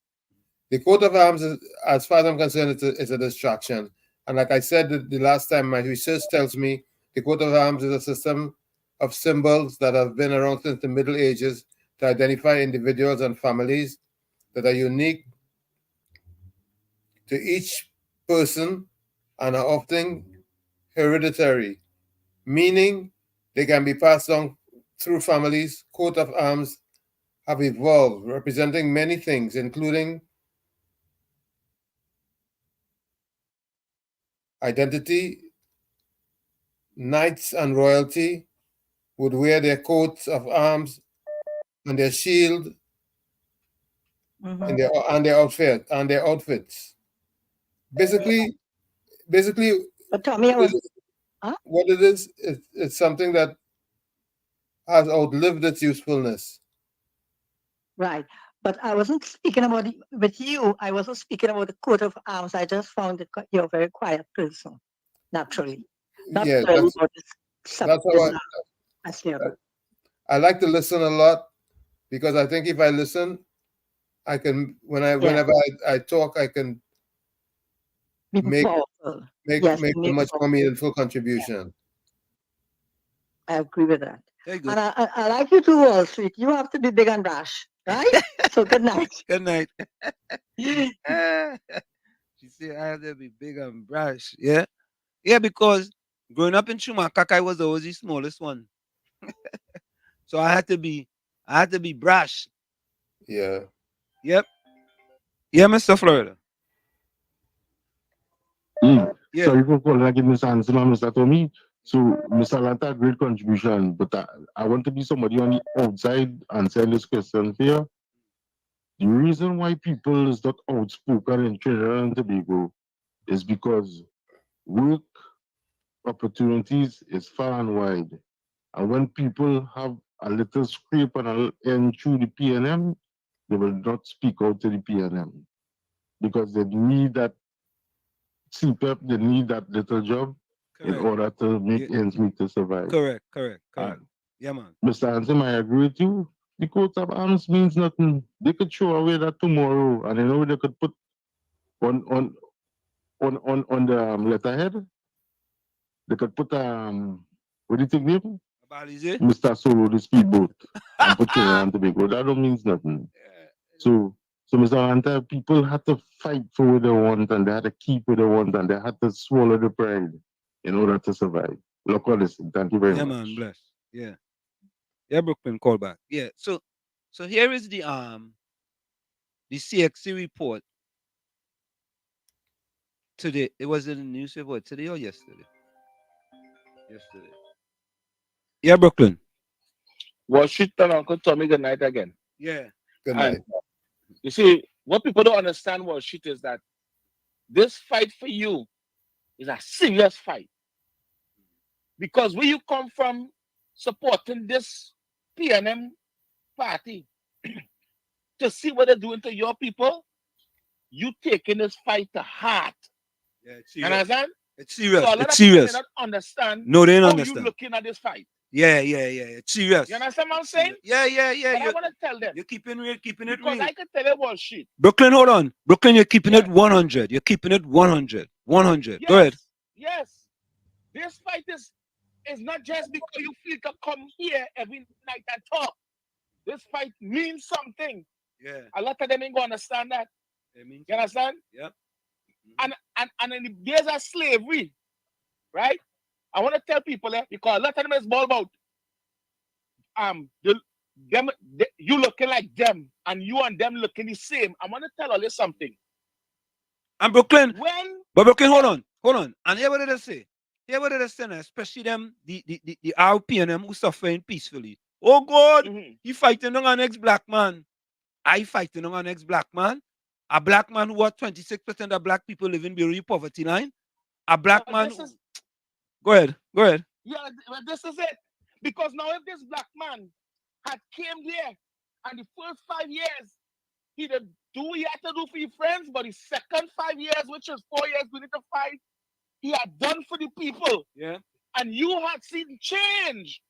The coat of arms, as far as I'm concerned, it's a distraction. And like I said the last time, my research tells me the coat of arms is a system of symbols that have been around since the Middle Ages to identify individuals and families that are unique to each person and are often hereditary, meaning they can be passed on through families. Coat of arms have evolved, representing many things, including identity. Knights and royalty would wear their coats of arms and their shield and their outfits. Basically,
but Tommy,
what it is, it's something that has outlived its usefulness.
Right. But I wasn't speaking about with you. I wasn't speaking about the coat of arms. I just found that you're a very quiet person, naturally. Not
Yeah,
really
that's
about this
how
subject. I see it.
I like to listen a lot because I think if I listen, I can whenever I talk, I can make a much more meaningful contribution.
I agree with that. And I like you too, Wall Street. You have to be big and brash, right? So good night.
Good night. She said I have to be big and brash. Yeah. Yeah, because growing up in Chumakak, I was always the smallest one. So I had to be brash.
Yeah.
Yep. Yeah, Mr. Florida.
Sorry for calling again, Mr. Hanson and Mr. Tommy. So, Mr. Atlanta, great contribution, but I want to be somebody on the outside answering this question here. The reason why people is not outspoken in Trinidad and Tobago is because work opportunities is far and wide. And when people have a little scrape and a end through the PNM, they will not speak out to the PNM because they need that CPEP, they need that little job in order to make ends meet to survive.
Correct. Yeah, man.
Mr. Hanson, I agree with you. The coat of arms means nothing. They could throw away that tomorrow, and you know they could put on the letterhead. They could put what do you think name? Mr. Solo the speedboat and put Trinidad and Tobago. That don't means nothing. So Mr. Hunter, people had to fight for what they want, and they had to keep what they want, and they had to swallow the pride in order to survive. Look at this. Thank you very much.
Yeah, man, bless. Yeah. Yeah, Brooklyn, call back. Yeah. So here is the CXC report today. It was in the newspaper today or yesterday? Yesterday. Yeah, Brooklyn.
Washington, Uncle Tommy, good night again.
Yeah.
Good night.
And you see, what people don't understand, Washington, is that this fight for you is a serious fight. Because where you come from supporting this PNM party to see what they're doing to your people, you taking this fight to heart.
Yeah, it's
You
serious.
understand?
It's serious.
So a lot
It's
of people
serious.
may not understand
No, they don't
how
understand.
you looking at this fight.
Yeah. It's serious.
You understand what I'm saying?
Yeah.
But I want to tell them.
You're keeping it
because
real.
I can tell you what shit.
Brooklyn, hold on. Brooklyn, you're keeping it 100. You're keeping it 100. 100.
Yes,
Go ahead.
Yes. This fight is not just because you feel to come here every night and talk. This fight means something.
Yeah.
A lot of them ain't going to understand that. You understand?
Yep.
And in the days of slavery, right? I want to tell people because a lot of them is all about you looking like them and you and them looking the same. I want to tell you something.
And Brooklyn,
When
but Brooklyn, hold on. And here what did I say? Here what did I say now? Especially them, the RP and them who suffering peacefully. Oh God, he fighting on an ex-black man. I fighting on an ex-black man. A black man who was 26% of black people living below poverty line. A black man who... Go ahead.
Yeah, but this is it. Because now if this black man had came there and the first 5 years, he did do what he had to do for his friends, but the second 5 years, which is 4 years we need to fight, he had done for the people.
Yeah.
And you had seen change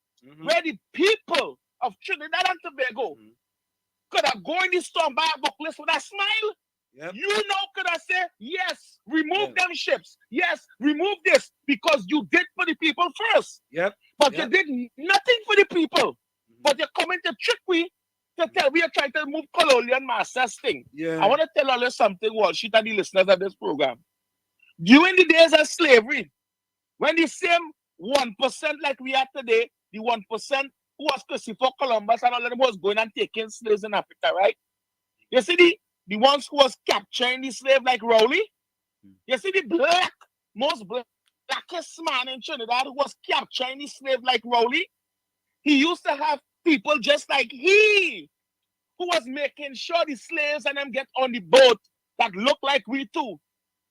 where the people of Trinidad and Tobago could have gone in the store and buy a book list with a smile.
Yep.
You know, could I say, yes, remove them ships. Yes, remove this because you did for the people first.
Yep.
But you did nothing for the people. But you're coming to trick me to tell we are trying to move colonial masters thing.
Yeah.
I want to tell all you something, Wall Street and the listeners of this program. During the days of slavery, when the same 1% like we are today, the 1% who was Christopher Columbus and all of them was going and taking slaves in Africa, right? You see the ones who was capturing the slave like Rowley? You see the blackest man in Trinidad who was capturing the slave like Rowley? He used to have people just like he who was making sure the slaves and them get on the boat that look like we too.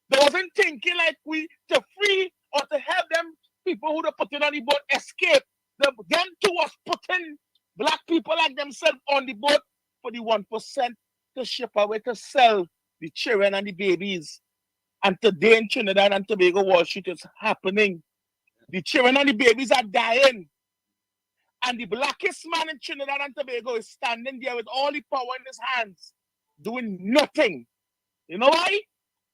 They wasn't thinking like we to free or to help them people who they put in on the boat escape. Them too was putting black people like themselves on the boat for the 1% to ship away to sell the children and the babies. And today in Trinidad and Tobago, Wall Street is happening. The children and the babies are dying. And the blackest man in Trinidad and Tobago is standing there with all the power in his hands, doing nothing. You know why?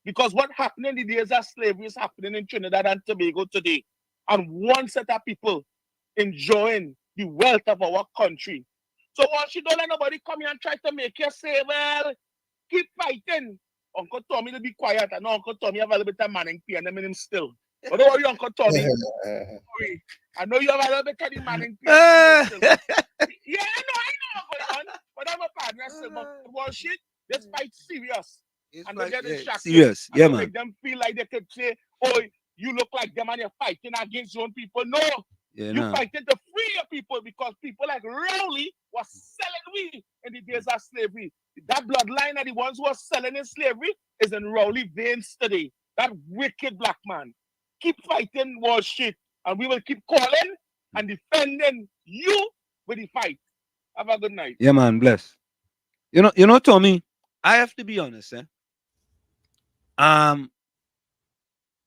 Because what happened in the days of slavery is happening in Trinidad and Tobago today. And one set of people enjoying the wealth of our country. So once you don't let nobody come here and try to make you say, well, keep fighting. Uncle Tommy will be quiet. I know Uncle Tommy have a little bit of manning pain in him still. But don't worry, Uncle Tommy. Sorry. I know you have a little bit of the manning pain in still. Yeah, I know, but I'm a partner still. But Wall Street, this fight serious. And they get distracted.
Serious. Yeah, man.
Make them feel like they could say, oh, you look like them and you're fighting against your own people. No.
Yeah,
You're fighting to free your people because people like Rowley was selling we in the days of slavery. That bloodline of the ones who are selling in slavery is in Rowley veins today. That wicked black man. Keep fighting Wall Street and we will keep calling and defending you with the fight. Have a good night.
Yeah, man, bless. You know, Tommy, I have to be honest,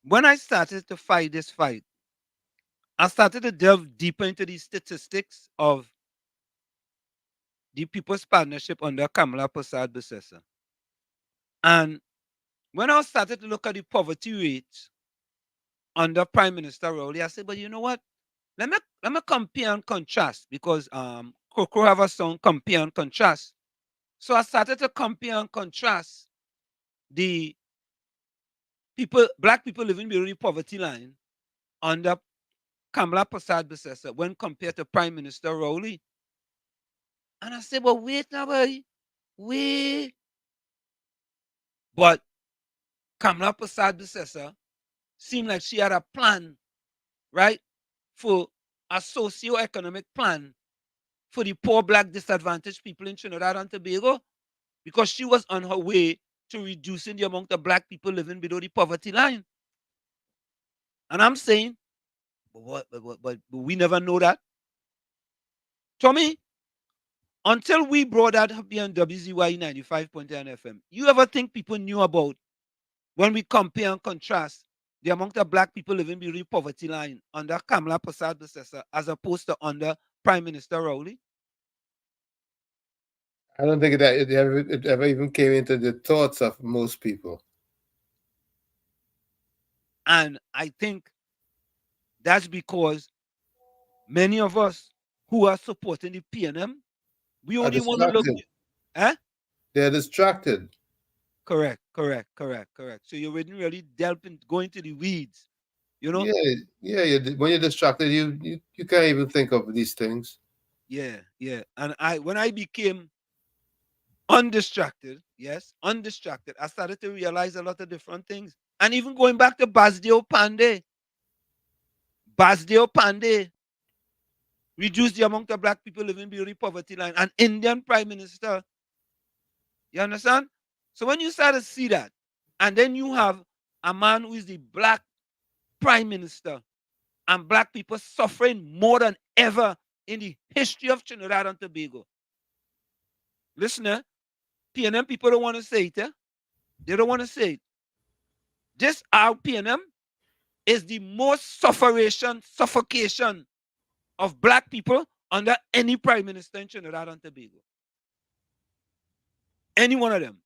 when I started to fight this fight, I started to delve deeper into the statistics of the People's Partnership under Kamala Prasad Bissessa. And when I started to look at the poverty rate under Prime Minister Rowley, I said, but you know what? Let me compare and contrast because Coco have a song, compare and contrast. So I started to compare and contrast the black people living below the poverty line under Kamala Prasad Bissessa when compared to Prime Minister Rowley. And I said, well, wait now, buddy. Wait. But Kamala Prasad Bissessa seemed like she had a plan, right, for a socio-economic plan for the poor black disadvantaged people in Trinidad and Tobago because she was on her way to reducing the amount of black people living below the poverty line. And I'm saying, but we never know that. Tommy, until we brought that up here on WZYE 95.9 FM, you ever think people knew about when we compare and contrast the amount of black people living below the poverty line under Kamala Prasad Bissessa as opposed to under Prime Minister Rowley?
I don't think that it ever even came into the thoughts of most people.
And I think that's because many of us who are supporting the PNM, we only want to look.
They're distracted.
Correct. So you wouldn't really go into the weeds, you know?
Yeah. When you're distracted, you can't even think of these things.
Yeah. And when I became undistracted, Yes, undistracted. I started to realize a lot of different things. And even going back to Basdeo Pandey reduced the amount of black people living below the poverty line. An Indian prime minister. You understand? So when you start to see that, and then you have a man who is the black prime minister, and black people suffering more than ever in the history of Trinidad and Tobago. Listen, PNM people don't want to say it. They don't want to say it. This our PNM is the most suffocation of black people under any prime minister in Trinidad and Tobago. Any one of them.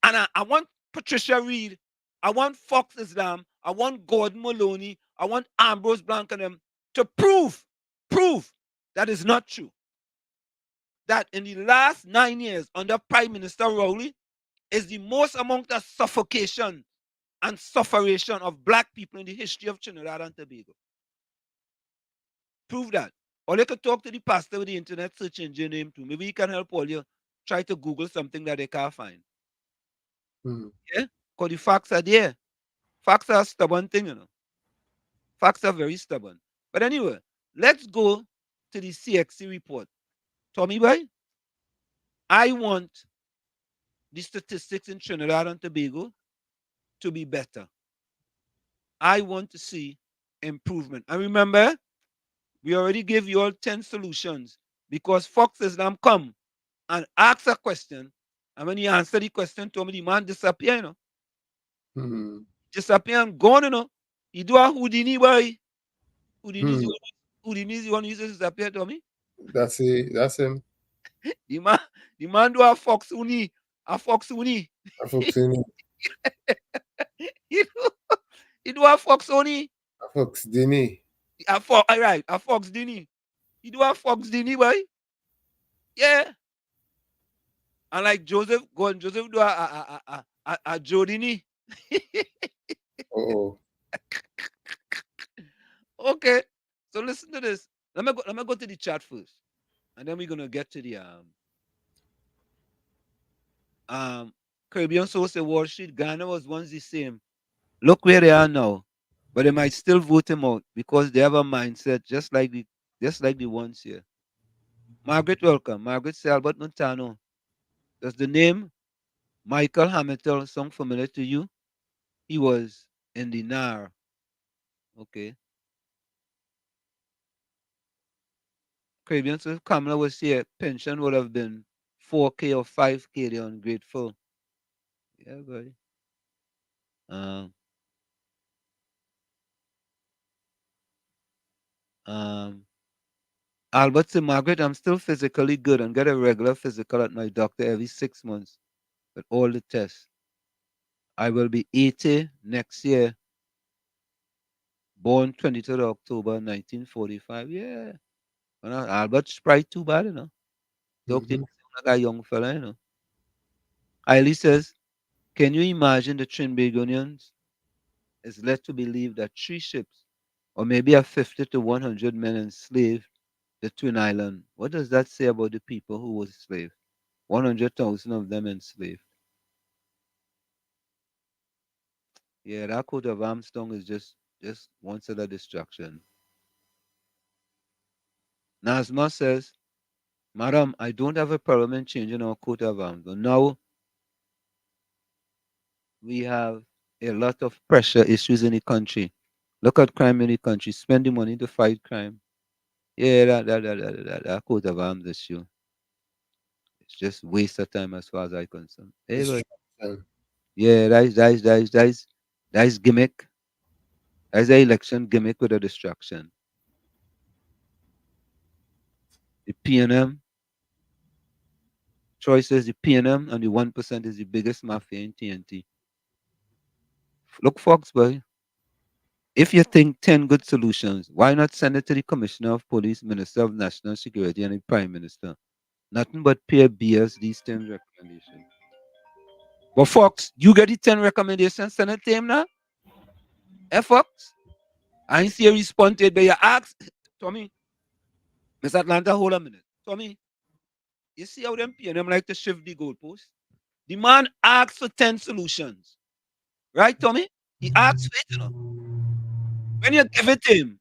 And I want Patricia Reed, I want Fox Islam, I want Gordon Maloney, I want Ambrose Blanc and them to prove that is not true. That in the last 9 years under Prime Minister Rowley is the most amount of suffocation and sufferation of black people in the history of Trinidad and Tobago. Prove that. Or they could talk to the pastor with the internet search engine name too. Maybe he can help all you try to Google something that they can't find. Yeah? Because the facts are there. Facts are a stubborn thing, you know. Facts are very stubborn. But anyway, let's go to the CXC report. Tommy boy, I want the statistics in Trinidad and Tobago to be better. I want to see improvement. And remember, we already gave you all 10 solutions because Fox Islam come and ask a question, and when he answer the question, Tommy, the man disappear, you know. Disappear and gone, you know. He do a Houdini, boy. Houdini is the one who uses to disappear, Tommy.
That's it. That's him.
The man do a Fox Uni. A Fox Uni.
A Fox Uni.
He do a Fox Uni.
A Fox Dini.
A Fox Dini. He do a Fox Dini, boy. Yeah. And like Joseph do a Jodini.
Oh.
Okay. So listen to this. Let me go to the chat first. And then we're gonna get to the Caribbean Social Wall Street. Ghana was once the same. Look where they are now. But they might still vote him out because they have a mindset just like the ones here. Margaret, welcome. Margaret say Albert Montano. Does the name Michael Hamilton sound familiar to you? He was in the NAR. Okay. Caribbean, so if Kamala was here, pension would have been 4K or 5K. They're ungrateful. Yeah, buddy. Albert said, Margaret, I'm still physically good and get a regular physical at my doctor every 6 months with all the tests. I will be 80 next year. Born 23rd October 1945. Yeah. Albert's probably too bad, you know. Doctor like a young fella, you know. Eiley says, can you imagine the Trinbagonians is led to believe that 3 ships or maybe a 50 to 100 men enslaved the Twin Island? What does that say about the people who were enslaved? 100,000 of them enslaved. Yeah, that coat of Armstrong is just one set of destruction. Nazma says, Madam, I don't have a problem in changing our coat of arms, but now we have a lot of pressure issues in the country. Look at crime in the country. Spend the money to fight crime. Yeah, that coat of arms issue. It's just waste of time as far as I'm concerned. Hey, yeah, that's gimmick. That's an election gimmick with a distraction. The PNM choice is the PNM and the 1% is the biggest mafia in TNT. Look, Fox, boy. If you think 10 good solutions, why not send it to the Commissioner of Police, Minister of National Security, and the Prime Minister? Nothing but pure BS, these 10 recommendations. But Fox, you get the 10 recommendations, send it to him now? Fox? I ain't see a response to it, but you ask, Tommy, Miss Atlanta, hold a minute. Tommy, you see how them PNM like to shift the goalpost? The man asked for 10 solutions. Right, Tommy? He asked for it, you know. When you give it to him,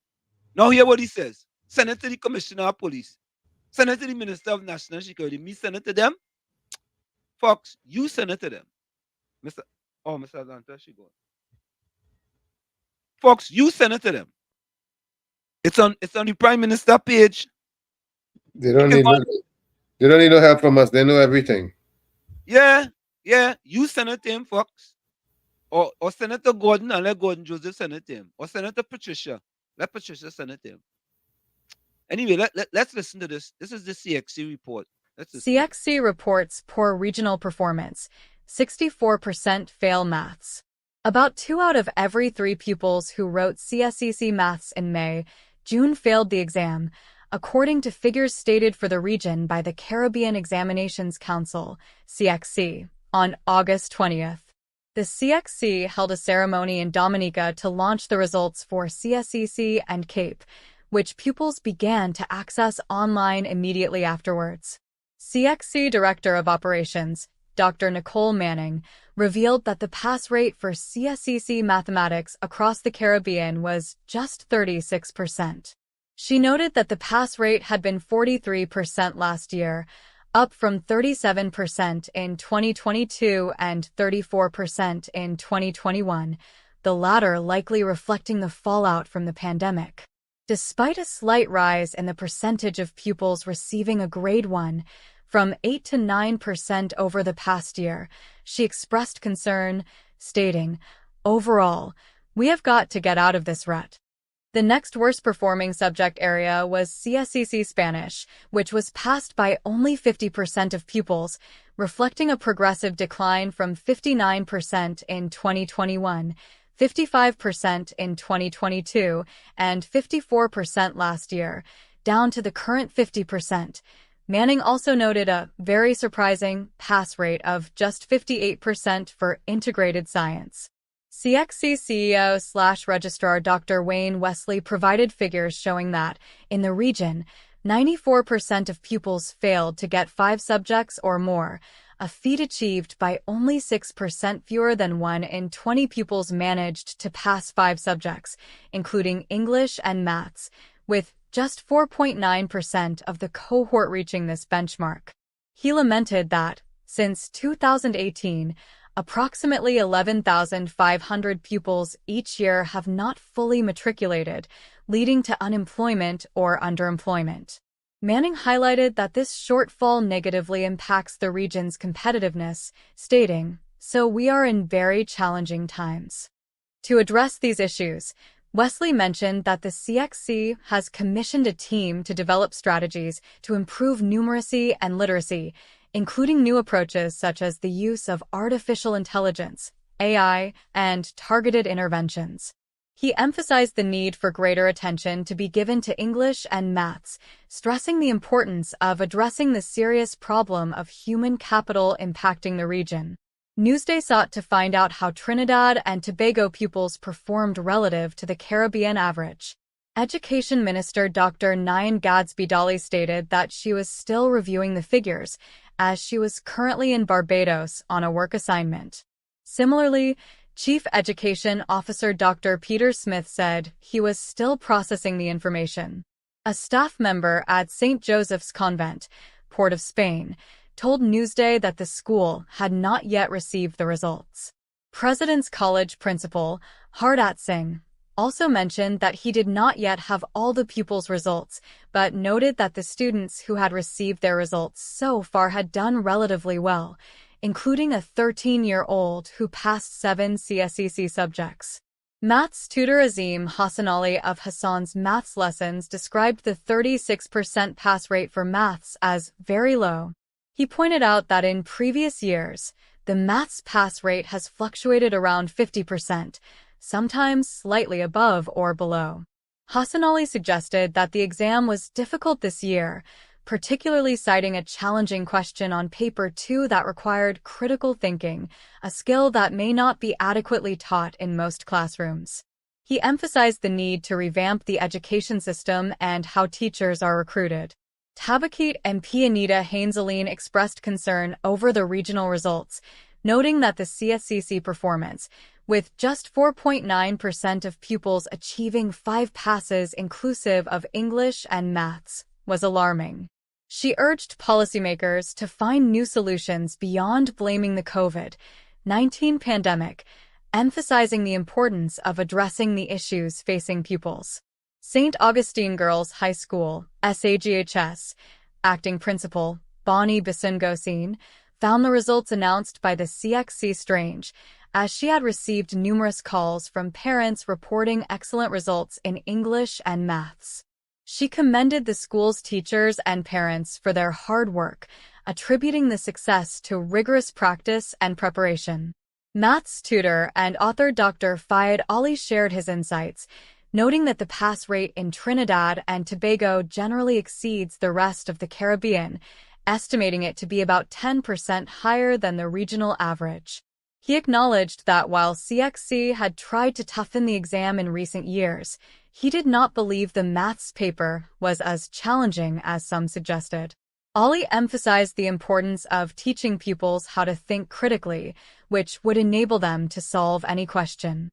now hear what he says. Send it to the Commissioner of Police. Send it to the Minister of National Security. Me send it to them. Fox, you send it to them. Mr. Atlanta, she go. Fox, you send it to them. It's on the Prime Minister page.
They don't need no help from us. They know everything.
Yeah. You send it to him, Fox. Or Senator Gordon and let Gordon Joseph send it to him. Or Senator Patricia. Let Patricia send it to him. Anyway, let's listen to this. This is the CXC report.
CXC reports poor regional performance. 64% fail maths. About 2 out of every 3 pupils who wrote CSEC maths in May, June failed the exam, according to figures stated for the region by the Caribbean Examinations Council, CXC, on August 20th. The CXC held a ceremony in Dominica to launch the results for CSEC and CAPE, which pupils began to access online immediately afterwards. CXC Director of Operations, Dr. Nicole Manning, revealed that the pass rate for CSEC mathematics across the Caribbean was just 36%. She noted that the pass rate had been 43% last year, up from 37% in 2022 and 34% in 2021, the latter likely reflecting the fallout from the pandemic. Despite a slight rise in the percentage of pupils receiving a grade 1, from 8 to 9% over the past year, she expressed concern, stating, "Overall, we have got to get out of this rut." The next worst performing subject area was CSEC Spanish, which was passed by only 50% of pupils, reflecting a progressive decline from 59% in 2021, 55% in 2022, and 54% last year, down to the current 50%. Manning also noted a very surprising pass rate of just 58% for integrated science. CXC CEO/Registrar Dr. Wayne Wesley provided figures showing that, in the region, 94% of pupils failed to get 5 subjects or more, a feat achieved by only 6% fewer than 1 in 20 pupils managed to pass 5 subjects, including English and maths, with just 4.9% of the cohort reaching this benchmark. He lamented that, since 2018, approximately 11,500 pupils each year have not fully matriculated, leading to unemployment or underemployment. Manning highlighted that this shortfall negatively impacts the region's competitiveness, stating, "So we are in very challenging times." To address these issues, Wesley mentioned that the CXC has commissioned a team to develop strategies to improve numeracy and literacy, including new approaches such as the use of artificial intelligence, AI, and targeted interventions. He emphasized the need for greater attention to be given to English and maths, stressing the importance of addressing the serious problem of human capital impacting the region. Newsday sought to find out how Trinidad and Tobago pupils performed relative to the Caribbean average. Education Minister Dr. Nyan Gadsby-Dolly stated that she was still reviewing the figures, as she was currently in Barbados on a work assignment. Similarly, Chief Education Officer Dr. Peter Smith said he was still processing the information. A staff member at St. Joseph's Convent, Port of Spain, told Newsday that the school had not yet received the results. President's College Principal, Hardat Singh, also mentioned that he did not yet have all the pupils' results, but noted that the students who had received their results so far had done relatively well, including a 13-year-old who passed 7 CSEC subjects. Maths tutor Azim Hassanali of Hassan's maths lessons described the 36% pass rate for maths as very low. He pointed out that in previous years, the maths pass rate has fluctuated around 50%, sometimes slightly above or below. Hassanali suggested that the exam was difficult this year, particularly citing a challenging question on paper 2 that required critical thinking, a skill that may not be adequately taught in most classrooms. He emphasized the need to revamp the education system and how teachers are recruited. Tabakit and Pianita Hainzeline expressed concern over the regional results, noting that the CSCC performance, with just 4.9% of pupils achieving 5 passes inclusive of English and maths, was alarming. She urged policymakers to find new solutions beyond blaming the COVID-19 pandemic, emphasizing the importance of addressing the issues facing pupils. St. Augustine Girls High School, SAGHS, acting principal, Bonnie Bisungosine, found the results announced by the CXC strange, as she had received numerous calls from parents reporting excellent results in English and maths. She commended the school's teachers and parents for their hard work, attributing the success to rigorous practice and preparation. Maths tutor and author Dr. Fayed Ali shared his insights, noting that the pass rate in Trinidad and Tobago generally exceeds the rest of the Caribbean, estimating it to be about 10% higher than the regional average. He acknowledged that while CXC had tried to toughen the exam in recent years, he did not believe the maths paper was as challenging as some suggested. Ali emphasized the importance of teaching pupils how to think critically, which would enable them to solve any question.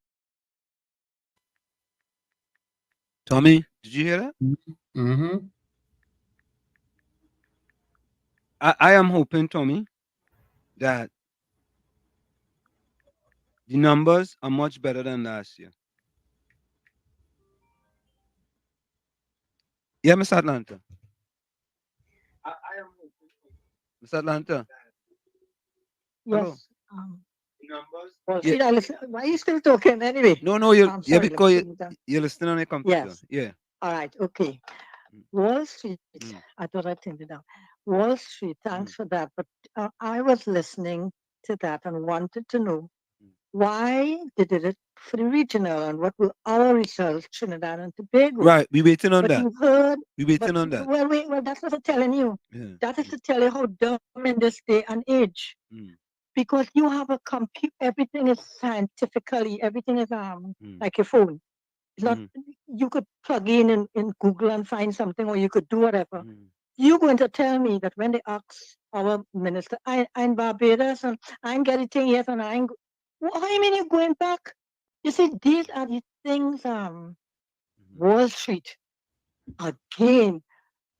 Tommy, did you hear that?
Mm-hmm.
I am hoping, Tommy, that the numbers are much better than last year. Yeah, Miss Atlanta. I am hoping. Miss Atlanta. Hello.
Yes. Well, see, why are you still talking anyway?
No, you're,
I'm
yeah,
sorry,
because
let's put it down.
you're listening on your computer.
Yes.
Yeah.
All right, okay. Wall Street, I thought I'd think it down. Wall Street, thanks for that. But I was listening to that and wanted to know why they did it for the regional and what were our results, Trinidad and Tobago.
Right, we waiting on
But
that.
you heard,
We waiting on that.
well, that's what I'm telling you.
Yeah.
That is to tell you how dumb in this day and age. Because you have a computer, everything is scientifically, everything is like your phone. It's not, you could plug in Google and find something, or you could do whatever. You're going to tell me that when they ask our minister, I'm in Barbados and I'm getting thing yet, and I'm, how do you mean you're going back? You see, these are the things, Wall Street, again,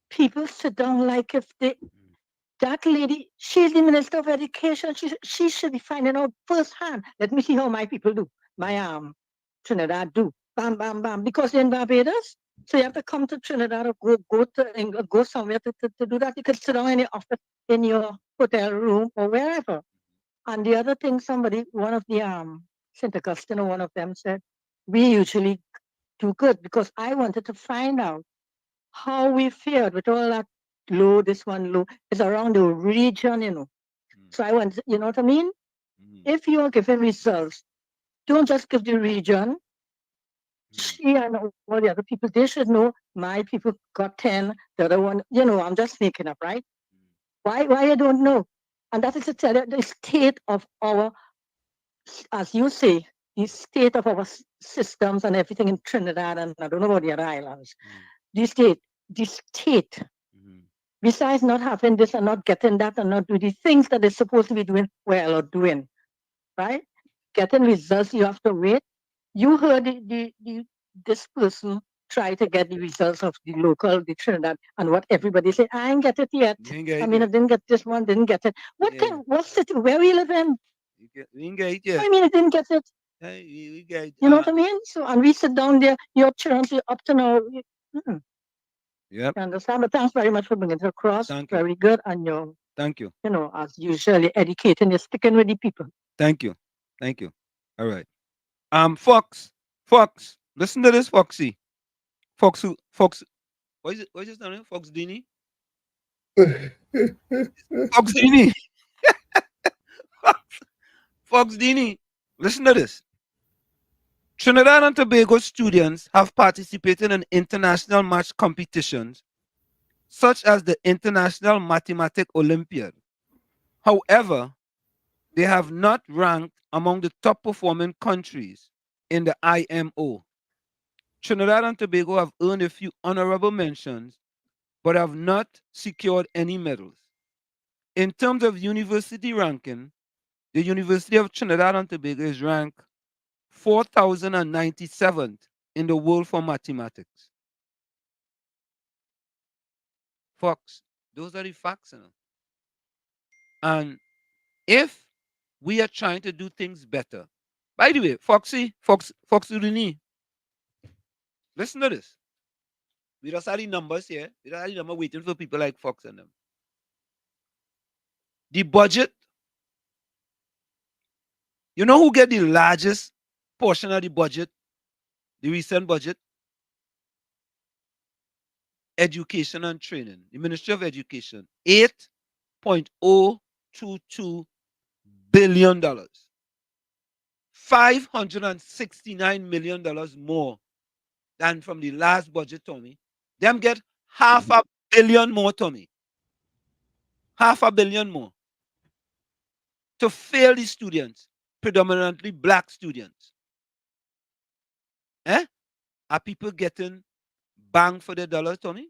people sit down like if they, that lady, she's the Minister of Education. She should be finding out firsthand. Let me see how my people do. My Trinidad do. Bam, bam, bam. Because in Barbados, so you have to come to Trinidad or go somewhere to do that. You could sit down in your office, in your hotel room or wherever. And the other thing, one of the St. Augustine or one of them said, we usually do good, because I wanted to find out how we fared with all that low, this one low. It's around the region, you know. So I want, you know what I mean? If you are giving results, don't just give the region. She and all the other people, they should know my people got 10, the other one, you know, I'm just making up, right? Why I don't know? And that is to tell you the state of our, as you say, the state of our systems and everything in Trinidad, and I don't know about the other islands. The state, besides not having this and not getting that and not doing the things that they're supposed to be doing well or doing, right? Getting results, you have to wait. You heard this person try to get the results of the local, the Trinidad, and what everybody said, I ain't get it yet. I didn't get this one, didn't get it. What's it, where we live in?
We didn't get it yet.
I mean, I didn't get it.
Hey, we get it.
You know what I mean? So, and we sit down there, your children, up to now.
Yep.
You understand? But thanks very much for bringing it across.
Thank you.
Very good. And you're,
thank you.
You know, as usual, you're educating, you're sticking with the people.
Thank you. Thank you. All right. Fox, listen to this, Foxy. Fox, what is his name? Fox Dini? Fox Dini. Fox Dini. Listen to this. Trinidad and Tobago students have participated in international math competitions, such as the International Mathematics Olympiad. However, they have not ranked among the top performing countries in the IMO. Trinidad and Tobago have earned a few honorable mentions, but have not secured any medals. In terms of university ranking, the University of Trinidad and Tobago is ranked 4,097th in the world for mathematics. Folks, those are the facts. You know? And if we are trying to do things better, by the way, Fox Udini, listen to this. We just had the numbers here. We just had the number waiting for people like Fox and them. The budget, you know who get the largest portion of the budget, the recent budget? Education and training. The Ministry of Education, $8.022 billion. $569 million more than from the last budget, Tommy. Them get $500 million more, Tommy. $500 million more. To fail the students, predominantly black students. Are people getting bang for the dollar, Tommy?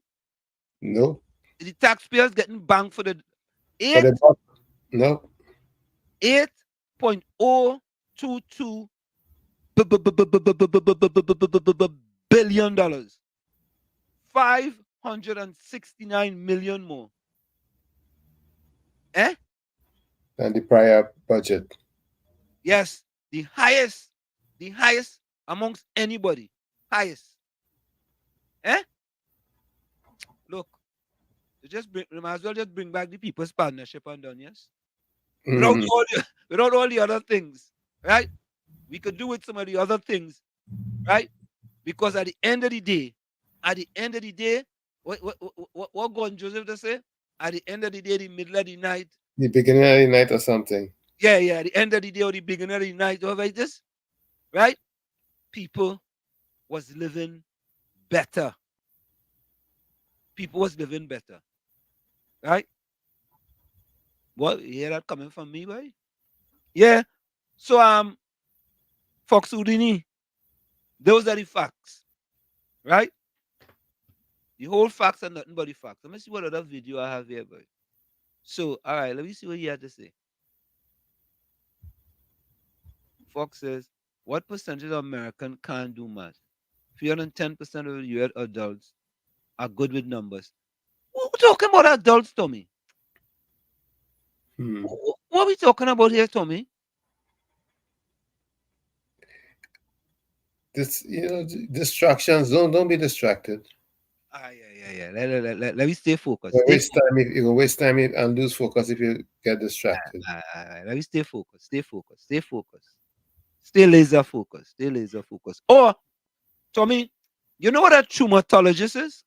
No.
The taxpayers getting bang for the
no.
$8.022 billion. $569 million more.
Than the prior budget.
Yes, the highest amongst anybody. Highest. Look, we might as well just bring back the People's Partnership and done, yes? Without all the other things, right? We could do with some of the other things, right? Because at the end of the day, what Gordon Joseph does say? At the end of the day, the middle of the night.
The beginning of the night or something.
Yeah, the end of the day or the beginning of the night, or like this, right? People was living better. People was living better, right? What, you hear that coming from me, right? Yeah. So, Fox Udini, those are the facts, right? The whole facts are nothing but the facts. Let me see what other video I have here, boy. So, all right, let me see what you had to say. Fox says, what percentage of Americans can't do math? 310% of U.S. adults are good with numbers. We're talking about adults, Tommy. What are we talking about here, Tommy?
Distractions. Don't be distracted.
Yeah. Let me stay focused.
You will waste time and lose focus if you get distracted.
Let me stay focused. Stay laser focused. Or, Tommy, you know what a traumatologist is?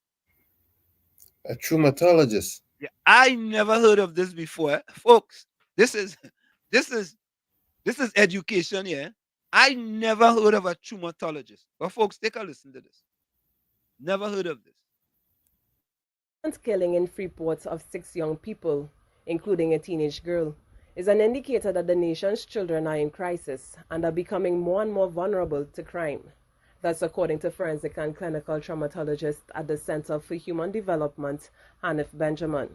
A traumatologist?
Yeah, I never heard of this before, folks. This is education, yeah. I never heard of a traumatologist. But folks, take a listen to this. Never heard of this.
Killing in Freeport of 6 young people, including a teenage girl, is an indicator that the nation's children are in crisis and are becoming more and more vulnerable to crime. That's according to forensic and clinical traumatologist at the Center for Human Development, Hanif Benjamin.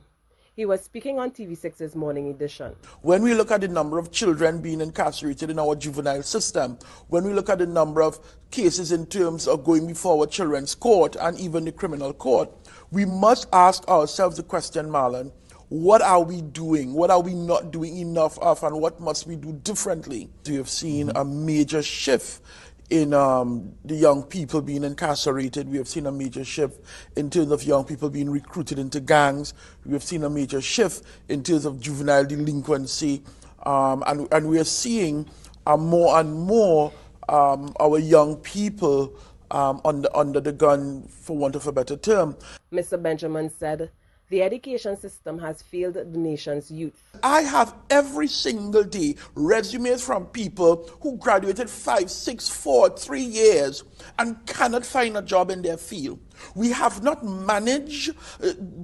He was speaking on TV6's Morning Edition.
When we look at the number of children being incarcerated in our juvenile system, when we look at the number of cases in terms of going before children's court and even the criminal court, we must ask ourselves the question, Marlon, what are we doing? What are we not doing enough of, and what must we do differently? We have seen a major shift in the young people being incarcerated. We have seen a major shift in terms of young people being recruited into gangs. We have seen a major shift in terms of juvenile delinquency. And we are seeing more and more our young people under the gun, for want of a better term.
Mr. Benjamin said, the education system has failed the nation's youth.
I have every single day resumes from people who graduated 5, 6, 4, 3 years and cannot find a job in their field. We have not managed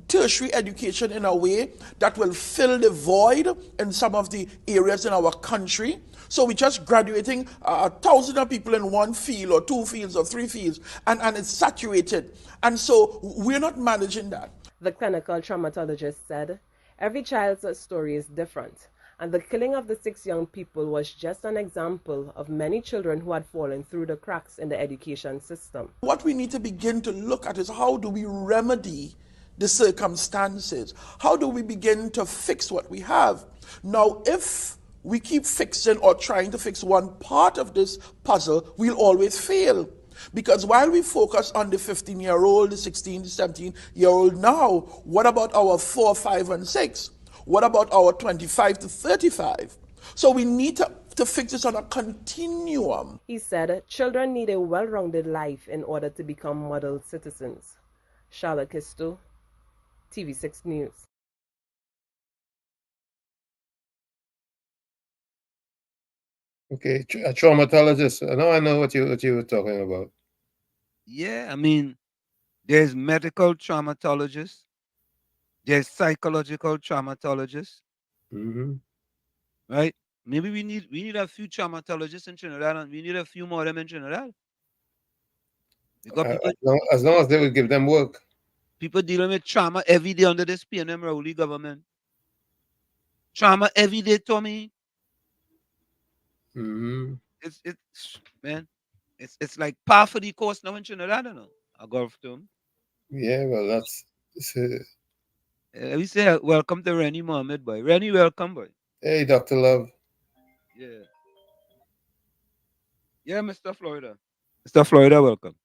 tertiary education in a way that will fill the void in some of the areas in our country. So we're just graduating 1,000 of people in one field or 2 fields or 3 fields, and it's saturated. And so we're not managing that.
The clinical traumatologist said, every child's story is different, and the killing of the 6 young people was just an example of many children who had fallen through the cracks in the education system.
What we need to begin to look at is how do we remedy the circumstances? How do we begin to fix what we have? Now, if we keep fixing or trying to fix one part of this puzzle, we'll always fail. Because while we focus on the 15-year-old, the 16, the 17-year-old now, what about our 4, 5, and 6? What about our 25 to 35? So we need to fix this on a continuum.
He said, children need a well-rounded life in order to become model citizens. Charlotte Kisto, TV6 News.
Okay, a traumatologist. Now I know what you were talking about.
Yeah, I mean, there's medical traumatologists, there's psychological traumatologists, right? Maybe we need a few traumatologists in Trinidad, and we need a few more of them in Trinidad. Because people,
as long as they will give them work.
People dealing with trauma every day under this PNM Rowley government. Trauma every day, Tommy. It's man, it's like par for the course now in Trinidad, I don't know. I go to him.
Yeah, well, that's.
We say welcome to Rennie Mohammed, boy. Rennie, welcome, boy.
Hey, Dr. Love.
Yeah. Yeah, Mr. Florida. Mr. Florida, welcome.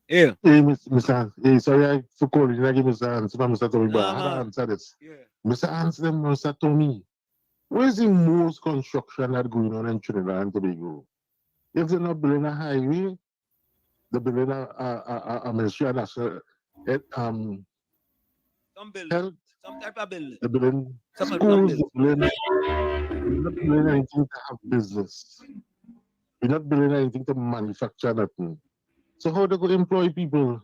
Yeah.
Hey, Mr. Hans. Hey, sorry I for calling. I give Mr. Hans from Mr. Tommy, but I had to answer this.
Yeah.
Mr. Hans, them Mr. Tommy. Where's the most construction that going on in Trinidad and Tobago? If they're not building a highway, they're building a ministry of national
some building,
health.
some type of building.
They're building
Some
schools. They're not building anything to have business. We're not building anything to manufacture nothing. So how they go employ people?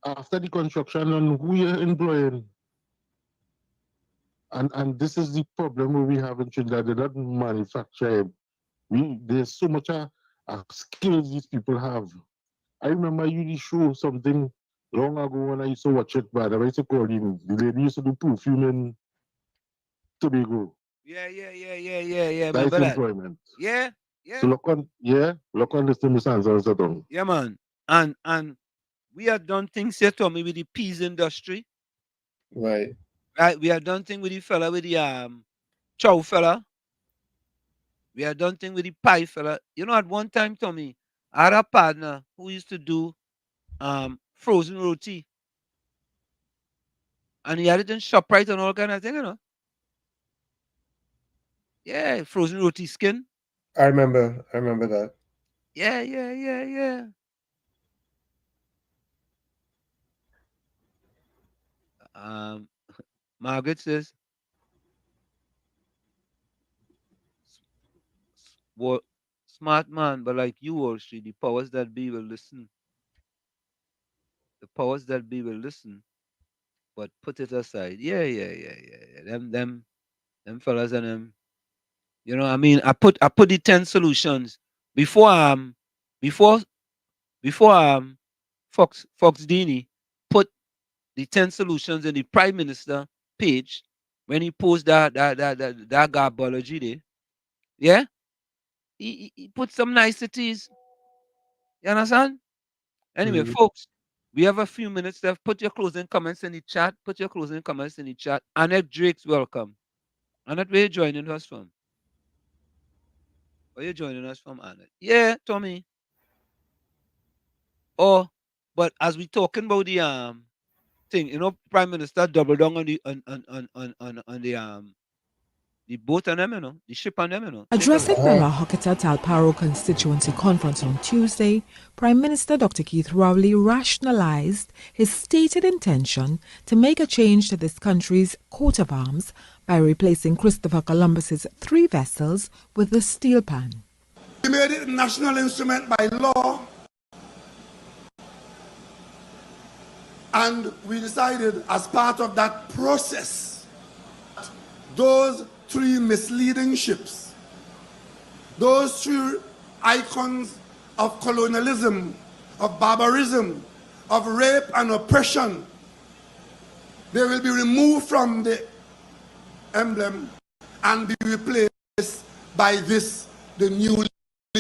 After the construction, and who you're employing? And this is the problem we have in Trinidad. They're not manufacturing. There's so much skills these people have. I remember you used to show something long ago when I used to watch it, but I used to call him. The lady used to do perfume in Tobago.
Yeah.
That's
Remember that?
employment.
Yeah.
So look on this thing, Mr. Answer.
Yeah, man. And we have done things here, Tommy, with the peas industry.
Right.
Right. We have done things with the fella with the chow fella. We have done things with the pie fella. You know, at one time, Tommy, I had a partner who used to do frozen roti. And he had it in ShopRite and all kind of thing, you know. Yeah, frozen roti skin.
I remember that.
Yeah. Margaret says, "What smart man, but like you, Wall Street, the powers that be will listen. The powers that be will listen, but put it aside. Yeah. Them fellas and them. You know, I mean, I put the 10 solutions before before Fox Dini put the 10 solutions in the Prime Minister page when he posted that garbology there. Yeah, he put some niceties. You understand? Anyway, folks, we have a few minutes left. Put your closing comments in the chat. Annette Drake's welcome. Annette, where you joining us from? Where you joining us from, Annette? Yeah, Tommy. Oh, but as we talking about the thing, you know, Prime Minister doubled down on the boat and them, you know, the ship and them, you know.
Addressing the Rahoketa Talparo constituency conference on Tuesday, Prime Minister Dr. Keith Rowley rationalized his stated intention to make a change to this country's coat of arms by replacing Christopher Columbus's 3 vessels with the steel pan.
We made it a national instrument by law, and we decided as part of that process, those 3 misleading ships, those 3 icons of colonialism of barbarism, of rape and oppression, they will be removed from the emblem and be replaced by this, the newly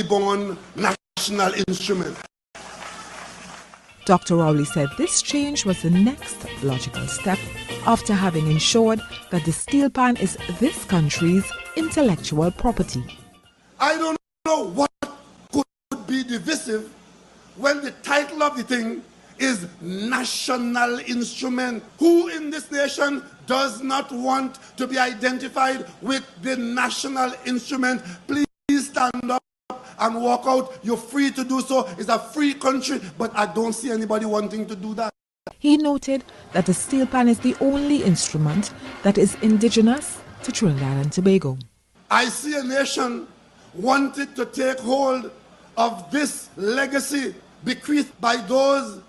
born national instrument.
Dr. Rowley said this change was the next logical step after having ensured that the steel pan is this country's intellectual property.
I don't know what could be divisive when the title of the thing is national instrument. Who in this nation does not want to be identified with the national instrument? Please stand up and walk out. You're free to do so. It's a free country, but I don't see anybody wanting to do that.
He noted that the steel pan is the only instrument that is indigenous to Trinidad and Tobago.
I see a nation wanted to take hold of this legacy bequeathed by those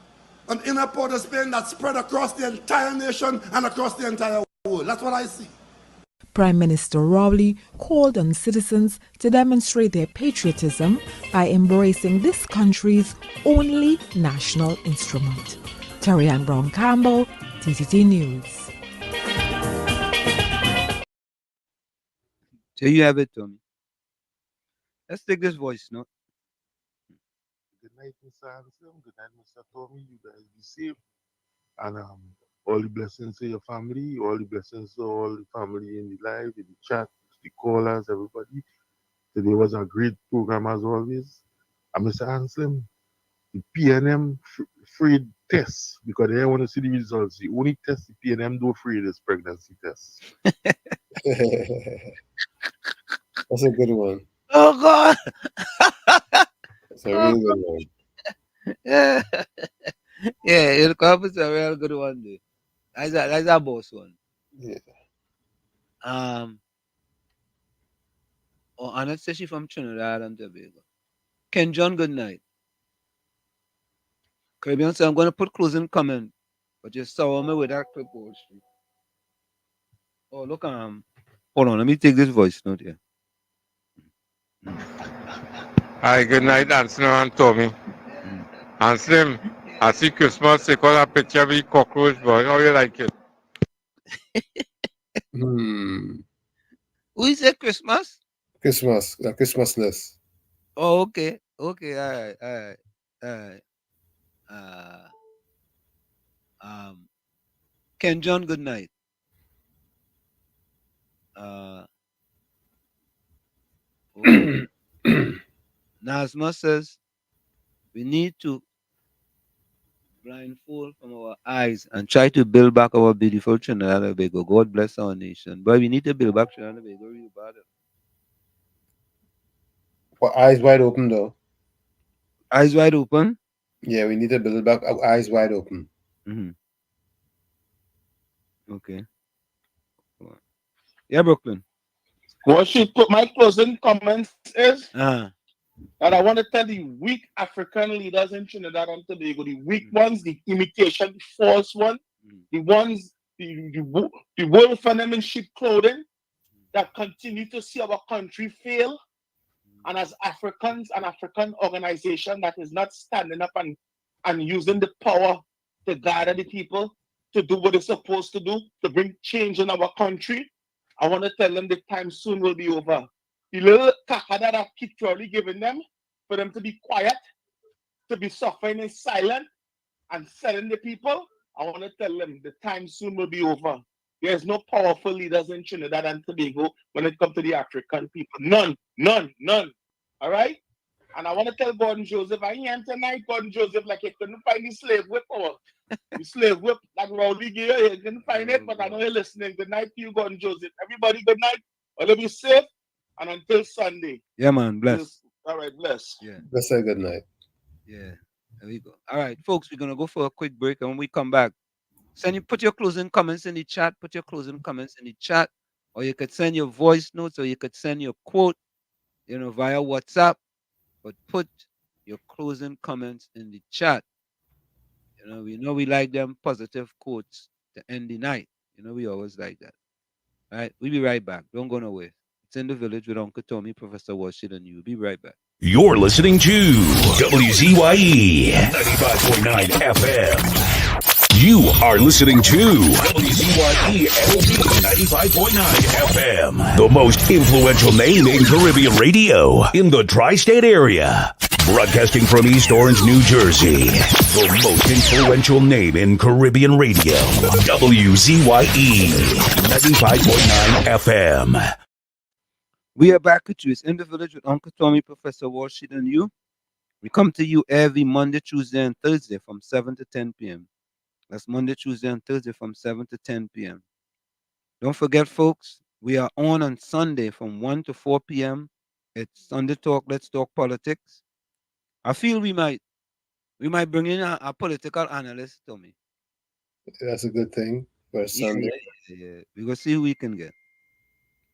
on inner port of Spain that spread across the entire nation and across the entire world. That's what I see.
Prime Minister Rowley called on citizens to demonstrate their patriotism by embracing this country's only national instrument. Terry Ann Brown Campbell, TTT News.
There you have it, Tommy. Let's take this voice note.
Good night, Mr. Hanson. Good night, Mr. Tommy. You guys be safe. And all the blessings to your family, all the blessings to all the family in the live, in the chat, the callers, everybody. Today was a great program as always. And Mr. Hanson, the PNM free test, because they want to see the results. The only test the PNM do free is pregnancy test.
That's a good one.
Oh, God.
That's a really good one.
Yeah, it'll come with a real good one. Dude. That's a boss one.
Yeah.
Oh, Anna says she's from Trinidad and Tobago. Ken John, good night. Caribbean said, I'm going to put closing comment, but just saw me with that clipboard. Oh, look, hold on, let me take this voice note here.
Hi, good night, Anson and Tommy. And Slim, I see Christmas, they call a picture of the cockroach boy. How you like it?
Who is it, Christmas?
Christmas, the Christmas list.
Oh, okay. Okay, all right. Ken John, good night. Nazma says we need to blindfold from our eyes and try to build back our beautiful Trinidad and Tobago. God bless our nation. But we need to build back Trinidad and Tobago really bad.
Well, eyes wide open though.
Eyes wide open?
Yeah, we need to build back our eyes wide open.
Mm-hmm. Okay. Yeah, Brooklyn.
What she put my closing comments is
that
I want to tell the weak African leaders in Trinidad and Tobago, the weak ones, the imitation, the false one, the ones, the wolf and them in sheep clothing that continue to see our country fail. And as Africans, an African organization that is not standing up and using the power to gather the people to do what it's supposed to do, to bring change in our country, I want to tell them the time soon will be over. The little caca that I keep probably giving them, for them to be quiet, to be suffering in silence and selling the people, I want to tell them the time soon will be over. There's no powerful leaders in Trinidad and Tobago when it comes to the African people. None. All right? And I want to tell Gordon Joseph, I am tonight, Gordon Joseph, like he couldn't find the slave whip or the slave whip like Rowley gave you. He couldn't find it, but I know you're listening. Good night to you, Gordon Joseph. Everybody, good night. All of you safe. And until Sunday.
Yeah, man. Bless.
All right, bless.
Yeah.
Let's say good night.
Yeah. There we go. All right, folks, we're gonna go for a quick break, and when we come back, put your closing comments in the chat. Put your closing comments in the chat, or you could send your voice notes, or you could send your quote, via WhatsApp. But put your closing comments in the chat. We know we like them positive quotes to end the night. We always like that. All right, we'll be right back. Don't go nowhere. It's in the village with Uncle Tommy, Professor Washington, and you. Be right back.
You're listening to WZYE 95.9 FM. You are listening to WZYE LP 95.9 FM, the most influential name in Caribbean radio in the tri-state area. Broadcasting from East Orange, New Jersey, the most influential name in Caribbean radio. WZYE 95.9 FM.
We are back with you. It's In the Village with Uncle Tommy, Professor Walsheed, and you. We come to you every Monday, Tuesday, and Thursday from 7 to 10 p.m. That's Monday, Tuesday, and Thursday from 7 to 10 p.m. Don't forget, folks, we are on Sunday from 1 to 4 p.m. It's Sunday Talk, Let's Talk Politics. I feel we might bring in a political analyst, Tommy.
That's a good thing for Sunday.
Yeah. We will see who we can get.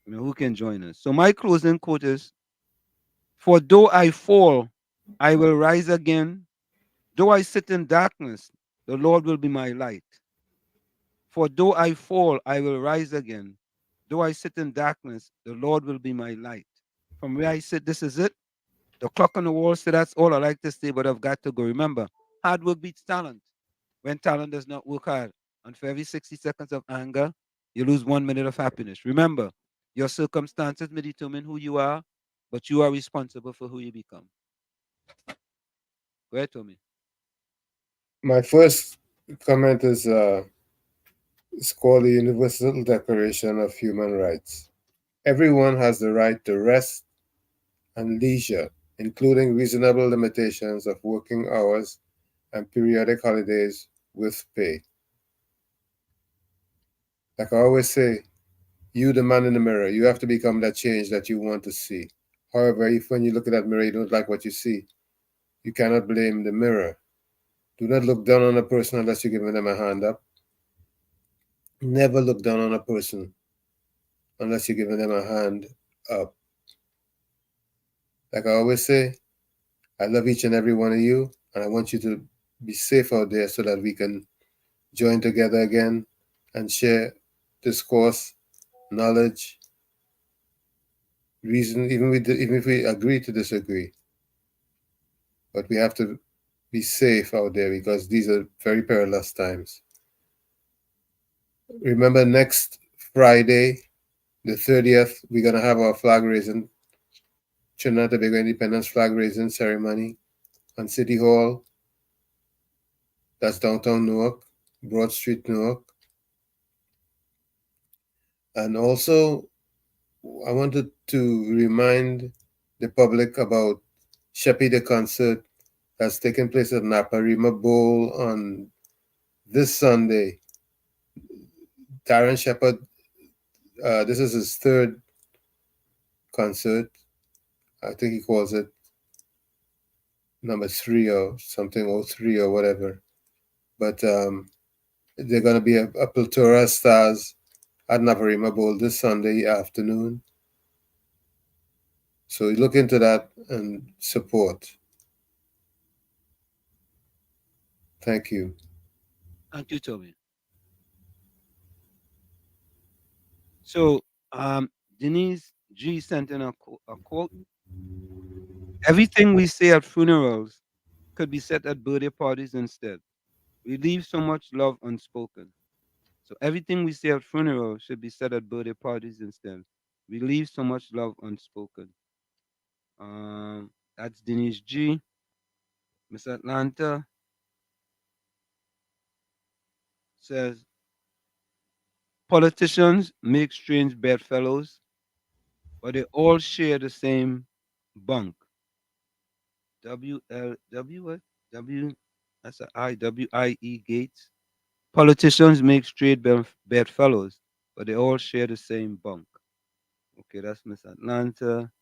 Who can join us. So my closing quote is, "For though I fall, I will rise again. Though I sit in darkness, the Lord will be my light. For though I fall, I will rise again. Though I sit in darkness, the Lord will be my light." From where I sit, this is it. The clock on the wall said that's all I like to say, but I've got to go. Remember, hard work beats talent. When talent does not work hard, and for every 60 seconds of anger, you lose 1 minute of happiness. Remember, your circumstances may determine who you are, but you are responsible for who you become. Go ahead, Tommy.
My first comment is it's called the Universal Declaration of Human Rights. Everyone has the right to rest and leisure, including reasonable limitations of working hours and periodic holidays with pay. Like I always say, you, the man in the mirror, you have to become that change that you want to see. However, if when you look at that mirror, you don't like what you see, you cannot blame the mirror. Do not look down on a person unless you're giving them a hand up. Never look down on a person unless you're giving them a hand up. Like I always say, I love each and every one of you, and I want you to be safe out there so that we can join together again and share discourse, knowledge, reason, even if we agree to disagree. But we have to be safe out there because these are very perilous times. Remember, next Friday, the 30th, we're going to have our flag raising, Trinidad and Tobago Independence flag raising ceremony on City Hall. That's downtown Newark, Broad Street, Newark. And also, I wanted to remind the public about Sheppy the concert that's taking place at Naparima Bowl on this Sunday. Darren Shepherd, this is his third concert. I think he calls it number 3 or something, or 3 or whatever. But they're going to be a plethora of stars at Naparima Bowl this Sunday afternoon. So look into that and support. Thank you.
Thank you, Tommy. So, Denise G sent in a quote. "Everything we say at funerals could be said at birthday parties instead. We leave so much love unspoken." So everything we say at funerals should be said at birthday parties instead. We leave so much love unspoken. That's Denise G. Miss Atlanta says, "Politicians make strange bedfellows, but they all share the same bunk." What? That's a IWIE Gates. "Politicians make straight bedfellows, but they all share the same bunk." Okay, that's Miss Atlanta.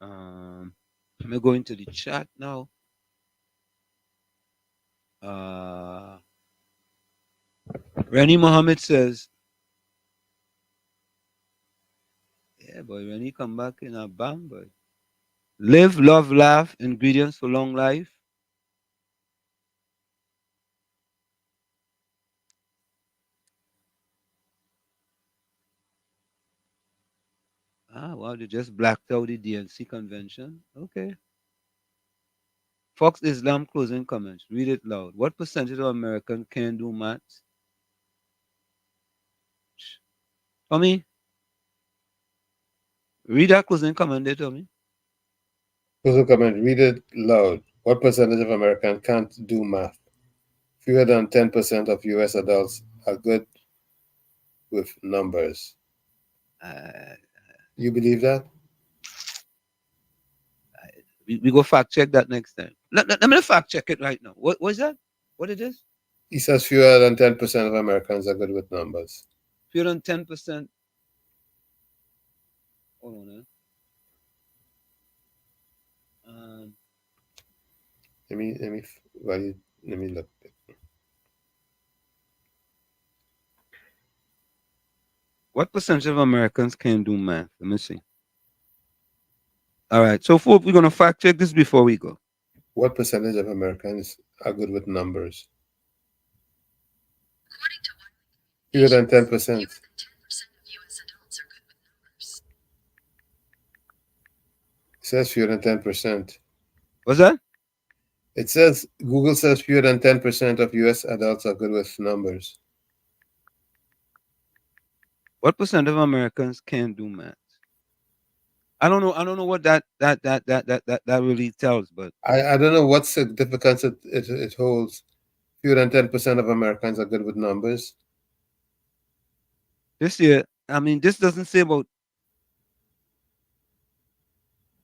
Let me go into the chat now. Rennie Mohammed says, "Yeah, boy, Rennie come back in a bang, boy. Live, love, laugh, ingredients for long life." Well, they just blacked out the DNC convention. Okay. Fox Islam closing comments. Read it loud. What percentage of Americans can do maths? Tommy, read that closing comment there, Tommy.
Closing comment. Read it loud. What percentage of Americans can't do math? Fewer than 10% of U.S. adults are good with numbers. You believe that?
We go fact check that next time. Let me fact check it right now. What is that? What it is?
He says fewer than 10% of Americans are good with numbers.
Fewer than 10%. Hold on.
Let me look.
What percentage of Americans can do math? Let me see. All right. So, folks, we're going to fact check this before we go.
What percentage of Americans are good with numbers? Fewer than 10%.
It
says fewer than 10%.
What's that?
It says, Google says fewer than 10% of U.S. adults are good with numbers.
What percent of Americans can do math? I don't know what that really tells, but
I don't know what significance it holds. Fewer than 10% of Americans are good with numbers.
This year, I mean, this doesn't say about.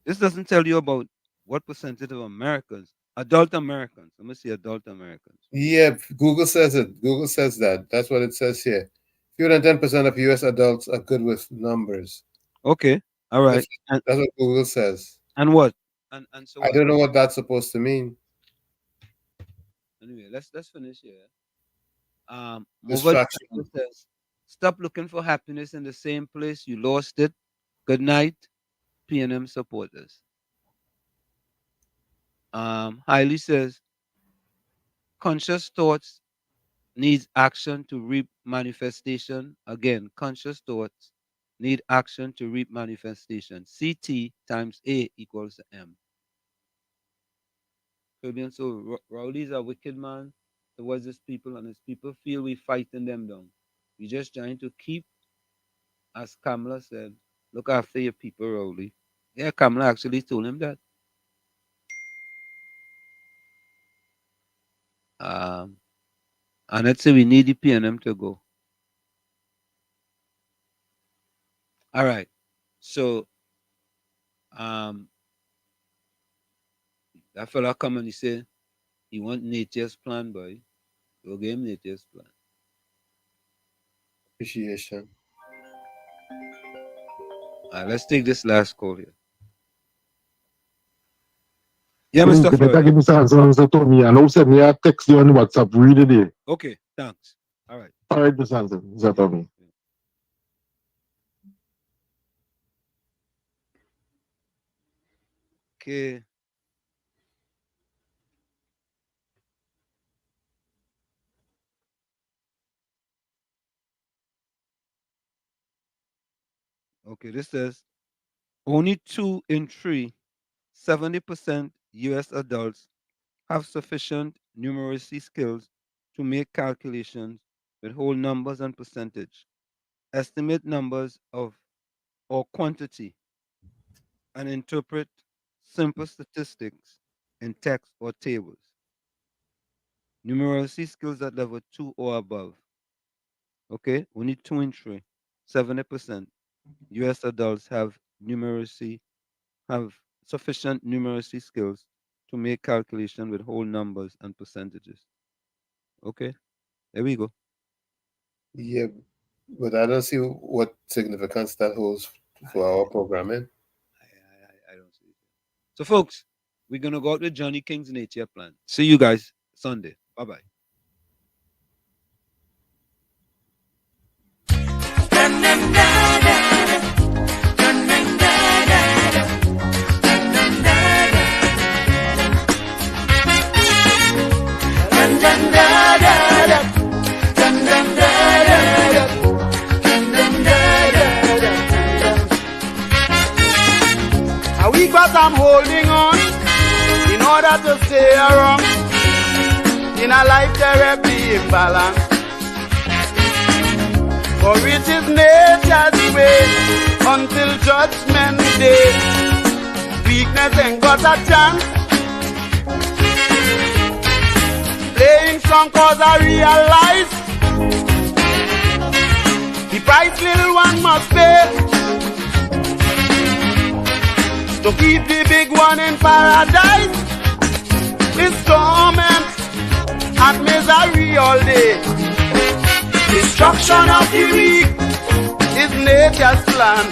This doesn't tell you about what percentage of Americans, adult Americans. Let me see, adult Americans.
Yeah, Google says it. Google says that. That's what it says here. Fewer than 10% of U.S. adults are good with numbers.
Okay, all right.
That's what Google says.
And what? And so
I don't know what that's supposed to mean.
Anyway, let's finish here.
Distraction.
Says, stop looking for happiness in the same place you lost it. Good night, PNM supporters. Hailey says, conscious thoughts needs action to reap manifestation. Again, conscious thoughts need action to reap manifestation. CT times A equals M. So Rowley is a wicked man towards his people, and his people feel we fighting them down. We're just trying to keep, as Kamala said, look after your people, Rowley. Yeah, Kamala actually told him that. And let's say we need the PNM to go. All right. So that fella come and he say he want Nature's plan, boy. We'll give him Nature's plan.
Appreciation.
Let's take this last call here. Yeah, Mr.
You better give me some answer, Mr. Tommy. And also me a text you on WhatsApp. Read it there.
Okay, thanks. All right.
All right, Mr. Tommy.
Okay. Okay, this says only 2 in 3, 70% US adults have sufficient numeracy skills to make calculations with whole numbers and percentage, estimate numbers of or quantity, and interpret simple statistics in text or tables. Numeracy skills at level 2 or above. Okay, only 2 in 3, 70% US adults have sufficient numeracy skills to make calculation with whole numbers and percentages. Okay, there we go.
Yeah, but I don't see what significance that holds for our programming.
I don't see it. So, folks, we're going to go out with Johnny King's Nature Plan. See you guys Sunday. Bye-bye.
I'm holding on in order to stay around in a life terribly imbalanced. For it is nature's way until judgment day. Weakness ain't got a chance. Playing strong cause I realize the price little one must pay to keep the big one in paradise. This torment and misery all day. Destruction of the weak is nature's plan.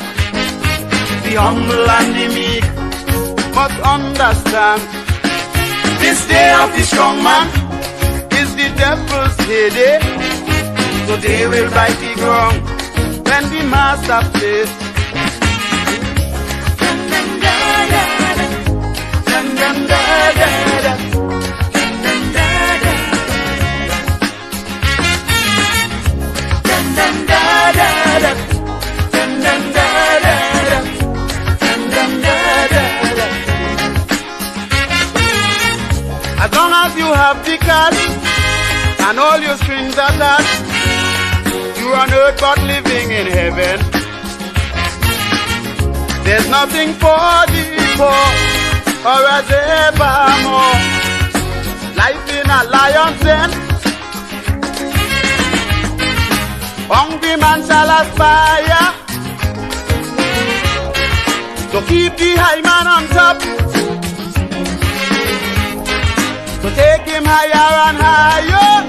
The humble and the meek must understand. This day of the strong man is the devil's heyday. So they will bite the ground when the master plays. As long as you have the cash and all your strings attached, you're on earth but living in heaven. There's nothing for the poor or as evermore. Life in a lion's den, hungry man shall aspire to keep the high man on top, to take him higher and higher.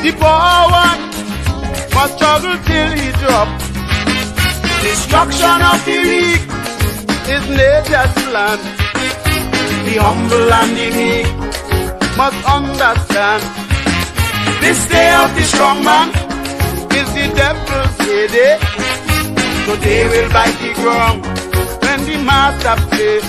The poor one must struggle till he drop. Destruction of the weak is nature's plan. The humble and the meek must understand. This day of the strong man is the devil's heyday. So they will bite the ground when the master plays.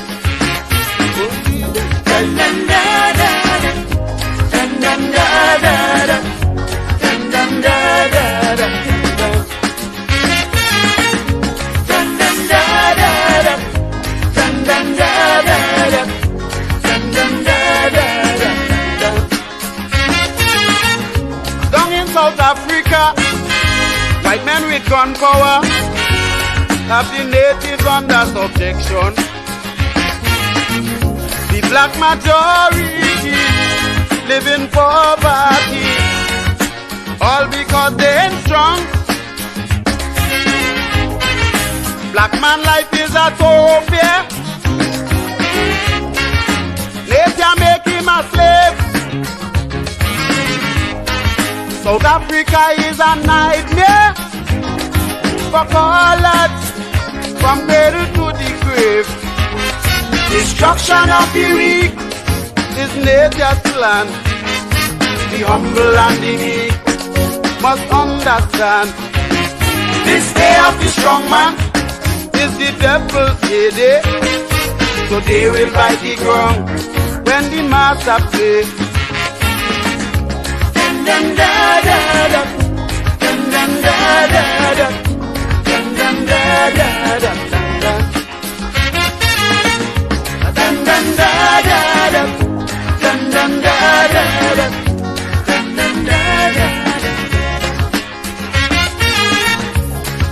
Down in South Africa, white men with gun power have the natives under subjection. The black majority live in poverty, all because they ain't strong. Black man life is a thoroughfare. Nature make him a slave. South Africa is a nightmare for colors from cradle to the grave. Destruction of the weak is nature's plan. The humble and the meek must understand. This day of the strong man is the devil's heyday. So they will bite the ground when the master plays.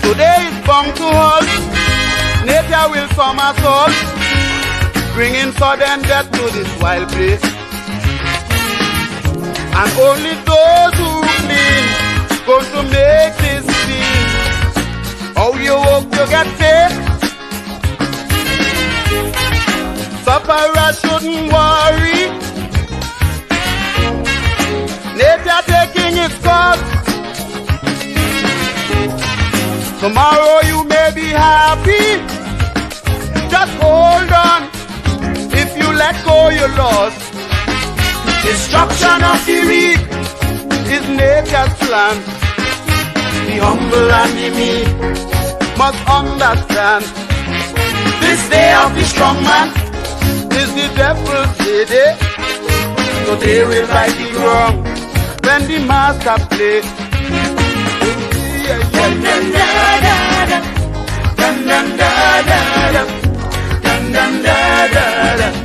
Today is bound to hold. Nature will somersault, bringing sudden death to this wild place. And only those who clean going to make this scene. How you work to get paid? Sufferers shouldn't worry. Nature taking its course. Tomorrow you may be happy. Just hold on. If you let go, you're lost. Destruction of the weak is nature's plan. The humble and the meek must understand. This day of the strong man is the devil's heyday. So they will bite the ground when the master plays. Dun dun da da da, dun dun da da da, dun dun da da, da.